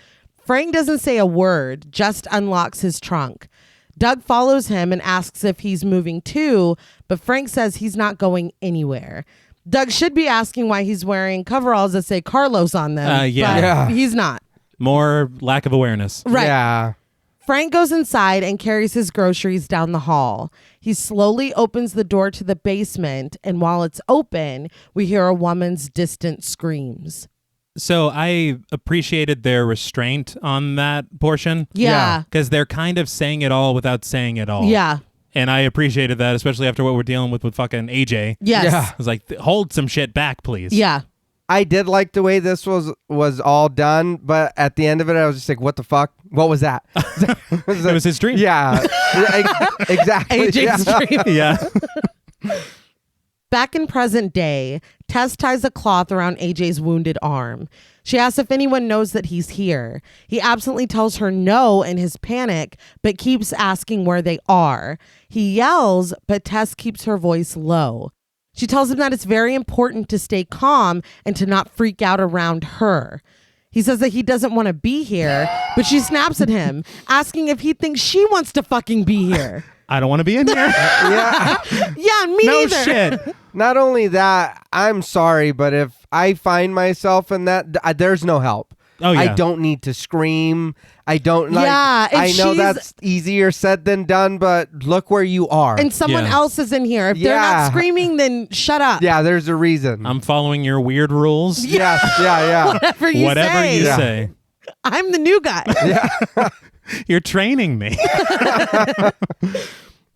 Frank doesn't say a word, just unlocks his trunk. Doug follows him and asks if he's moving too, but Frank says he's not going anywhere. Doug should be asking why he's wearing coveralls that say Carlos on them, Yeah. but Yeah. he's not. More lack of awareness. Right. Yeah. Frank goes inside and carries his groceries down the hall. He slowly opens the door to the basement, and while it's open, we hear a woman's distant screams. So I appreciated their restraint on that portion. Yeah. Because they're kind of saying it all without saying it all. Yeah. And I appreciated that, especially after what we're dealing with fucking AJ. Yes. Yeah. Yeah. I was like, hold some shit back, please. I did like the way this was all done, but at the end of it, I was just like, what the fuck? What was that? It was his dream. Yeah. Exactly. AJ's dream. Yeah. Back in present day, Tess ties a cloth around AJ's wounded arm. She asks if anyone knows that he's here. He absently tells her no in his panic, but keeps asking where they are. He yells, but Tess keeps her voice low. She tells him that it's very important to stay calm and to not freak out around her. He says that he doesn't want to be here, but she snaps at him, asking if he thinks she wants to fucking be here. I don't want to be in here. Yeah. Yeah, me No neither. shit. Not only that, I'm sorry, but if I find myself in that, there's no help. Oh, yeah. I don't need to scream. I don't like. Yeah, and I know she's- that's easier said than done, but look where you are. And someone Yeah. else is in here. If they're not Yeah. screaming, then shut up. yeah, there's a reason. I'm following your weird rules. Yes, yeah. Whatever you Whatever say. you Yeah. say. I'm the new guy. You're training me.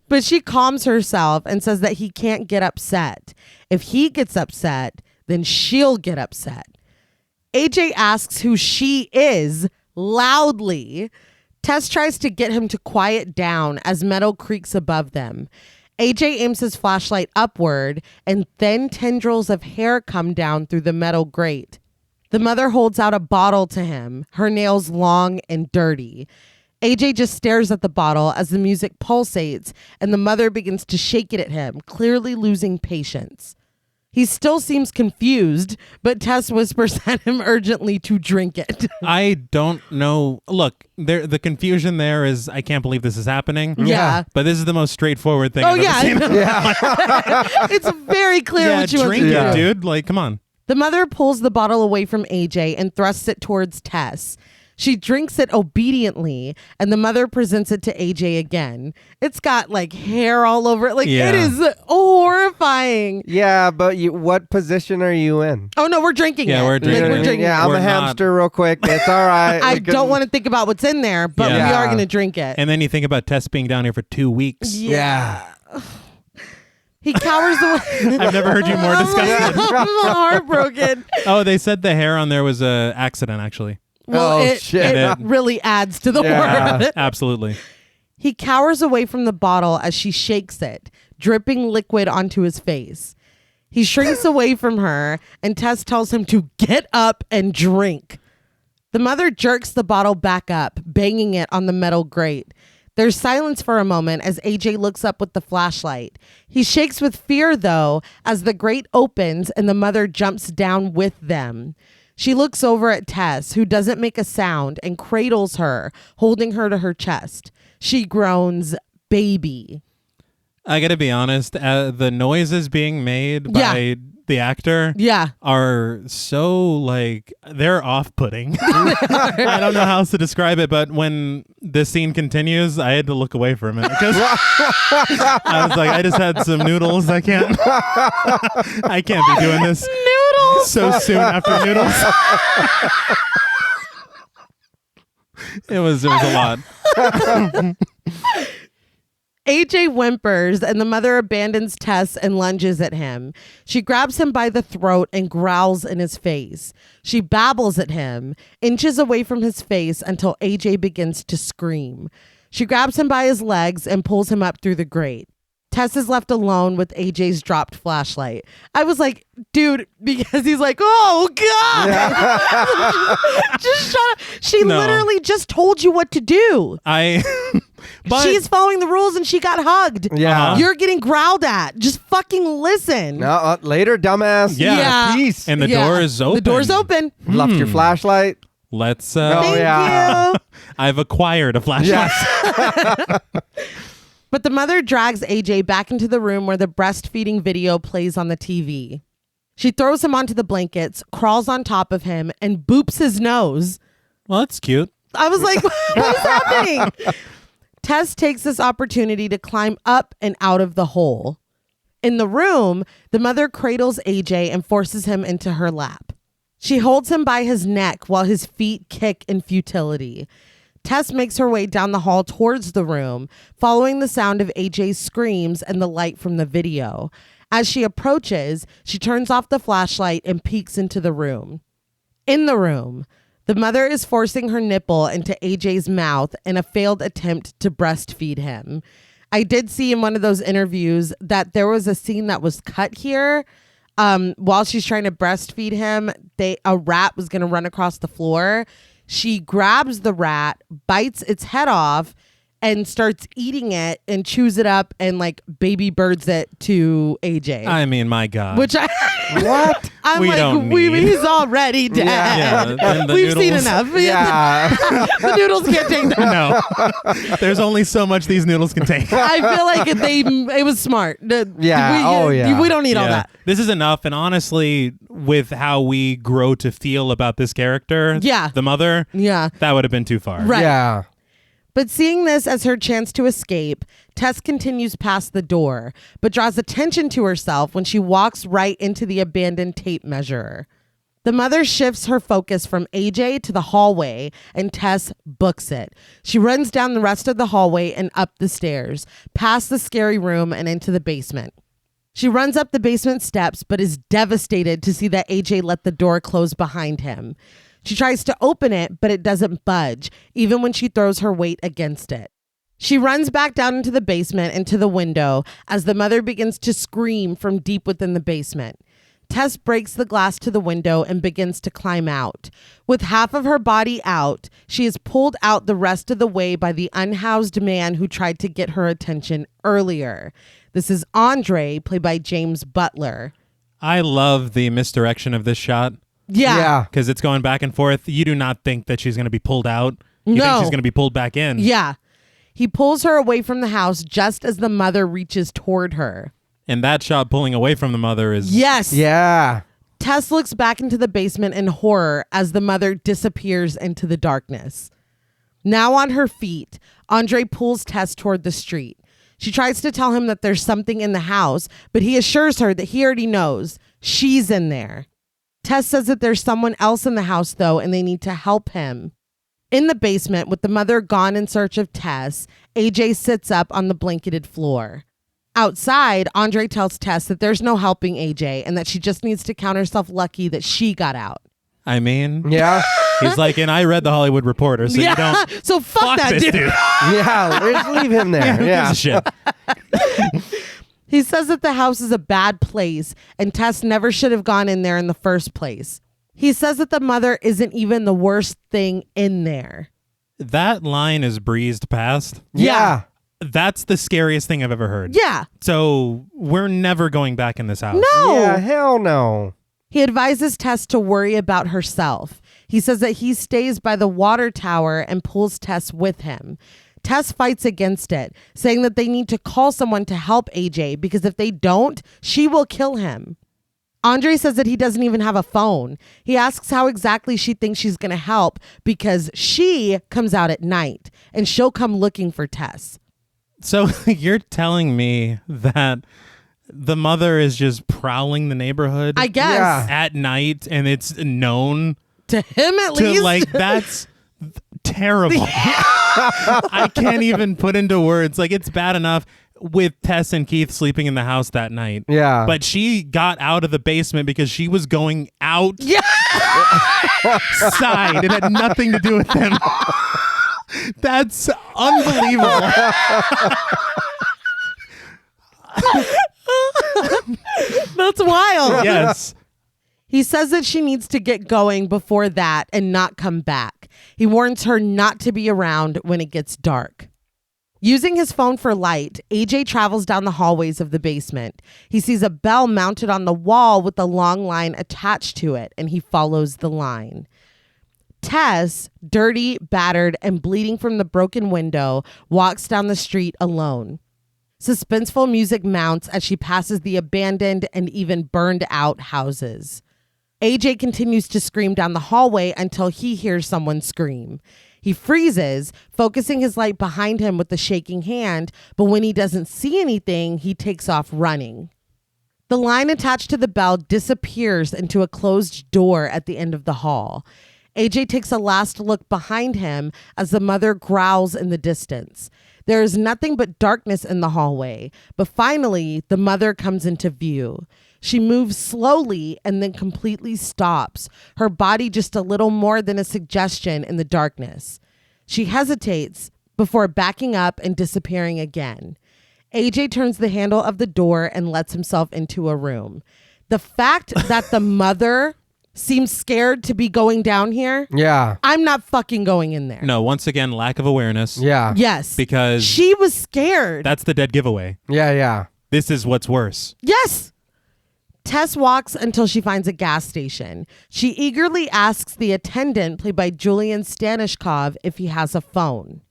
But she calms herself and says that he can't get upset. If he gets upset, then she'll get upset. AJ asks who she is loudly. Tess tries to get him to quiet down as metal creaks above them. AJ aims his flashlight upward and thin tendrils of hair come down through the metal grate. The mother holds out a bottle to him, her nails long and dirty. AJ just stares at the bottle as the music pulsates and the mother begins to shake it at him, clearly losing patience. He still seems confused, but Tess whispers at him urgently to drink it. I don't know. Look, the confusion there is I can't believe this is happening. Yeah. But this is the most straightforward thing Oh, I've ever yeah. seen. It's very clear Yeah, what you want drink to do. it, dude. Like, come on. The mother pulls the bottle away from AJ and thrusts it towards Tess. She drinks it obediently, and the mother presents it to AJ again. It's got like hair all over it. Like Yeah. it is horrifying. Yeah, but what position are you in? Oh no, we're drinking Yeah, it. we're Like, drinking we're it. drinking Yeah, it. I'm We're a not- hamster real quick. It's all right. I don't want to think about what's in there, but we Yeah. are going to drink it. And then you think about Tess being down here for 2 weeks. Yeah. He cowers away. I've never heard you more disgusted. I'm heartbroken. Oh, they said the hair on there was a accident, actually. Well, Oh, it shit. really adds to the Yeah. word. Absolutely. He cowers away from the bottle as she shakes it, dripping liquid onto his face. He shrinks away from her, and Tess tells him to get up and drink. The mother jerks the bottle back up, banging it on the metal grate. There's silence for a moment as AJ looks up with the flashlight. He shakes with fear, though, as the grate opens and the mother jumps down with them. She looks over at Tess, who doesn't make a sound, and cradles her, holding her to her chest. She groans, "Baby." I got to be honest. The noises being made by the actor Yeah. are so, like, they're off-putting. I don't know how else to describe it, but when this scene continues, I had to look away for a minute because I was like, I just had some noodles. I can't be doing this Noodles! so soon after noodles. It was a lot. AJ whimpers and the mother abandons Tess and lunges at him. She grabs him by the throat and growls in his face. She babbles at him, inches away from his face until AJ begins to scream. She grabs him by his legs and pulls him up through the grate. Tess is left alone with AJ's dropped flashlight. I was like, dude, because he's like, oh, God. Just shut up. She No. literally just told you what to do. But She's following the rules and she got hugged. Yeah. You're getting growled at. Just fucking listen. No, later, dumbass. Yeah. Peace. and the Yeah. door is open. The door's open. Left your flashlight. Let's. Oh, Thank yeah. you. I've acquired a flashlight. Yes. But the mother drags AJ back into the room where the breastfeeding video plays on the TV. She throws him onto the blankets, crawls on top of him, and boops his nose. Well, that's cute. I was like, what is happening? Tess takes this opportunity to climb up and out of the hole. In the room, the mother cradles AJ and forces him into her lap. She holds him by his neck while his feet kick in futility. Tess makes her way down the hall towards the room, following the sound of AJ's screams and the light from the video. As she approaches, she turns off the flashlight and peeks into the room. In the room, the mother is forcing her nipple into AJ's mouth in a failed attempt to breastfeed him. I did see in one of those interviews that there was a scene that was cut here. While she's trying to breastfeed him, a rat was going to run across the floor. She grabs the rat, bites its head off, and starts eating it and chews it up and like baby birds it to AJ. I mean, my God. Which What? I'm We like, don't need- he's already dead. Yeah, and the We've seen noodles. enough. Yeah. The noodles can't take that. No. There's only so much these noodles can take. I feel like it was smart. Yeah. We don't need all that. This is enough. And honestly, with how we grow to feel about this character, Yeah. the mother, Yeah. that would have been too far. Right. Yeah. But seeing this as her chance to escape, Tess continues past the door, but draws attention to herself when she walks right into the abandoned tape measure. The mother shifts her focus from AJ to the hallway, and Tess books it. She runs down the rest of the hallway and up the stairs, past the scary room and into the basement. She runs up the basement steps, but is devastated to see that AJ let the door close behind him. She tries to open it, but it doesn't budge, even when she throws her weight against it. She runs back down into the basement and to the window as the mother begins to scream from deep within the basement. Tess breaks the glass to the window and begins to climb out. With half of her body out, she is pulled out the rest of the way by the unhoused man who tried to get her attention earlier. This is Andre, played by James Butler. I love the misdirection of this shot Yeah. because it's going back and forth. You do not think that she's going to be pulled out. You No. think she's going to be pulled back in. Yeah. He pulls her away from the house just as the mother reaches toward her. And that shot pulling away from the mother is... Yes. Yeah. Tess looks back into the basement in horror as the mother disappears into the darkness. Now on her feet, Andre pulls Tess toward the street. She tries to tell him that there's something in the house, but he assures her that he already knows. She's in there. Tess says that there's someone else in the house, though, and they need to help him. In the basement, with the mother gone in search of Tess, AJ sits up on the blanketed floor. Outside, Andre tells Tess that there's no helping AJ and that she just needs to count herself lucky that she got out. I mean... Yeah. He's like, and I read the Hollywood Reporter, so you don't... So fuck that this dude. Yeah. Let's leave him there. Who Yeah. gives a shit? He says that the house is a bad place and Tess never should have gone in there in the first place. He says that the mother isn't even the worst thing in there. That line is breezed past. Yeah. That's the scariest thing I've ever heard. Yeah. So we're never going back in this house. No. Yeah. Hell no. He advises Tess to worry about herself. He says that he stays by the water tower and pulls Tess with him. Tess fights against it, saying that they need to call someone to help AJ because if they don't, she will kill him. Andre says that he doesn't even have a phone. He asks how exactly she thinks she's going to help because she comes out at night and she'll come looking for Tess. So you're telling me that the mother is just prowling the neighborhood I guess. Yeah. at night and it's known To him at to least. like that's terrible. I can't even put into words. Like it's bad enough with Tess and Keith sleeping in the house that night. Yeah. But she got out of the basement because she was going outside. It had nothing to do with them. That's unbelievable. That's wild. Yes. He says that she needs to get going before that and not come back. He warns her not to be around when it gets dark. Using his phone for light, AJ travels down the hallways of the basement. He sees a bell mounted on the wall with a long line attached to it, and he follows the line. Tess, dirty, battered, and bleeding from the broken window, walks down the street alone. Suspenseful music mounts as she passes the abandoned and even burned out houses. AJ continues to scream down the hallway until he hears someone scream. He freezes, focusing his light behind him with the shaking hand, but when he doesn't see anything, he takes off running. The line attached to the bell disappears into a closed door at the end of the hall. AJ takes a last look behind him as the mother growls in the distance. There is nothing but darkness in the hallway, but finally, the mother comes into view. She moves slowly and then completely stops, her body just a little more than a suggestion in the darkness. She hesitates before backing up and disappearing again. AJ turns the handle of the door and lets himself into a room. The fact that the mother seems scared to be going down here. Yeah. I'm not fucking going in there. No, once again, lack of awareness. Yeah. Yes. Because she was scared. that's the dead giveaway. Yeah. This is what's worse. Yes. Tess walks until she finds a gas station. She eagerly asks the attendant, played by Julian Stanishkov, if he has a phone.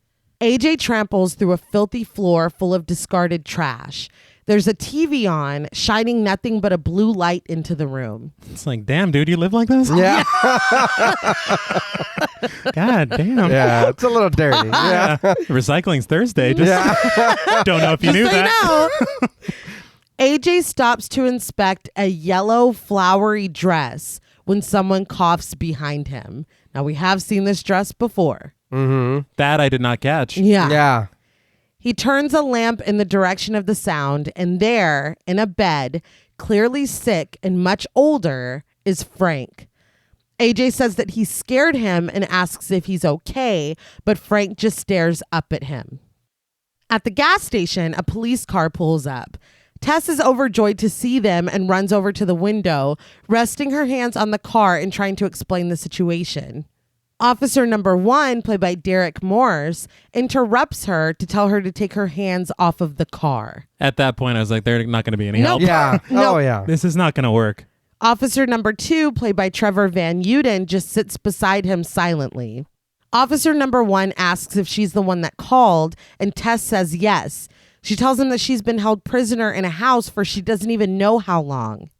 AJ tramples through a filthy floor full of discarded trash. There's a TV on, shining nothing but a blue light into the room. It's like, damn, dude, you live like this? Yeah. God damn. Yeah. It's a little dirty. Yeah. Recycling's Thursday. Just don't know if you knew that. AJ stops to inspect a yellow flowery dress when someone coughs behind him. Now, we have seen this dress before. Mm-hmm. That I did not catch. Yeah. He turns a lamp in the direction of the sound, and there, in a bed, clearly sick and much older, is Frank. AJ says that he scared him and asks if he's okay, but Frank just stares up at him. At the gas station, a police car pulls up. Tess is overjoyed to see them and runs over to the window, resting her hands on the car and trying to explain the situation. Officer number 1, played by Derek Morse, interrupts her to tell her to take her hands off of the car. At that point, I was like, there's not going to be any help. Yeah. No. Oh, yeah. This is not going to work. Officer number 2, played by Trevor Van Uden, just sits beside him silently. Officer number 1 asks if she's the one that called, and Tess says yes. She tells him that she's been held prisoner in a house for she doesn't even know how long.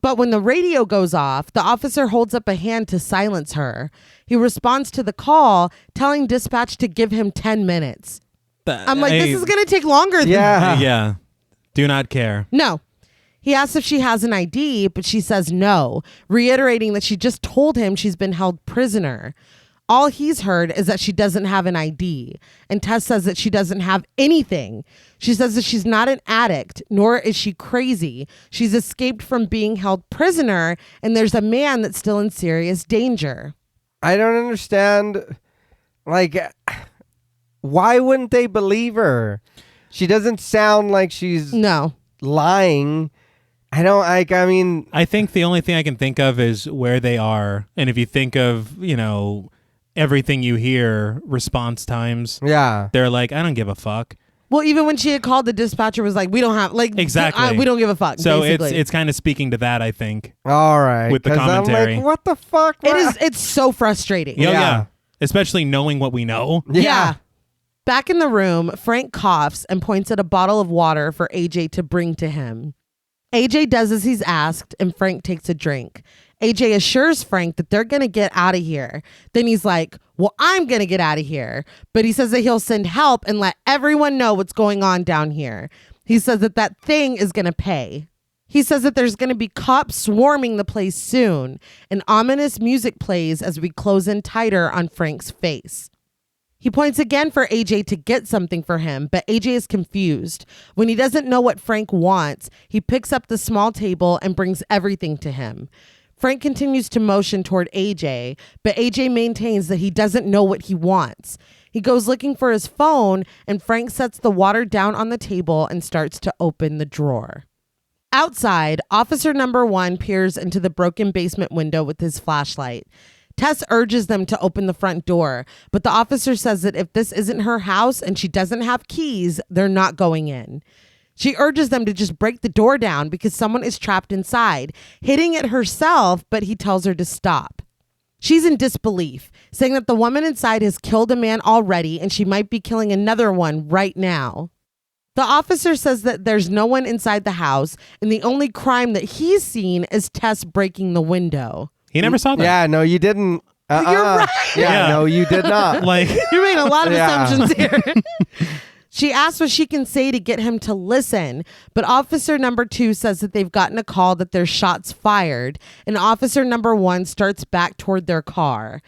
But when the radio goes off, the officer holds up a hand to silence her. He responds to the call, telling dispatch to give him 10 minutes. I'm like, this is going to take longer than that. Yeah. Do not care. No. He asks if she has an ID, but she says no, reiterating that she just told him she's been held prisoner. All he's heard is that she doesn't have an ID, and Tess says that she doesn't have anything. She says that she's not an addict, nor is she crazy. She's escaped from being held prisoner, and there's a man that's still in serious danger. I don't understand. Like, why wouldn't they believe her? She doesn't sound like she's lying. I mean, I think the only thing I can think of is where they are. And if you think of, everything you hear, response times. Yeah. They're like, I don't give a fuck. Well, even when she had called, the dispatcher was like, we don't have, like, exactly. We don't give a fuck. So basically. it's kind of speaking to that, I think. All right. With the commentary. I'm like, what the fuck? It's so frustrating. Yeah. Especially knowing what we know. Yeah. Back in the room, Frank coughs and points at a bottle of water for AJ to bring to him. AJ does as he's asked, and Frank takes a drink. AJ assures Frank that they're going to get out of here. Then he's like, well, I'm going to get out of here. But he says that he'll send help and let everyone know what's going on down here. He says that that thing is going to pay. He says that there's going to be cops swarming the place soon. And ominous music plays as we close in tighter on Frank's face. He points again for AJ to get something for him, but AJ is confused. When he doesn't know what Frank wants, he picks up the small table and brings everything to him. Frank continues to motion toward AJ, but AJ maintains that he doesn't know what he wants. He goes looking for his phone, and Frank sets the water down on the table and starts to open the drawer. Outside, officer number 1 peers into the broken basement window with his flashlight. Tess urges them to open the front door, but the officer says that if this isn't her house and she doesn't have keys, they're not going in. She urges them to just break the door down because someone is trapped inside, hitting it herself, but he tells her to stop. She's in disbelief, saying that the woman inside has killed a man already and she might be killing another one right now. The officer says that there's no one inside the house and the only crime that he's seen is Tess breaking the window. He never saw that. Yeah, no, you didn't. You're right. Yeah, no, you did not. Like, you're making a lot of assumptions here. She asks what she can say to get him to listen, but officer number 2 says that they've gotten a call that there's shots fired, and officer number 1 starts back toward their car.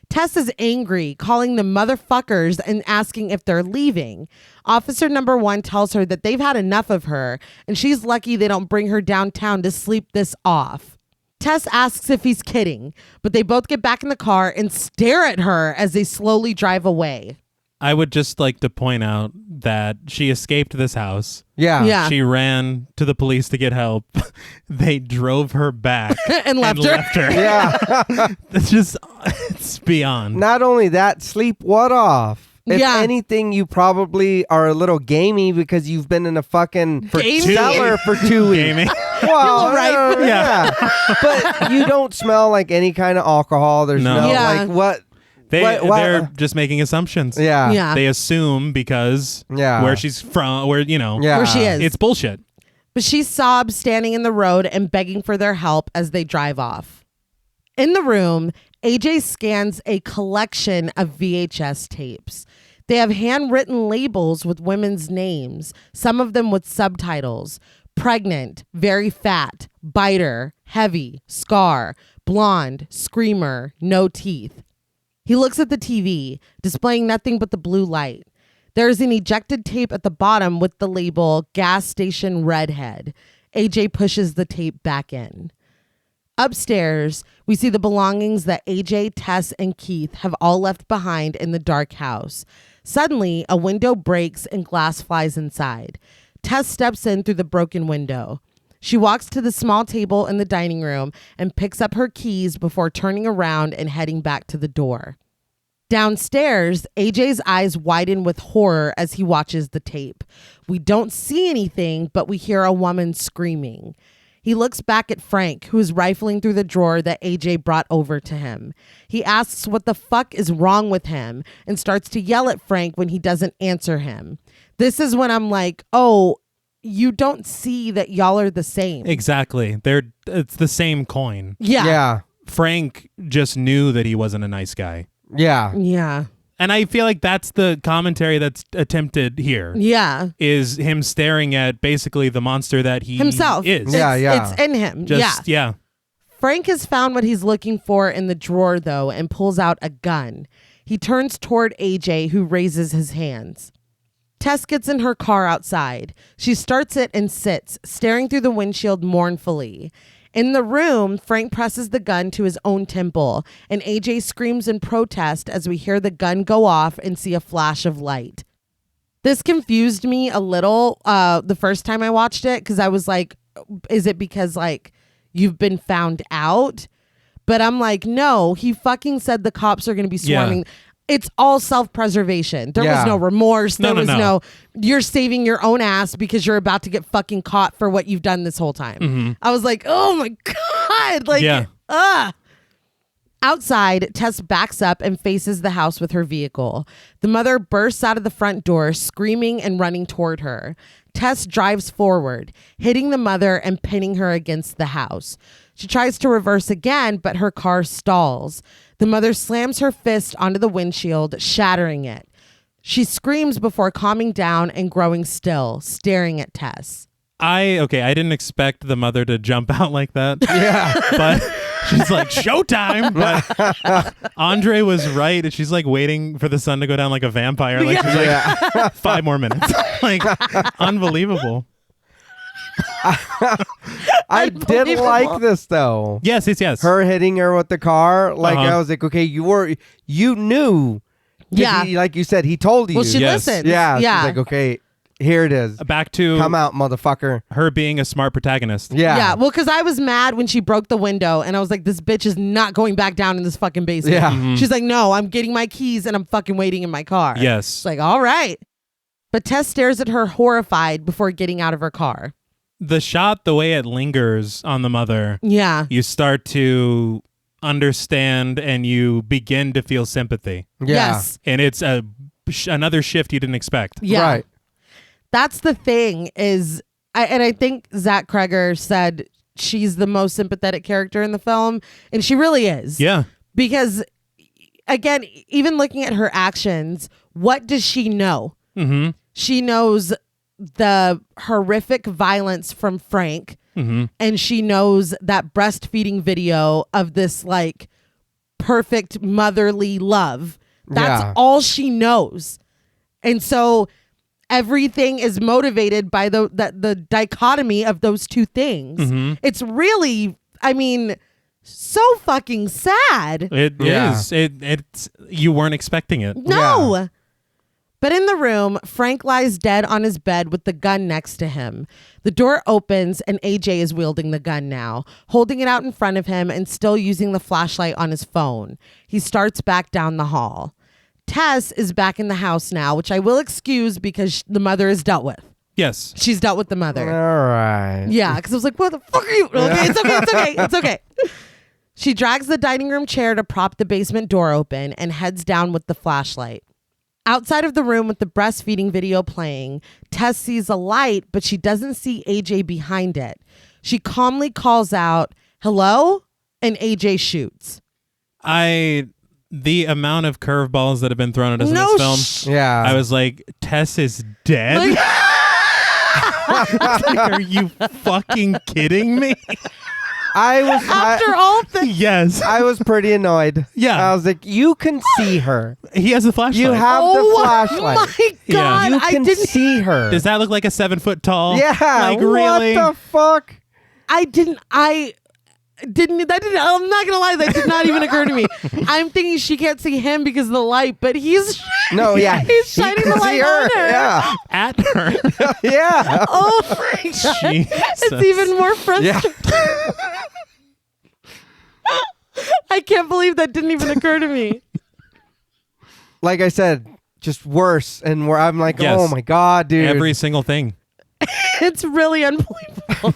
Tess is angry, calling them motherfuckers and asking if they're leaving. Officer number 1 tells her that they've had enough of her and she's lucky they don't bring her downtown to sleep this off. Tess asks if he's kidding, but they both get back in the car and stare at her as they slowly drive away. I would just like to point out that she escaped this house. Yeah. She ran to the police to get help. They drove her back and left her. Yeah. It's beyond. Not only that, sleep what off? If Yeah. anything, you probably are a little gamey because you've been in a fucking cellar for 2 weeks. Gaming. Well, Right. yeah. But you don't smell like any kind of alcohol. There's No. no Yeah. like what? They're just making assumptions. Yeah. Yeah. They assume because where she's from, where Where she is. it's bullshit. But she sobs standing in the road and begging for their help as they drive off. In the room, AJ scans a collection of VHS tapes. They have handwritten labels with women's names, some of them with subtitles: pregnant, very fat, biter, heavy, scar, blonde, screamer, no teeth. He looks at the TV, displaying nothing but the blue light. There is an ejected tape at the bottom with the label gas station redhead. AJ pushes the tape back in. Upstairs, we see the belongings that AJ, Tess, and Keith have all left behind in the dark house. Suddenly, a window breaks and glass flies inside. Tess steps in through the broken window. She walks to the small table in the dining room and picks up her keys before turning around and heading back to the door. Downstairs, AJ's eyes widen with horror as he watches the tape. We don't see anything, but we hear a woman screaming. He looks back at Frank, who is rifling through the drawer that AJ brought over to him. He asks what the fuck is wrong with him and starts to yell at Frank when he doesn't answer him. This is when I'm like, oh, you don't see that y'all are the same. Exactly. It's the same coin. Yeah. Yeah. Frank just knew that he wasn't a nice guy. Yeah. Yeah. And I feel like that's the commentary that's attempted here. Yeah. Is him staring at basically the monster that he Himself. is. It's in him. Yeah. Frank has found what he's looking for in the drawer, though, and pulls out a gun. He turns toward AJ, who raises his hands. Tess gets in her car outside. She starts it and sits, staring through the windshield mournfully. In the room, Frank presses the gun to his own temple, and AJ screams in protest as we hear the gun go off and see a flash of light. This confused me a little the first time I watched it, because I was like, is it because like you've been found out? But I'm like, no, he fucking said the cops are going to be swarming. Yeah. It's all self-preservation. There was no remorse. There was no, you're saving your own ass because you're about to get fucking caught for what you've done this whole time. Mm-hmm. I was like, oh my God. Like, Outside, Tess backs up and faces the house with her vehicle. The mother bursts out of the front door, screaming and running toward her. Tess drives forward, hitting the mother and pinning her against the house. She tries to reverse again, but her car stalls. The mother slams her fist onto the windshield, shattering it. She screams before calming down and growing still, staring at Tess. I didn't expect the mother to jump out like that. Yeah. But she's like, showtime. But Andre was right. And she's like waiting for the sun to go down like a vampire. Like, she's like 5 more minutes. Like, unbelievable. I did like this though. Yes. Her hitting her with the car. Like I was like, okay, you knew. Yeah. Like you said, he told you. Well, she listens. Yeah. She's like, okay, here it is. Back to come out, motherfucker. Her being a smart protagonist. Yeah. Yeah. Well, because I was mad when she broke the window and I was like, this bitch is not going back down in this fucking basement. Yeah. Mm-hmm. She's like, no, I'm getting my keys and I'm fucking waiting in my car. Yes. It's like, all right. But Tess stares at her horrified before getting out of her car. The shot, the way it lingers on the mother. Yeah. You start to understand and you begin to feel sympathy. Yeah. Yes. And it's another shift you didn't expect. Yeah. Right. That's the thing is, I think Zach Cregger said she's the most sympathetic character in the film. And she really is. Yeah. Because, again, even looking at her actions, what does she know? Mm-hmm. She knows the horrific violence from Frank. Mm-hmm. And she knows that breastfeeding video of this like perfect motherly love. That's Yeah. all she knows. And so everything is motivated by the dichotomy of those two things. Mm-hmm. It's really, I mean, so fucking sad. It Yeah. is. It's you weren't expecting it. No. Yeah. But in the room, Frank lies dead on his bed with the gun next to him. The door opens and AJ is wielding the gun now, holding it out in front of him and still using the flashlight on his phone. He starts back down the hall. Tess is back in the house now, which I will excuse because the mother is dealt with. Yes. She's dealt with the mother. All right. Yeah, because I was like, what the fuck are you? Okay, it's okay, it's okay, it's okay. She drags the dining room chair to prop the basement door open and heads down with the flashlight. Outside of the room with the breastfeeding video playing, Tess sees a light, but she doesn't see AJ behind it. She calmly calls out, "Hello?" and AJ shoots. The amount of curveballs that have been thrown at us in No this film, Yeah. I was like, Tess is dead? Like- I was like, are you fucking kidding me? After all the Yes. I was pretty annoyed. Yeah. I was like, you can see her. He has a flashlight. You have the flashlight. my Yeah. God, You I can didn't see her. Does that look like a 7 foot tall? Yeah. Like, really? What the fuck? I'm not gonna lie, that did not even occur to me. I'm thinking she can't see him because of the light, but he's No, yeah. he's He shining can the see light on her. Yeah. At her. Yeah. Oh my God. Jesus. It's even more frustrating. Yeah. I can't believe that didn't even occur to me. Like I said, just worse. And where I'm like, Yes. oh my God, dude. Every single thing. It's really unbelievable.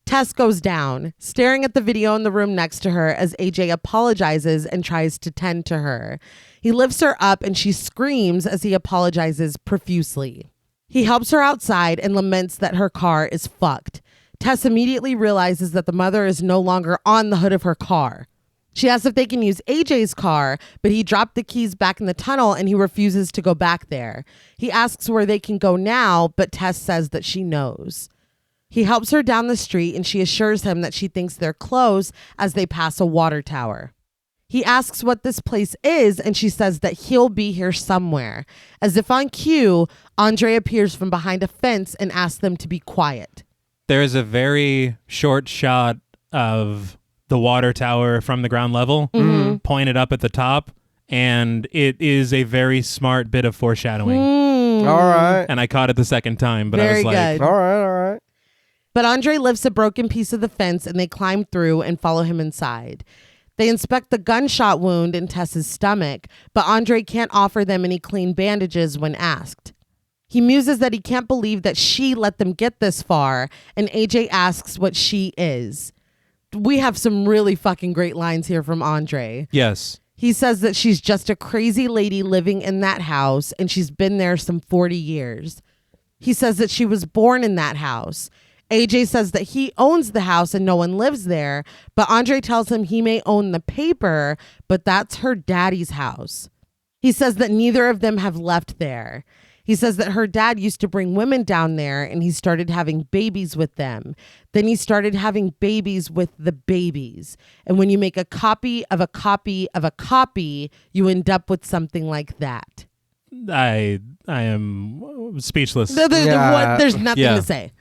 Tess goes down, staring at the video in the room next to her as AJ apologizes and tries to tend to her. He lifts her up and she screams as he apologizes profusely. He helps her outside and laments that her car is fucked. Tess immediately realizes that the mother is no longer on the hood of her car. She asks if they can use AJ's car, but he dropped the keys back in the tunnel and he refuses to go back there. He asks where they can go now, but Tess says that she knows. He helps her down the street and she assures him that she thinks they're close as they pass a water tower. He asks what this place is and she says that he'll be here somewhere. As if on cue, Andre appears from behind a fence and asks them to be quiet. There is a very short shot of the water tower from the ground level, pointed up at the top, and it is a very smart bit of foreshadowing. All right. And I caught it the second time, but I Very was like, good. All right. All right. But Andre lifts a broken piece of the fence and they climb through and follow him inside. They inspect the gunshot wound in Tess's stomach, but Andre can't offer them any clean bandages when asked. He muses that he can't believe that she let them get this far, and AJ asks what she is. We have some really fucking great lines here from Andre. yes. He says that she's just a crazy lady living in that house, and she's been there some 40 years. He says that she was born in that house. AJ says that he owns the house and no one lives there, but Andre tells him he may own the paper, but that's her daddy's house. He says that neither of them have left there. He says that her dad used to bring women down there and he started having babies with them. Then he started having babies with the babies. And when you make a copy of a copy of a copy, you end up with something like that. I am speechless. There's nothing Yeah. to say.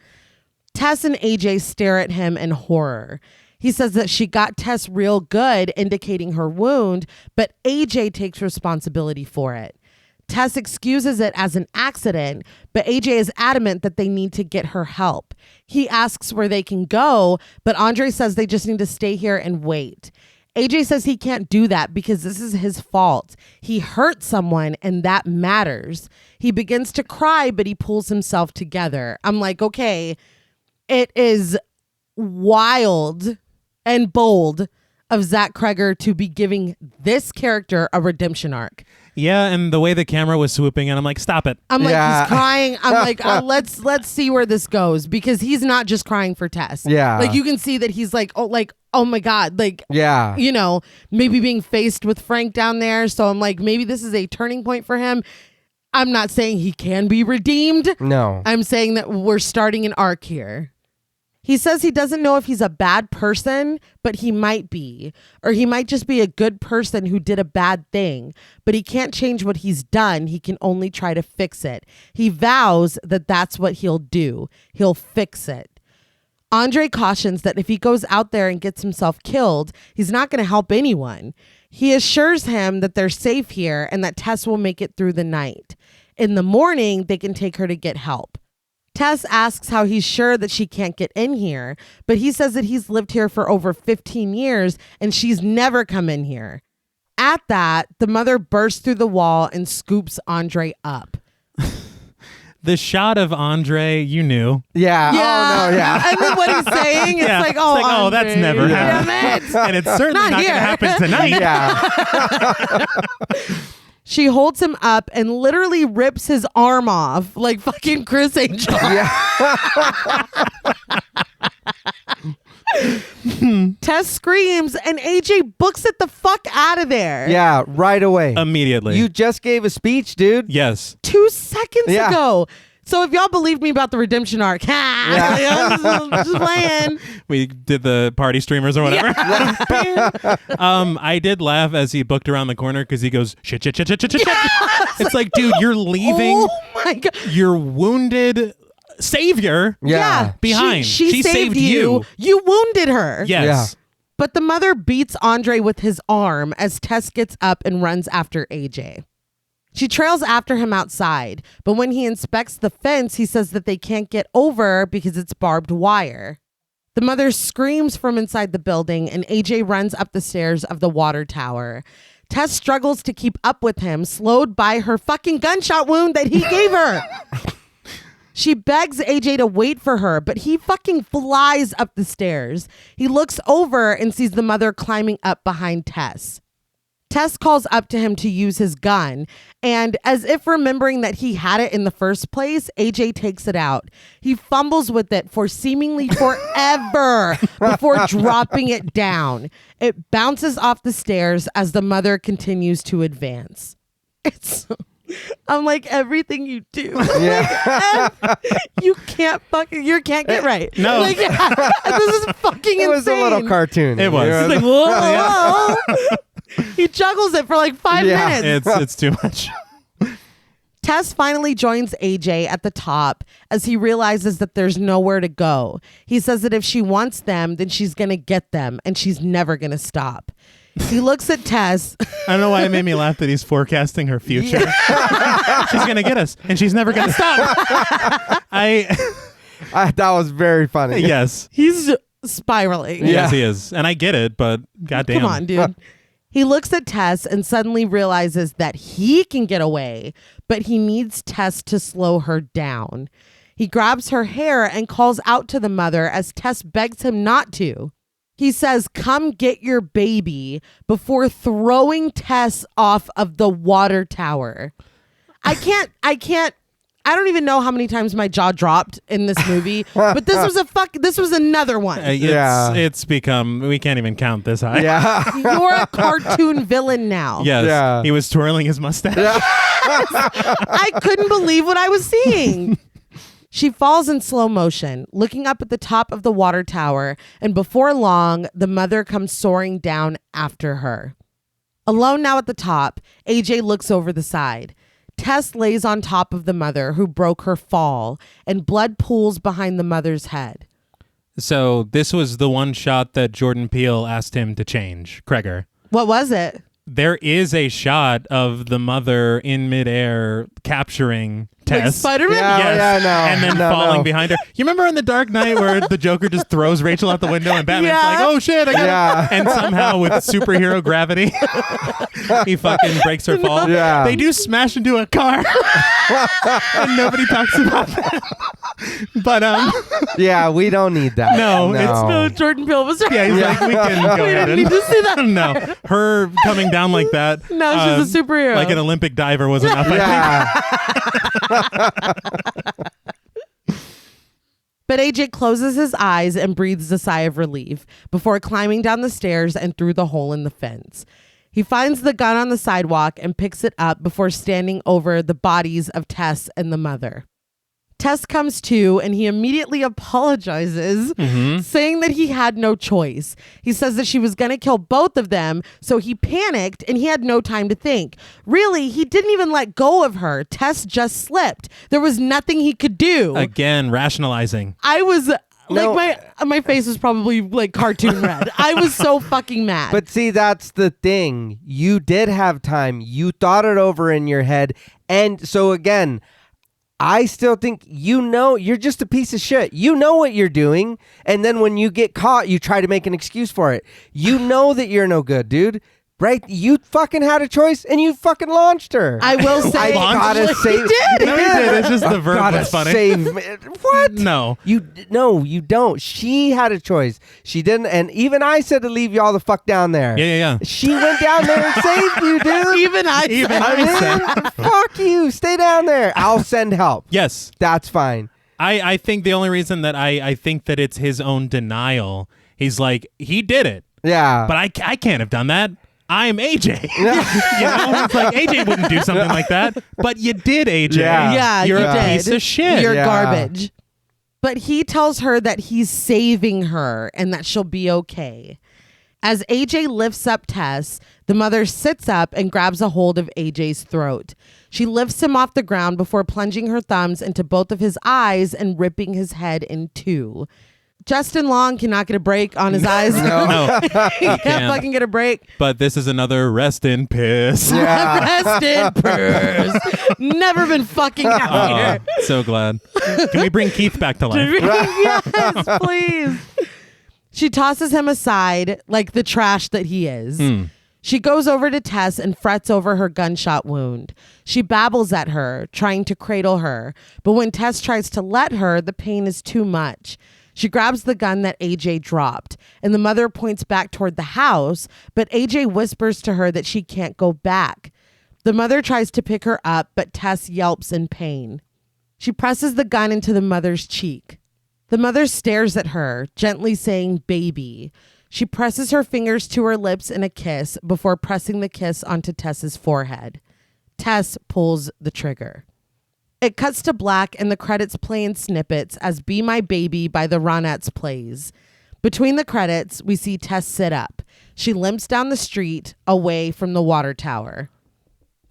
Tess and AJ stare at him in horror. He says that she got Tess real good, indicating her wound, but AJ takes responsibility for it. Tess excuses it as an accident, but AJ is adamant that they need to get her help. He asks where they can go, but Andre says they just need to stay here and wait. AJ says he can't do that because this is his fault. He hurt someone and that matters. He begins to cry, but he pulls himself together. I'm like, okay, it is wild and bold of Zach Cregger to be giving this character a redemption arc. Yeah, and the way the camera was swooping, and I'm like, stop it. I'm like, Yeah. he's crying. I'm like, let's see where this goes, because he's not just crying for Tess. Yeah. Like you can see that he's like, oh my God, like, Yeah. you know, maybe being faced with Frank down there. So I'm like, maybe this is a turning point for him. I'm not saying he can be redeemed. No. I'm saying that we're starting an arc here. He says he doesn't know if he's a bad person, but he might be. Or he might just be a good person who did a bad thing. But he can't change what he's done. He can only try to fix it. He vows that that's what he'll do. He'll fix it. Andre cautions that if he goes out there and gets himself killed, he's not going to help anyone. He assures him that they're safe here and that Tess will make it through the night. In the morning, they can take her to get help. Tess asks how he's sure that she can't get in here, but he says that he's lived here for over 15 years and she's never come in here. At that, the mother bursts through the wall and scoops Andre up. The shot of Andre, you knew. Yeah. Oh, no, yeah. And then what he's saying, it's like, oh, it's like, Andre, that's never happened. damn it. And it's certainly not going to happen tonight. Yeah. She holds him up and literally rips his arm off like fucking Chris Angel. Tess screams and AJ books it the fuck out of there. Yeah, right away. Immediately. You just gave a speech, dude. Yes. 2 seconds Yeah. ago. So if y'all believed me about the redemption arc, just playing. We did the party streamers or whatever. I did laugh as he booked around the corner because he goes, shit. It's like, dude, you're leaving Oh my God. your wounded savior Yeah. behind. She saved you. You wounded her. Yes. Yeah. But the mother beats Andre with his arm as Tess gets up and runs after AJ. She trails after him outside, but when he inspects the fence, he says that they can't get over because it's barbed wire. The mother screams from inside the building and AJ runs up the stairs of the water tower. Tess struggles to keep up with him, slowed by her fucking gunshot wound that he gave her. She begs AJ to wait for her, but he fucking flies up the stairs. He looks over and sees the mother climbing up behind Tess. Tess calls up to him to use his gun, and as if remembering that he had it in the first place, AJ takes it out. He fumbles with it for seemingly forever before dropping it down. It bounces off the stairs as the mother continues to advance. I'm like, everything you do. Yeah. You can't get right. No. Like, this is fucking insane. It was a little cartoon. It was. It's like, whoa. He juggles it for like 5 minutes. It's too much. Tess finally joins AJ at the top as he realizes that there's nowhere to go. He says that if she wants them, then she's going to get them and she's never going to stop. He looks at Tess. I don't know why it made me laugh that he's forecasting her future. She's going to get us and she's never going to stop. That was very funny. Yes. He's spiraling. Yes, he is. And I get it, but goddamn. Come on, dude. He looks at Tess and suddenly realizes that he can get away, but he needs Tess to slow her down. He grabs her hair and calls out to the mother as Tess begs him not to. He says, "Come get your baby," before throwing Tess off of the water tower. I don't even know how many times my jaw dropped in this movie, but this was another one. It's become, we can't even count this high. Yeah. You're a cartoon villain now. Yes. Yeah. He was twirling his mustache. I couldn't believe what I was seeing. She falls in slow motion, looking up at the top of the water tower, and before long, the mother comes soaring down after her. Alone now at the top, AJ looks over the side. Tess lays on top of the mother who broke her fall, and blood pools behind the mother's head. So this was the one shot that Jordan Peele asked him to change, Cregger. What was it? There is a shot of the mother in midair capturing Tess. Like Spider-Man? Yes. And then falling no. behind her. You remember in The Dark Knight where the Joker just throws Rachel out the window and Batman's like, oh shit, I got it. And somehow with superhero gravity, he fucking breaks her fall. Yeah. They do smash into a car. And nobody talks about that. But Yeah, we don't need that. No, No, Jordan Peele was right. yeah, he's like, we can go We ahead didn't and need to see that. no. Her coming down like that. No, she's a superhero. Like an Olympic diver was enough, I think. But AJ closes his eyes and breathes a sigh of relief before climbing down the stairs and through the hole in the fence. He finds the gun on the sidewalk and picks it up before standing over the bodies of Tess and the mother. Tess comes to and he immediately apologizes, saying that he had no choice. He says that she was going to kill both of them, so he panicked and he had no time to think. Really, he didn't even let go of her. Tess just slipped. There was nothing he could do. Again, rationalizing. I was No. like my face was probably like cartoon red. I was so fucking mad. But see, that's the thing. You did have time. You thought it over in your head. And so again, I still think you're just a piece of shit. You know what you're doing. And then when you get caught, you try to make an excuse for it. You know that you're no good, dude. Right? You fucking had a choice and you fucking launched her. I will say, I gotta save. He did. No, he did. It's just the verb Gotta was funny. save. What? No. You don't. She had a choice. She didn't. And even I said to leave y'all the fuck down there. Yeah. She went down there and saved you, dude. Even I said. Fuck you. Stay down there. I'll send help. Yes. That's fine. I think the only reason that I think that it's his own denial, he's like, he did it, Yeah. but I can't have done that. I'm AJ. You know, it's like AJ wouldn't do something like that, but you did, AJ. Yeah, you're you a did. piece of shit. You're Yeah. garbage. But he tells her that he's saving her and that she'll be okay. As AJ lifts up Tess, the mother sits up and grabs a hold of AJ's throat. She lifts him off the ground before plunging her thumbs into both of his eyes and ripping his head in two. Justin Long cannot get a break on his eyes. No, He can't fucking get a break. but this is another rest in piss. Yeah. Rest in peace. Never been fucking happier. So glad. Can we bring Keith back to life? Yes, please. She tosses him aside like the trash that he is. She goes over to Tess and frets over her gunshot wound. She babbles at her, trying to cradle her. But when Tess tries to let her, the pain is too much. She grabs the gun that AJ dropped, and the mother points back toward the house, but AJ whispers to her that she can't go back. The mother tries to pick her up, but Tess yelps in pain. She presses the gun into the mother's cheek. The mother stares at her, gently saying, "Baby." She presses her fingers to her lips in a kiss before pressing the kiss onto Tess's forehead. Tess pulls the trigger. It cuts to black and the credits play in snippets as Be My Baby by the Ronettes plays. Between the credits, we see Tess sit up. She limps down the street away from the water tower.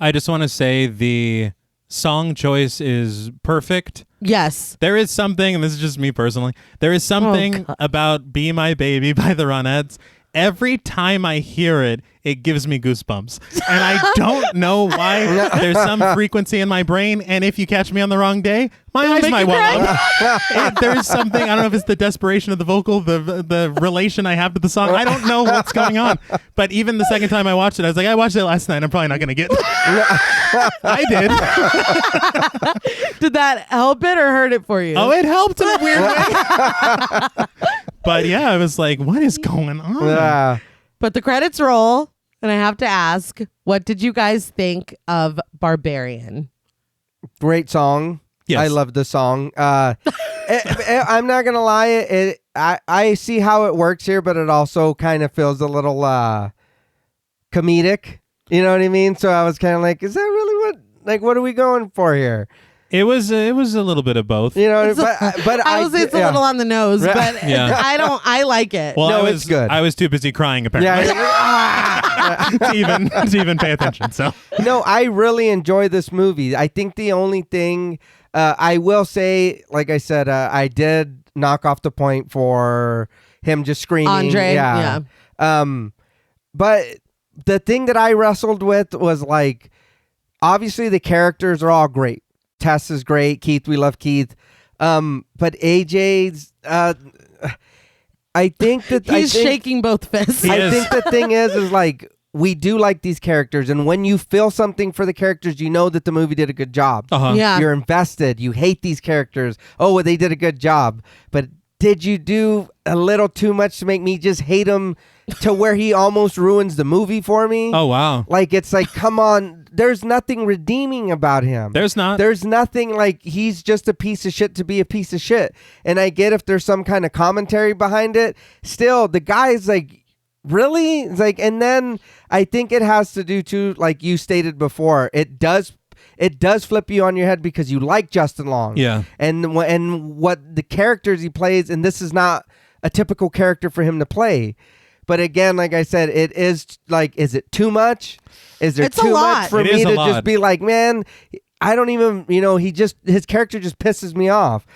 I just want to say the song choice is perfect. Yes. There is something, and this is just me personally, there is something about Be My Baby by the Ronettes. Every time I hear it, it gives me goosebumps. And I don't know why. There's some frequency in my brain, and if you catch me on the wrong day, my eyes might well up. There's something, I don't know if it's the desperation of the vocal, the relation I have to the song. I don't know what's going on. But even the second time I watched it, I was like, I watched it last night. I'm probably not going to get it. I did. Did that help it or hurt it for you? Oh, it helped in a weird way. But yeah, I was like, what is going on? Yeah. But the credits roll, and I have to ask, what did you guys think of Barbarian? Great song. Yes. I love the song. I'm not gonna lie. I see how it works here, but it also kind of feels a little comedic. You know what I mean? So I was kind of like, is that really what are we going for here? It was a little bit of both. You know, but I will say it's a little on the nose, but Yeah. I like it. Well, No, I it's was good. I was too busy crying apparently to even pay attention. So No, I really enjoy this movie. I think the only thing I will say, like I said, I did knock off the point for him just screaming. Andre, yeah. But the thing that I wrestled with was like, obviously the characters are all great. Tess is great. Keith, we love Keith. But AJ's, I think that He's shaking both fists. I think the thing is like, we do like these characters, and when you feel something for the characters, you know that the movie did a good job. Yeah. You're invested. You hate these characters. Oh, well, they did a good job. But did you do a little too much to make me just hate him to where he almost ruins the movie for me? oh wow. Like, it's like, come on. There's nothing redeeming about him. There's not. There's nothing, like, he's just a piece of shit to be a piece of shit. And I get if there's some kind of commentary behind it. Still, the guy's like, really? It's like, and then I think it has to do too, like you stated before, it it does flip you on your head because you like Justin Long. Yeah. And what the characters he plays, and this is not a typical character for him to play. But again, like I said, it is like, is it too much? Is there It's a too lot. much for It me is a to lot. just be like, man, I don't even, his character just pisses me off.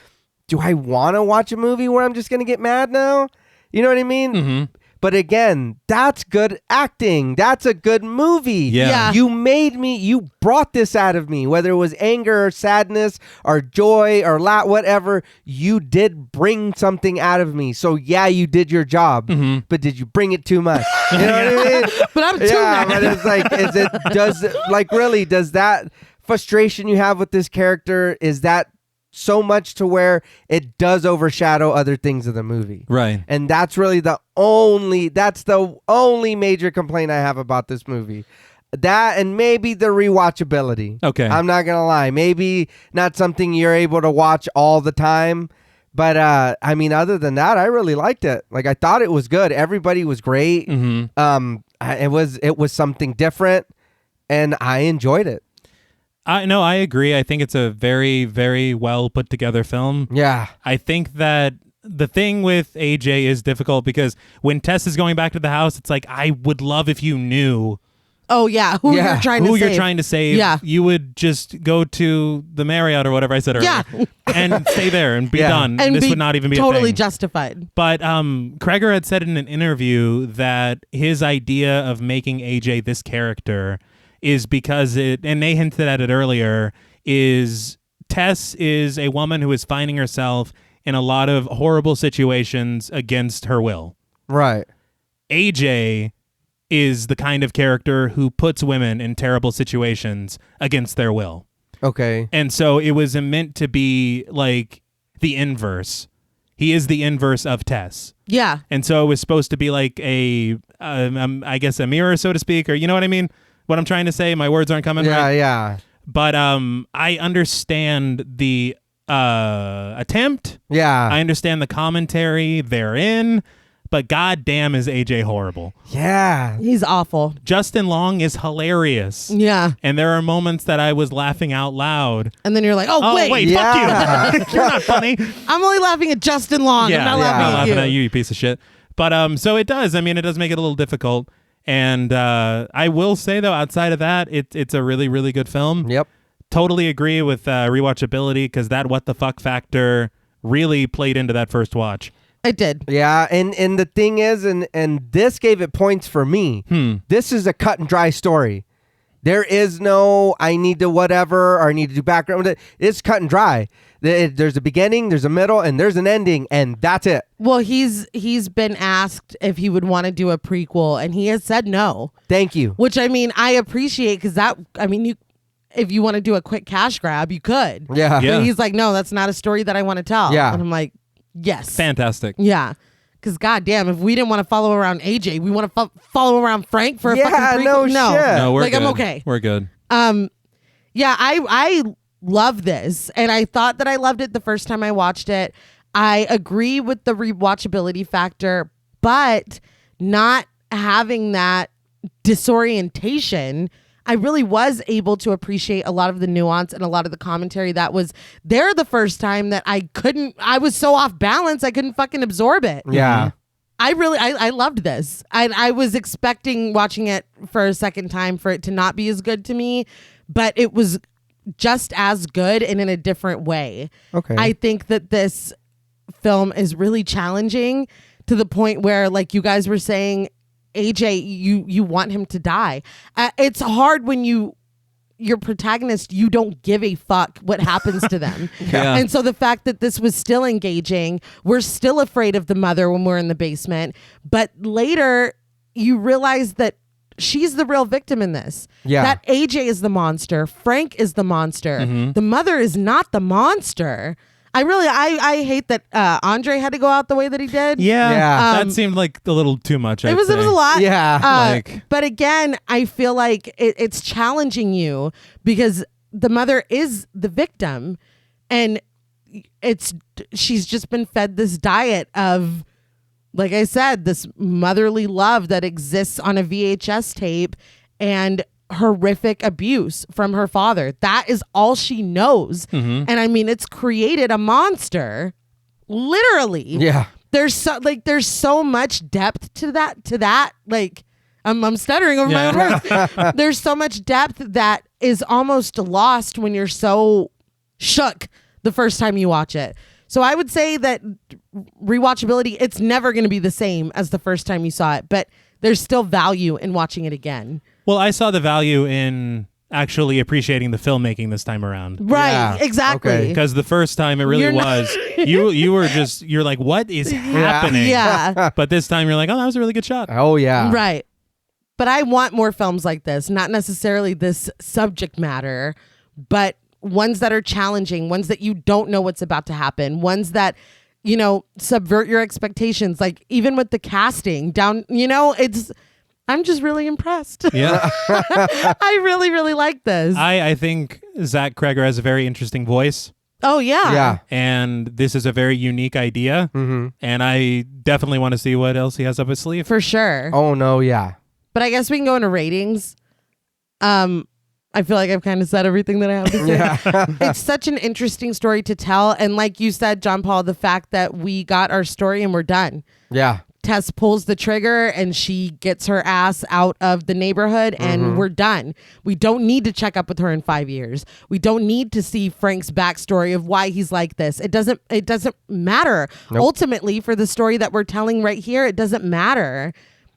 Do I want to watch a movie where I'm just going to get mad now? You know what I mean? Mm-hmm. But again, that's good acting. That's a good movie. Yeah. You brought this out of me, whether it was anger or sadness or joy or whatever. You did bring something out of me. So yeah, you did your job, but did you bring it too much? You know what I mean? But I'm too mad. But it's like, does that frustration you have with this character, is that so much to where it does overshadow other things of the movie? Right. And that's really the only major complaint I have about this movie. That and maybe the rewatchability. Okay. I'm not going to lie. Maybe not something you're able to watch all the time. But I mean, other than that, I really liked it. Like, I thought it was good. Everybody was great. It was something different, and I enjoyed it. I agree. I think it's a very, very well put together film. Yeah. I think that the thing with AJ is difficult because when Tess is going back to the house, it's like, I would love if you knew Oh yeah, who you're trying to save. Yeah. You would just go to the Marriott or whatever I said earlier. Yeah. And stay there and be done. And this would not even be totally a thing. justified. But Cregger had said in an interview that his idea of making AJ this character is because and they hinted at it earlier, is Tess is a woman who is finding herself in a lot of horrible situations against her will. Right. AJ is the kind of character who puts women in terrible situations against their will. Okay. And so it was meant to be like the inverse. He is the inverse of Tess. Yeah. And so it was supposed to be like I guess a mirror, so to speak, or you know what I mean? What I'm trying to say, my words aren't coming right. Yeah. But I understand the attempt. Yeah. I understand the commentary therein. But goddamn, is AJ horrible. Yeah. He's awful. Justin Long is hilarious. Yeah. And there are moments that I was laughing out loud. And then you're like, Oh, wait, Yeah. fuck you. You're not funny. I'm only laughing at Justin Long. I'm not laughing at you. You piece of shit. But so it does. I mean, it does make it a little difficult. And I will say, though, outside of that, it's a really, really good film. Yep. Totally agree with rewatchability because that what the fuck factor really played into that first watch. It did. Yeah, and the thing is, and this gave it points for me. This is a cut and dry story. There is no, I need to whatever, or I need to do background. It's cut and dry. There's a beginning, there's a middle, and there's an ending, and that's it. Well, he's been asked if he would want to do a prequel, and he has said no. Thank you. Which, I mean, I appreciate because if you want to do a quick cash grab, you could. Yeah. Yeah. But he's like, no, that's not a story that I want to tell. Yeah. And I'm like, yes. Fantastic. Yeah. Because goddamn, if we didn't want to follow around AJ, we want to follow around Frank for a fucking prequel. no shit. No, we're like, good. I'm okay. We're good. Yeah, I love this, and I thought that I loved it the first time I watched it. I agree with the rewatchability factor, but not having that disorientation, I really was able to appreciate a lot of the nuance and a lot of the commentary that was there the first time that I was so off balance, I couldn't fucking absorb it. Yeah. I loved this. I was expecting watching it for a second time for it to not be as good to me, but it was just as good and in a different way. Okay. I think that this film is really challenging to the point where, like you guys were saying, AJ, you want him to die. It's hard when your protagonist, you don't give a fuck what happens to them. Yeah. And so the fact that this was still engaging, we're still afraid of the mother when we're in the basement. But later you realize that she's the real victim in this. Yeah. That AJ is the monster. Frank is the monster. Mm-hmm. The mother is not the monster. I hate that Andre had to go out the way that he did. Yeah. Yeah. That seemed like a little too much. It was a lot. Yeah. But again, I feel like it's challenging you because the mother is the victim, and she's just been fed this diet of, like I said, this motherly love that exists on a VHS tape, and horrific abuse from her father. That is all she knows. And I mean, it's created a monster, literally. Yeah. There's so much depth to that. Like, I'm stuttering over my own words. There's so much depth that is almost lost when you're so shook the first time you watch it. So I would say that rewatchability, it's never going to be the same as the first time you saw it, but there's still value in watching it again. Well, I saw the value in actually appreciating the filmmaking this time around. Right, Yeah, exactly. okay. Because the first time it really was, you're like, what is happening? Yeah. But this time you're like, oh, that was a really good shot. Oh, yeah. Right. But I want more films like this, not necessarily this subject matter, but ones that are challenging, ones that you don't know what's about to happen, ones that, you know, subvert your expectations. Like even with the casting down, you know, I'm just really impressed. Yeah. I really, really like this. I think Zach Cregger has a very interesting voice. Oh, yeah. Yeah. And this is a very unique idea. And I definitely want to see what else he has up his sleeve. For sure. Oh, no, yeah. But I guess we can go into ratings. I feel like I've kind of said everything that I have to say. It's such an interesting story to tell. And like you said, John Paul, the fact that we got our story and we're done. Yeah. Tess pulls the trigger and she gets her ass out of the neighborhood and we're done. We don't need to check up with her in 5 years. We don't need to see Frank's backstory of why he's like this. It doesn't matter. Nope. Ultimately, for the story that we're telling right here, it doesn't matter.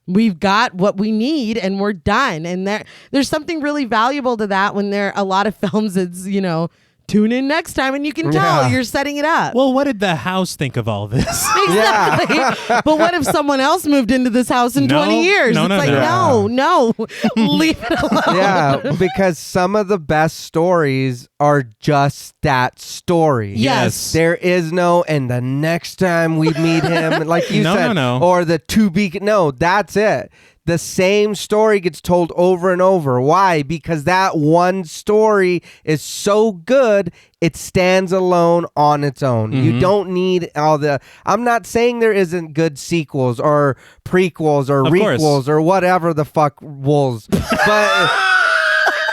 We've got what we need and we're done. And there's something really valuable to that when there are a lot of films. It's, you know, tune in next time and you can tell you're setting it up. Well, what did the house think of all this? Exactly. But what if someone else moved into this house in 20 years? No, it's no, like, no, leave it alone. Yeah, because some of the best stories are just that story. Yes. There is no, and the next time we meet him, like you said, or the to be, no, that's it. The same story gets told over and over. Why? Because that one story is so good, it stands alone on its own. You don't need all the... I'm not saying there isn't good sequels or prequels or requels or whatever the fuck wolves, but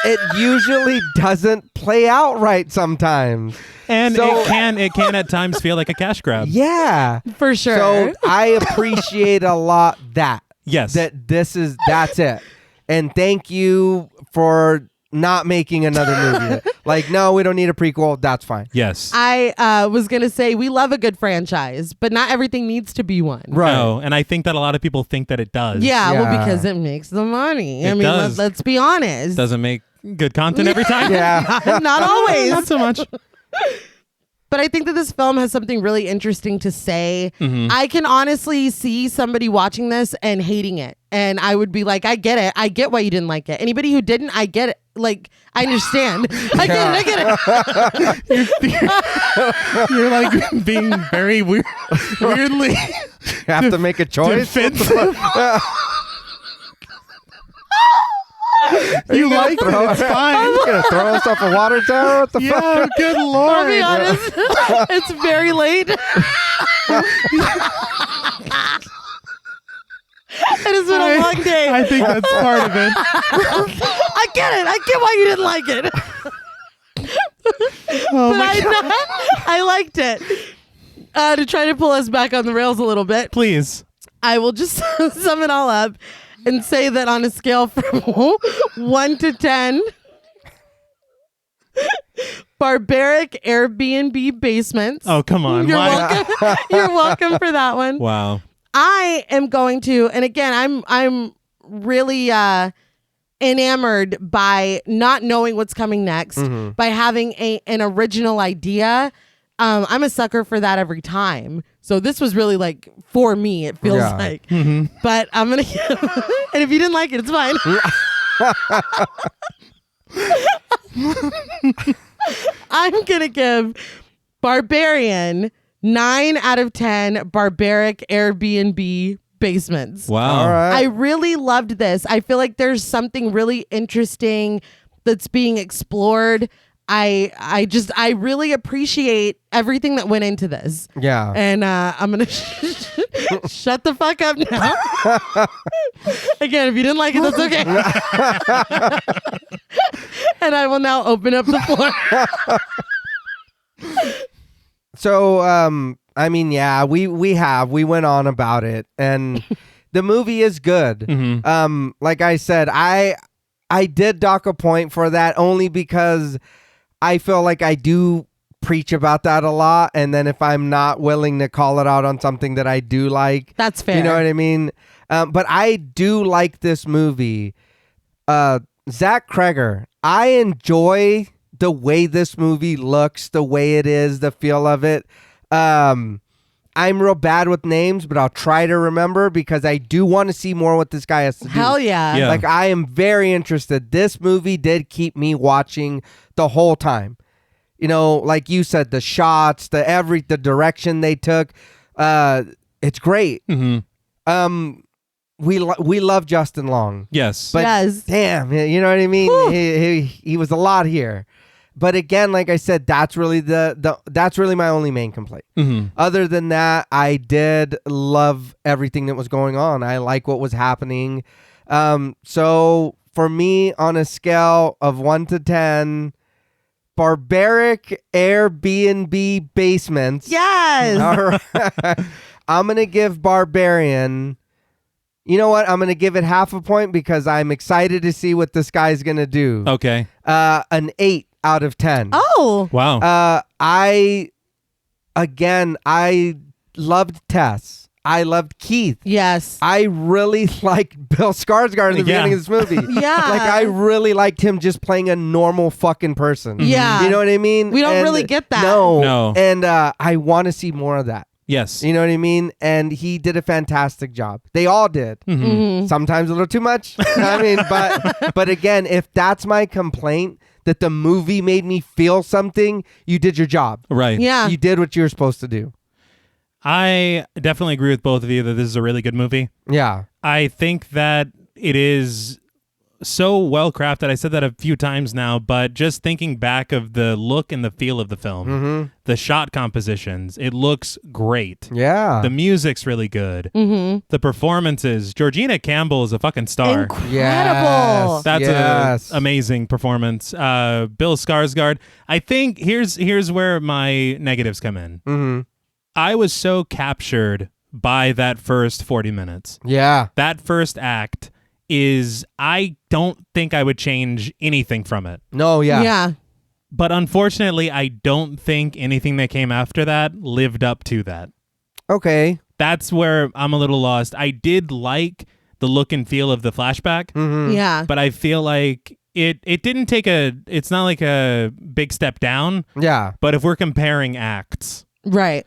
it usually doesn't play out right sometimes. And so, it can at times feel like a cash grab. Yeah. For sure. So I appreciate a lot that. Yes. That's it. And thank you for not making another movie. Like, no, we don't need a prequel. That's fine. Yes. I was going to say, we love a good franchise, but not everything needs to be one. Right. No, and I think that a lot of people think that it does. Yeah, well, because it makes the money. I mean, let's be honest. Doesn't make good content every time. Yeah. Not always. Not so much. But I think that this film has something really interesting to say. I can honestly see somebody watching this and hating it. And I would be like, I get it. I get why you didn't like it. Anybody who didn't, I get it. Like, I understand. I get it. You're like being very weirdly. You have to make a choice. You like it? It's fine. You're gonna throw us off a water tower? What the fuck? Yeah, good lord. I'll be honest. It's very late. It has been a long day. I think that's part of it. I get it. I get why you didn't like it. Oh But my God. I liked it. To try to pull us back on the rails a little bit, Please. I will just sum it all up and say that on a scale from 1 to 10, barbaric Airbnb basements. Oh, come on. You're Why? welcome. You're welcome for that one. Wow. I am going to, and again, I'm really enamored by not knowing what's coming next, by having an original idea. I'm a sucker for that every time. So this was really like for me, it feels like. But I'm gonna and if you didn't like it, it's fine. I'm gonna give Barbarian 9 out of 10 barbaric Airbnb basements. Wow. All right. I really loved this. I feel like there's something really interesting that's being explored. I really appreciate everything that went into this. Yeah. And I'm gonna Shut the fuck up now. Again, if you didn't like it, that's okay. And I will now open up the floor. So, I mean, yeah, we went on about it, and the movie is good. Mm-hmm. Like I said, I did dock a point for that only because I feel like I do preach about that a lot, and then if I'm not willing to call it out on something that I do like, That's fair. You know what I mean? But I do like this movie. Zach Cregger, I enjoy the way this movie looks, the way it is, the feel of it. I'm real bad with names, but I'll try to remember because I do want to see more what this guy has to do. Hell yeah. Yeah. Like, I am very interested. This movie did keep me watching the whole time. You know, like you said, the shots, the direction they took, it's great. Mm-hmm. We love Justin Long. Yes. But Yes. damn, you know what I mean? He was a lot here. But again, like I said, that's really that's really my only main complaint. Mm-hmm. Other than that, I did love everything that was going on. I like what was happening. So for me, on a scale of 1 to 10, barbaric Airbnb basements. Yes. All right. I'm going to give Barbarian. You know what? I'm going to give it half a point because I'm excited to see what this guy's going to do. Okay. An 8 out of 10. Oh. Wow. I loved Tess. I loved Keith. Yes. I really liked Bill Skarsgård in the beginning of this movie. Yeah. Like, I really liked him just playing a normal fucking person. Yeah. You know what I mean? We don't really get that. No. And I want to see more of that. Yes. You know what I mean? And he did a fantastic job. They all did. Mm-hmm. Mm-hmm. Sometimes a little too much. I mean, but again, if that's my complaint, that the movie made me feel something, you did your job. Right. Yeah. You did what you were supposed to do. I definitely agree with both of you that this is a really good movie. Yeah. I think that it is so well crafted. I said that a few times now, but just thinking back of the look and the feel of the film, the shot compositions, it looks great. Yeah. The music's really good. Mm-hmm. The performances, Georgina Campbell is a fucking star. Incredible. Yes. That's an amazing performance. Bill Skarsgård. I think here's where my negatives come in. Mm-hmm. I was so captured by that first 40 minutes. Yeah. That first act I don't think I would change anything from it. No, yeah. Yeah. But unfortunately, I don't think anything that came after that lived up to that. Okay. That's where I'm a little lost. I did like the look and feel of the flashback, Mm-hmm. Yeah. but I feel like it didn't take it's not like a big step down, Yeah. but if we're comparing acts, Right.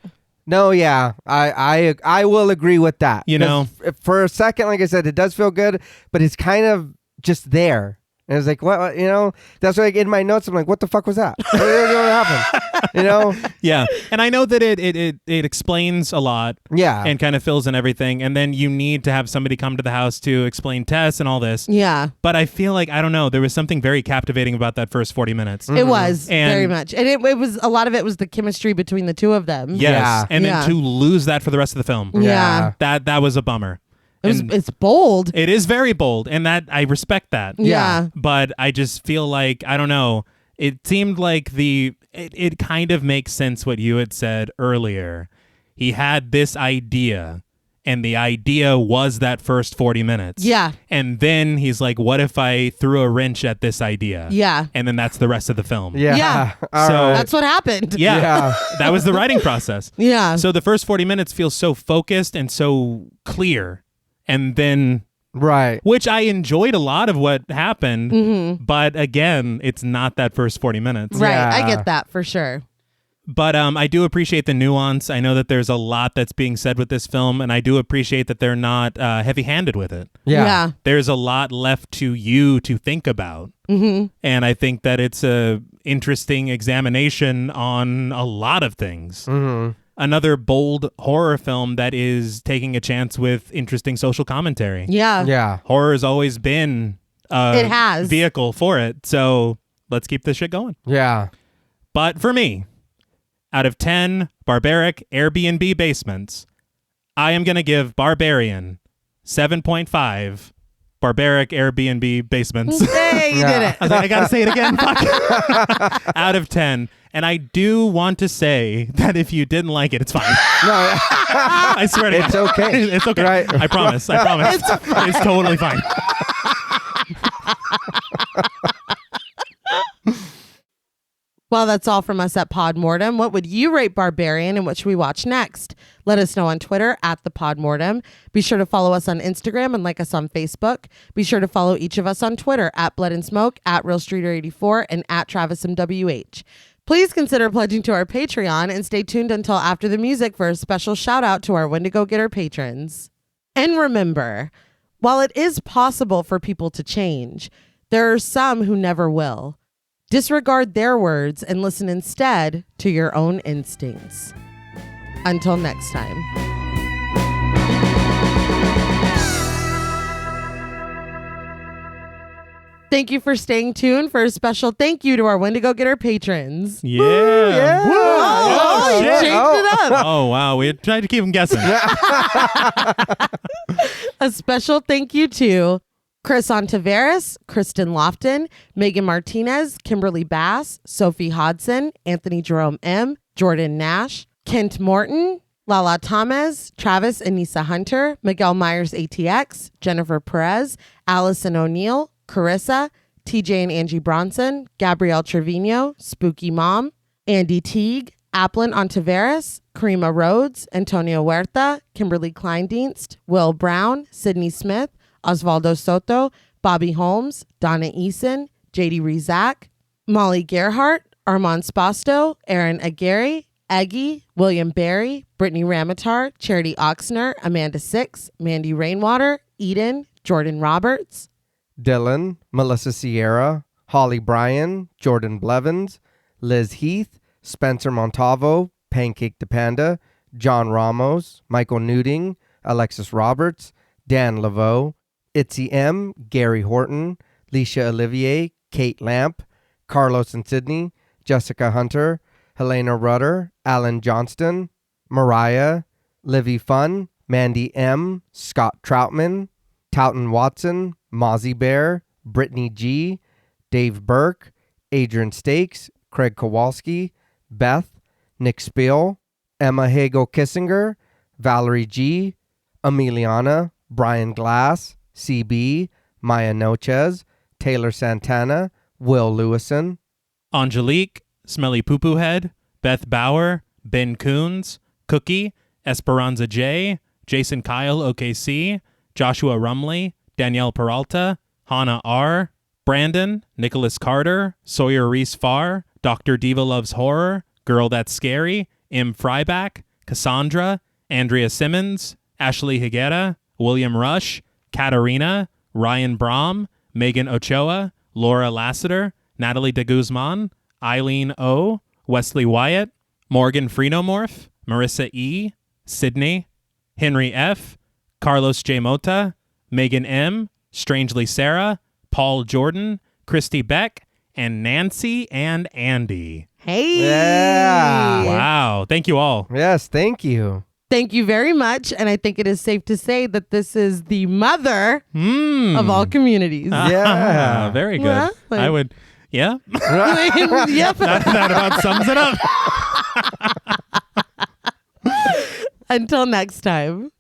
No, yeah. I will agree with that. You know? 'Cause for a second, like I said, it does feel good, but it's kind of just there. And it's like, what, you know? That's why, like, in my notes, I'm like, what the fuck was that? What happened? You know? yeah. And I know that it explains a lot. Yeah. And kind of fills in everything. And then you need to have somebody come to the house to explain Tess and all this. Yeah. But I feel like, I don't know, there was something very captivating about that first 40 minutes. It was And- very much. And it was a lot of it was the chemistry between the two of them. Yes. Yeah. And Yeah. then to lose that for the rest of the film. Yeah. That was a bummer. And It's bold. it is very bold. And that I respect that. Yeah. But I just feel like, I don't know, it seemed like it kind of makes sense what you had said earlier. He had this idea, and the idea was that first 40 minutes. Yeah. And then he's like, what if I threw a wrench at this idea? Yeah. And then that's the rest of the film. Yeah. Yeah. All So- right. That's what happened. Yeah. Yeah. That was the writing process. Yeah. So the first 40 minutes feels so focused and so clear. And then, Right. which I enjoyed a lot of what happened. Mm-hmm. But again, it's not that first 40 minutes. Right. Yeah. I get that for sure. But I do appreciate the nuance. I know that there's a lot that's being said with this film, and I do appreciate that they're not heavy-handed with it. Yeah. There's a lot left to you to think about. Mm-hmm. And I think that it's a interesting examination on a lot of things. Mm-hmm. Another bold horror film that is taking a chance with interesting social commentary. Yeah. Yeah. Horror has always been a It has. vehicle for it. So let's keep this shit going. Yeah. But for me, out of 10 barbaric Airbnb basements, I am going to give Barbarian 7.5 barbaric Airbnb basements. Hey, you did it. I was like, I gotta say it again. Fuck. Out of 10. And I do want to say that if you didn't like it, it's fine. No, I swear to God. it's okay. It's okay. Right. I promise. It's totally fine. Well, that's all from us at Pod Mortem. What would you rate Barbarian and what should we watch next? Let us know on Twitter at the Pod Mortem. Be sure to follow us on Instagram and like us on Facebook. Be sure to follow each of us on Twitter at Blood and Smoke, at RealStreeter84, and at TravisMWH. Please consider pledging to our Patreon and stay tuned until after the music for a special shout out to our Wendigo Getter patrons. And remember, while it is possible for people to change, there are some who never will. Disregard their words and listen instead to your own instincts. Until next time. Thank you for staying tuned for a special thank you to our Wendigo Getter patrons. Yeah. Yeah. Woo. Oh, you shit. changed it up. Oh, wow. We tried to keep them guessing. A special thank you to Chris Ontiveros, Kristen Lofton, Megan Martinez, Kimberly Bass, Sophie Hodson, Anthony Jerome M., Jordan Nash, Kent Morton, Lala Thomas, Travis and Nisa Hunter, Miguel Myers ATX, Jennifer Perez, Allison O'Neill, Carissa, TJ and Angie Bronson, Gabrielle Trevino, Spooky Mom, Andy Teague, Applin Ontiveros, Karima Rhodes, Antonio Huerta, Kimberly Kleindienst, Will Brown, Sydney Smith, Osvaldo Soto, Bobby Holmes, Donna Eason, JD Rizak, Molly Gerhart, Armand Spasto, Aaron Aguirre, Eggy, William Barry, Brittany Ramatar, Charity Oxner, Amanda Six, Mandy Rainwater, Eden, Jordan Roberts, Dylan, Melissa Sierra, Holly Bryan, Jordan Blevins, Liz Heath, Spencer Montavo, Pancake the Panda, John Ramos, Michael Newding, Alexis Roberts, Dan Laveau, Itzy M, Gary Horton, Leisha Olivier, Kate Lamp, Carlos and Sydney, Jessica Hunter, Helena Rudder, Alan Johnston, Mariah, Livy Fun, Mandy M, Scott Troutman, Towton Watson, Mozzie Bear, Brittany G, Dave Burke, Adrian Stakes, Craig Kowalski, Beth, Nick Spiel, Emma Hagel Kissinger, Valerie G, Emiliana, Brian Glass, CB, Maya Noches, Taylor Santana, Will Lewison, Angelique, Smelly Poo Poo Head, Beth Bauer, Ben Coons, Cookie, Esperanza J, Jason Kyle OKC, Joshua Rumley, Danielle Peralta, Hannah R, Brandon, Nicholas Carter, Sawyer Reese Farr, Dr. Diva Loves Horror, Girl That's Scary, M. Fryback, Cassandra, Andrea Simmons, Ashley Higuera, William Rush, Katarina, Ryan Brom, Megan Ochoa, Laura Lassiter, Natalie de Guzman, Eileen O, Wesley Wyatt, Morgan Freenomorph, Marissa E, Sydney, Henry F, Carlos J. Mota, Megan M, Strangely Sarah, Paul Jordan, Christy Beck, and Nancy and Andy. Hey. Yeah. Wow. Thank you all. Yes, thank you. Thank you very much. And I think it is safe to say that this is the mother of all communities. Yeah. Very good. Well, like- I would, yeah. Yep. that about sums it up. Until next time.